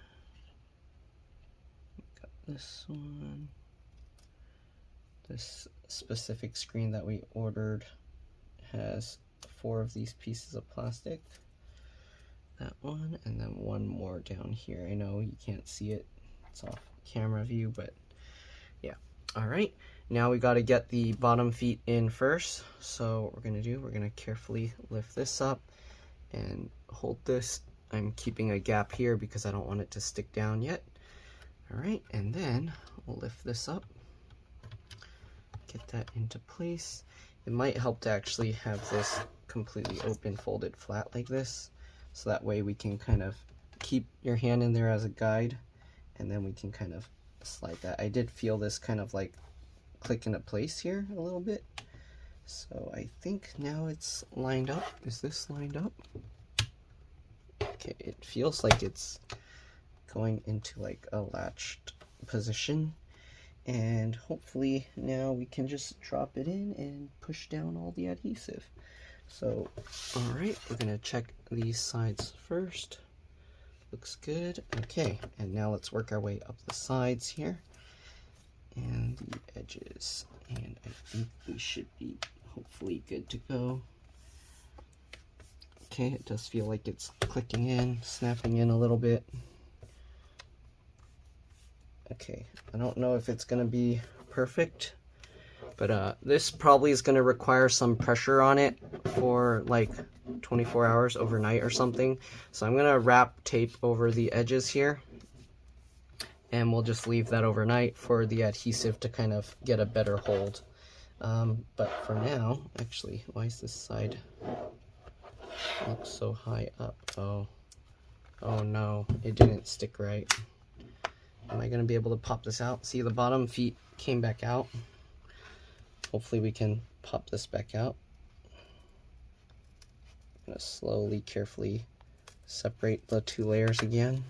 we got this one. This specific screen that we ordered has 4 of these pieces of plastic. That one, and then one more down here. I know you can't see it, it's off camera view, but yeah. All right, now we got to get the bottom feet in first. So what we're gonna do, we're gonna carefully lift this up and hold this. I'm keeping a gap here because I don't want it to stick down yet. All right, and then we'll lift this up, get that into place. It might help to actually have this completely open, folded flat like this, so that way we can kind of keep your hand in there as a guide, and then we can kind of slide that. I did feel this kind of like click into place here a little bit, so I think now it's lined up. Is this lined up? Okay, it feels like it's going into like a latched position, and hopefully now we can just drop it in and push down all the adhesive. So all right, we're gonna check these sides first. Looks good. Okay, and now let's work our way up the sides here and the edges, and I think we should be hopefully good to go. Okay, it does feel like it's clicking in, snapping in a little bit. Okay, I don't know if it's gonna be perfect, but this probably is gonna require some pressure on it for like 24 hours overnight or something. So I'm gonna wrap tape over the edges here, and we'll just leave that overnight for the adhesive to kind of get a better hold. But for now, actually, why is this side looks so high up? Oh no, it didn't stick right. Am I gonna be able to pop this out? See, the bottom feet came back out. Hopefully we can pop this back out. I'm gonna slowly, carefully separate the 2 layers again.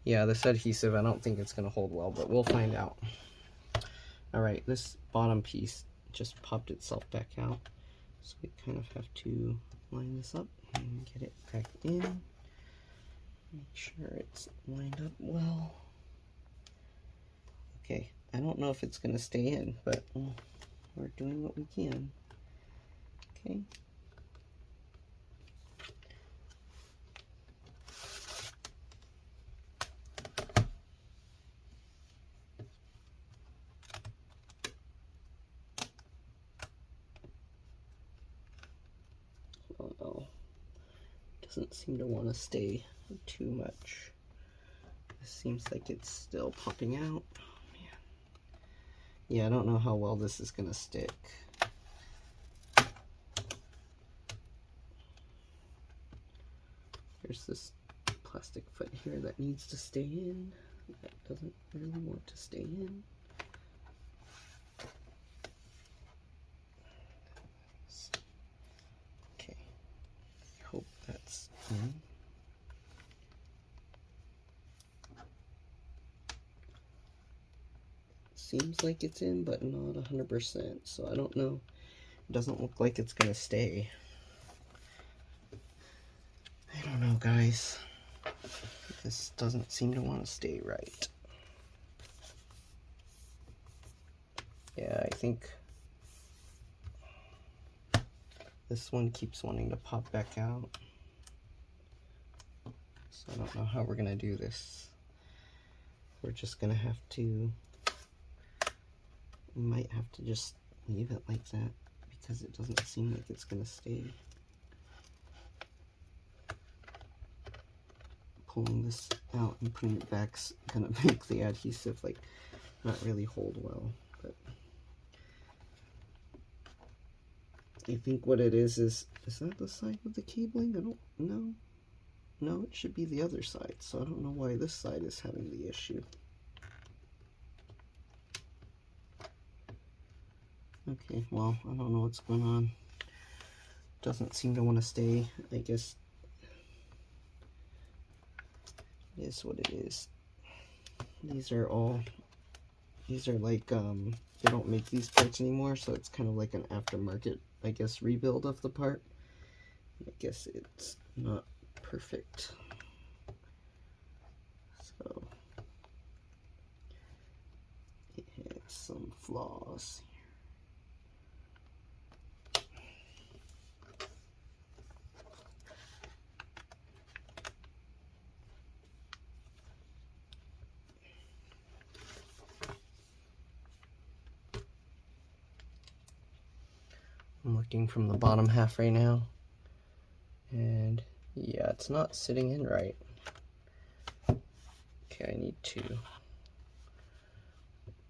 Yeah, this adhesive, I don't think it's gonna hold well, but we'll find out. All right, this bottom piece just popped itself back out. So we kind of have to line this up and get it back in. Make sure it's lined up well. Okay, I don't know if it's gonna stay in, but we're doing what we can. Okay. Oh no, doesn't seem to want to stay too much. It seems like it's still popping out. Oh, man. Yeah, I don't know how well this is gonna stick. There's this plastic foot here that needs to stay in. That doesn't really want to stay in. Okay, hope that's in. Seems like it's in, but not 100%, so I don't know. It doesn't look like it's gonna stay. I don't know, guys. This doesn't seem to want to stay right. Yeah, I think this one keeps wanting to pop back out. So I don't know how we're gonna do this. We're just gonna have to, we might have to just leave it like that because it doesn't seem like it's gonna stay. Pulling this out and putting it back's gonna make the adhesive like not really hold well, but I think what it is that the side with the cabling? I don't know. No, it should be the other side, so I don't know why this side is having the issue. Okay, well, I don't know what's going on. Doesn't seem to want to stay. I guess it is what it is. These are like, they don't make these parts anymore, so it's kind of like an aftermarket, I guess, rebuild of the part. I guess it's not perfect. So, it has some flaws. I'm looking from the bottom half right now, and yeah, it's not sitting in right. Okay, I need to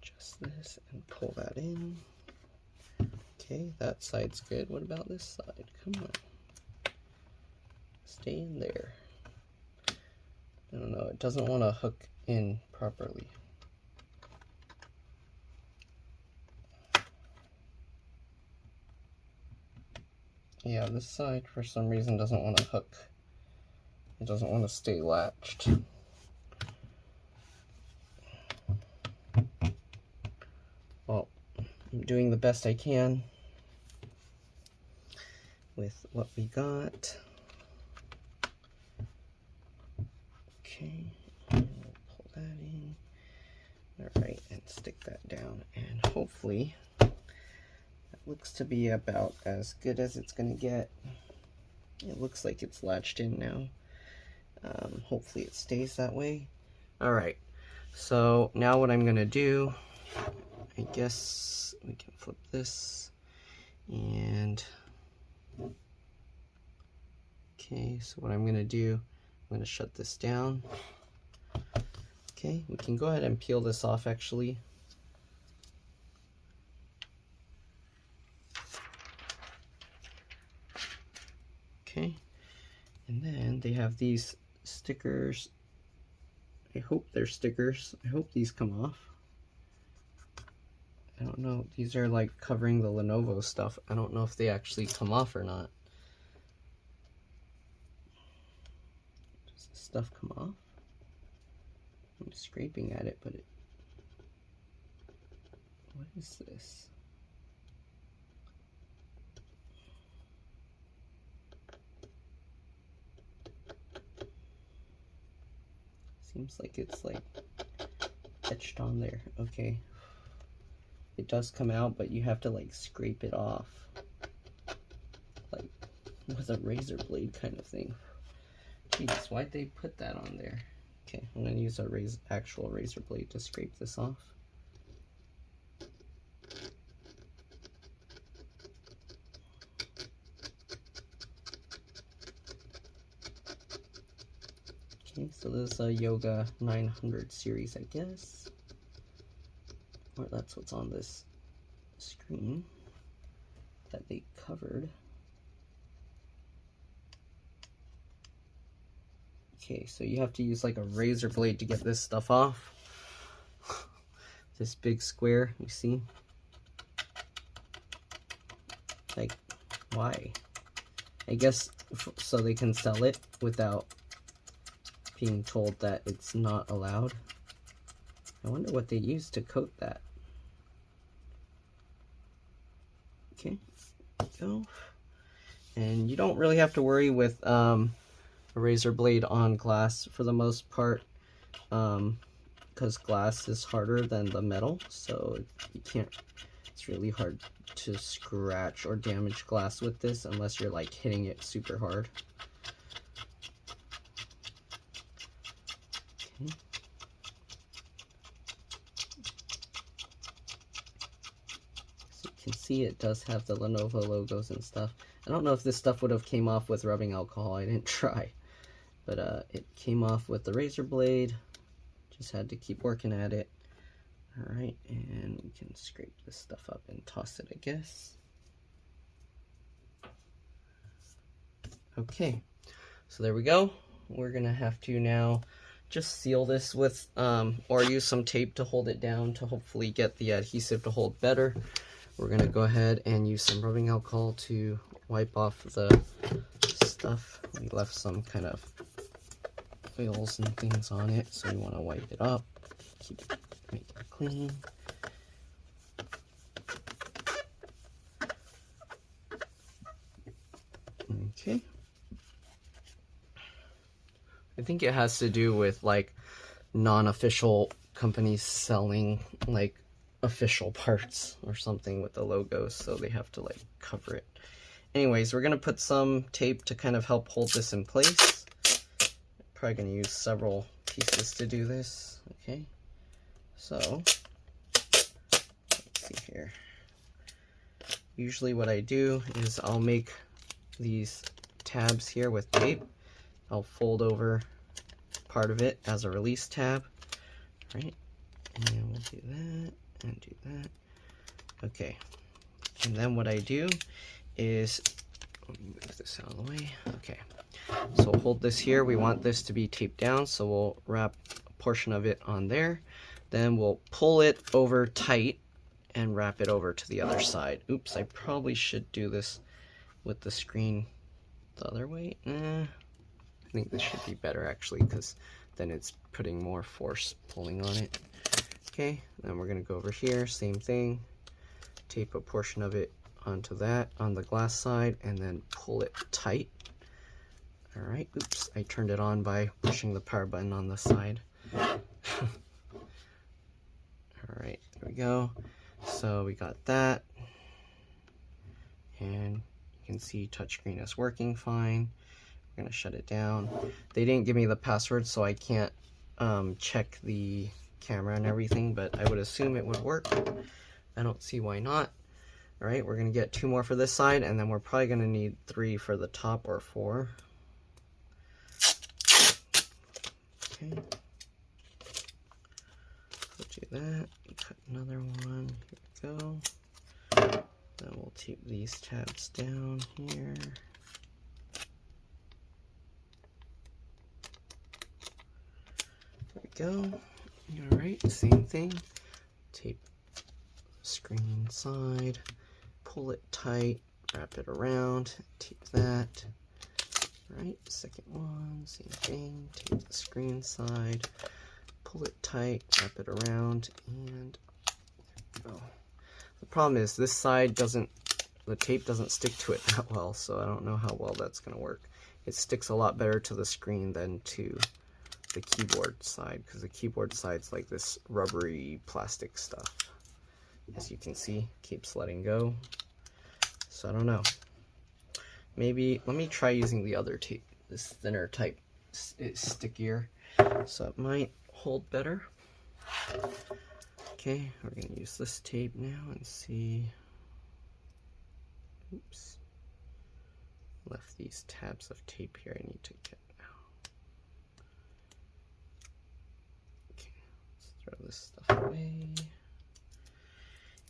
adjust this and pull that in. Okay, that side's good. What about this side? Come on. Stay in there. I don't know, it doesn't want to hook in properly. Yeah, this side for some reason doesn't want to hook. It doesn't want to stay latched. Well, I'm doing the best I can with what we got. Okay, and we'll pull that in. Alright, and stick that down, and hopefully looks to be about as good as it's gonna get. It looks like it's latched in now. Hopefully it stays that way. Alright, so now what I'm gonna do, I guess we can flip this, and okay, so what I'm gonna do, I'm gonna shut this down. Okay, we can go ahead and peel this off actually. Okay, and then they have these stickers. I hope they're stickers. I hope these come off. I don't know. These are like covering the Lenovo stuff. I don't know if they actually come off or not. Does this stuff come off? I'm scraping at it, but it... What is this? Seems like it's like etched on there. Okay. It does come out, but you have to like scrape it off. Like with a razor blade kind of thing. Jeez, why'd they put that on there? Okay, I'm gonna use a actual razor blade to scrape this off. So this is a Yoga 900 series, I guess. Or that's what's on this screen that they covered. Okay, so you have to use like a razor blade to get this stuff off. This big square, you see? Like, why? I guess so they can sell it without being told that it's not allowed. I wonder what they use to coat that. Okay, go. And you don't really have to worry with a razor blade on glass for the most part, because glass is harder than the metal, so you can't, it's really hard to scratch or damage glass with this unless you're like hitting it super hard. Okay. So you can see it does have the Lenovo logos and stuff. I don't know if this stuff would have came off with rubbing alcohol. I didn't try, but it came off with the razor blade. Just had to keep working at it. All right, and we can scrape this stuff up and toss it, I guess. Okay, so there we go. We're gonna have to now just seal this with, or use some tape to hold it down to hopefully get the adhesive to hold better. We're gonna go ahead and use some rubbing alcohol to wipe off the stuff. We left some kind of oils and things on it, so we want to wipe it up, make it clean. Okay. I think it has to do with like non-official companies selling like official parts or something with the logos, so they have to like cover it. Anyways, we're gonna put some tape to kind of help hold this in place. Probably gonna use several pieces to do this. Okay, so let's see here. Usually what I do is I'll make these tabs here with tape. I'll fold over part of it as a release tab, right? And we'll do that and do that. Okay, and then what I do is, let me move this out of the way. Okay, so we'll hold this here. We want this to be taped down, so we'll wrap a portion of it on there. Then we'll pull it over tight and wrap it over to the other side. Oops, I probably should do this with the screen the other way. I think this should be better actually, because then it's putting more force pulling on it. Okay, then we're gonna go over here, same thing, tape a portion of it onto that on the glass side and then pull it tight. All right, oops, I turned it on by pushing the power button on the side. All right, there we go. So we got that, and you can see touchscreen is working fine. We're gonna shut it down. They didn't give me the password, so I can't check the camera and everything, but I would assume it would work. I don't see why not. All right, we're gonna get 2 more for this side, and then we're probably gonna need 3 for the top, or 4. Okay, we'll do that. Cut another one. Here we go. Then we'll tape these tabs down here. There we go. All right, same thing. Tape screen side, pull it tight, wrap it around, tape that. All right, second one, same thing. Tape the screen side, pull it tight, wrap it around, and there we go. The problem is this side doesn't, the tape doesn't stick to it that well, so I don't know how well that's gonna work. It sticks a lot better to the screen than to the keyboard side, because the keyboard side's like this rubbery plastic stuff. As you can see, keeps letting go. So I don't know. Maybe, let me try using the other tape. This thinner type is stickier, so it might hold better. Okay, we're gonna use this tape now and see. Oops. Left these tabs of tape here I need to get out. Throw this stuff away.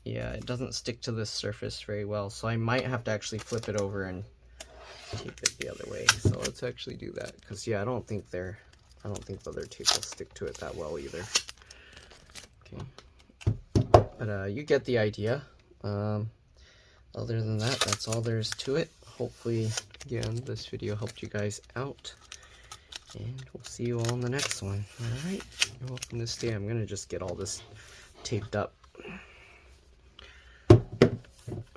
Yeah, it doesn't stick to this surface very well, so I might have to actually flip it over and tape it the other way. So let's actually do that, because yeah, I don't think the other tape will stick to it that well either. Okay, but you get the idea. Other than that, that's all there is to it. Hopefully, again, this video helped you guys out, and we'll see you all in the next one. All right, you're welcome to stay. I'm gonna just get all this taped up.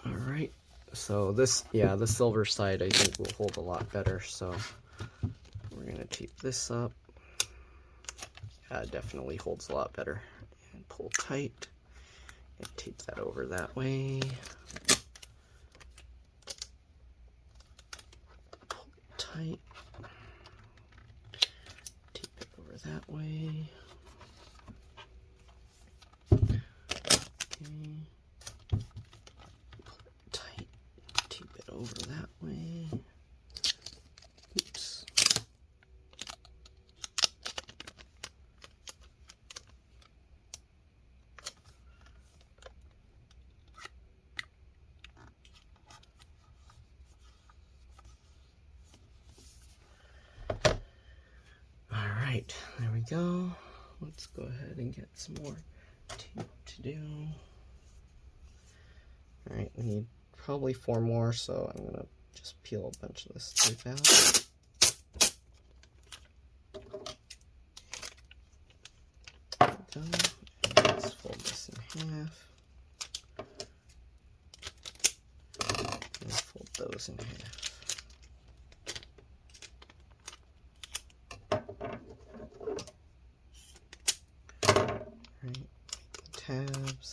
All right, so this, yeah, the silver side I think will hold a lot better, so we're gonna tape this up. Yeah, it definitely holds a lot better. And pull tight and tape that over that way. Pull tight, tape it over that way. Okay. Over that way. Oops. All right, there we go. Let's go ahead and get some more tape to do. All right, we need probably 4 more, so I'm gonna just peel a bunch of this tape out. There we go. Let's fold this in half. And fold those in half. Right, the tabs.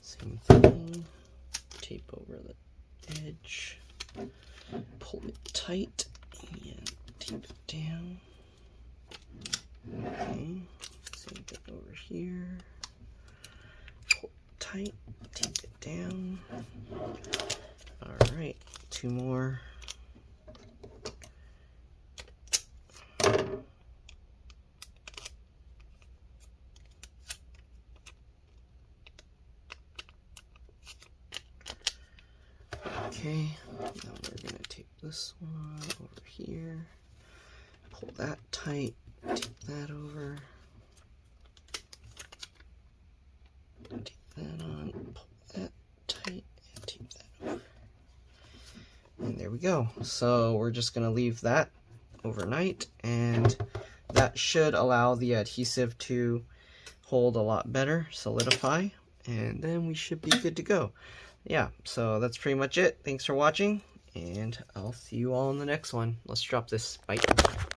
Same thing, tape over the edge, pull it tight, and tape it down. Okay, same thing over here, pull it tight, tape it down. Alright, 2 more. Okay, now we're going to tape this one over here, pull that tight, tape that over, tape that on, pull that tight, and tape that over. And there we go. So we're just going to leave that overnight, and that should allow the adhesive to hold a lot better, solidify, and then we should be good to go. Yeah, so that's pretty much it. Thanks for watching, and I'll see you all in the next one. Let's drop this. Bye.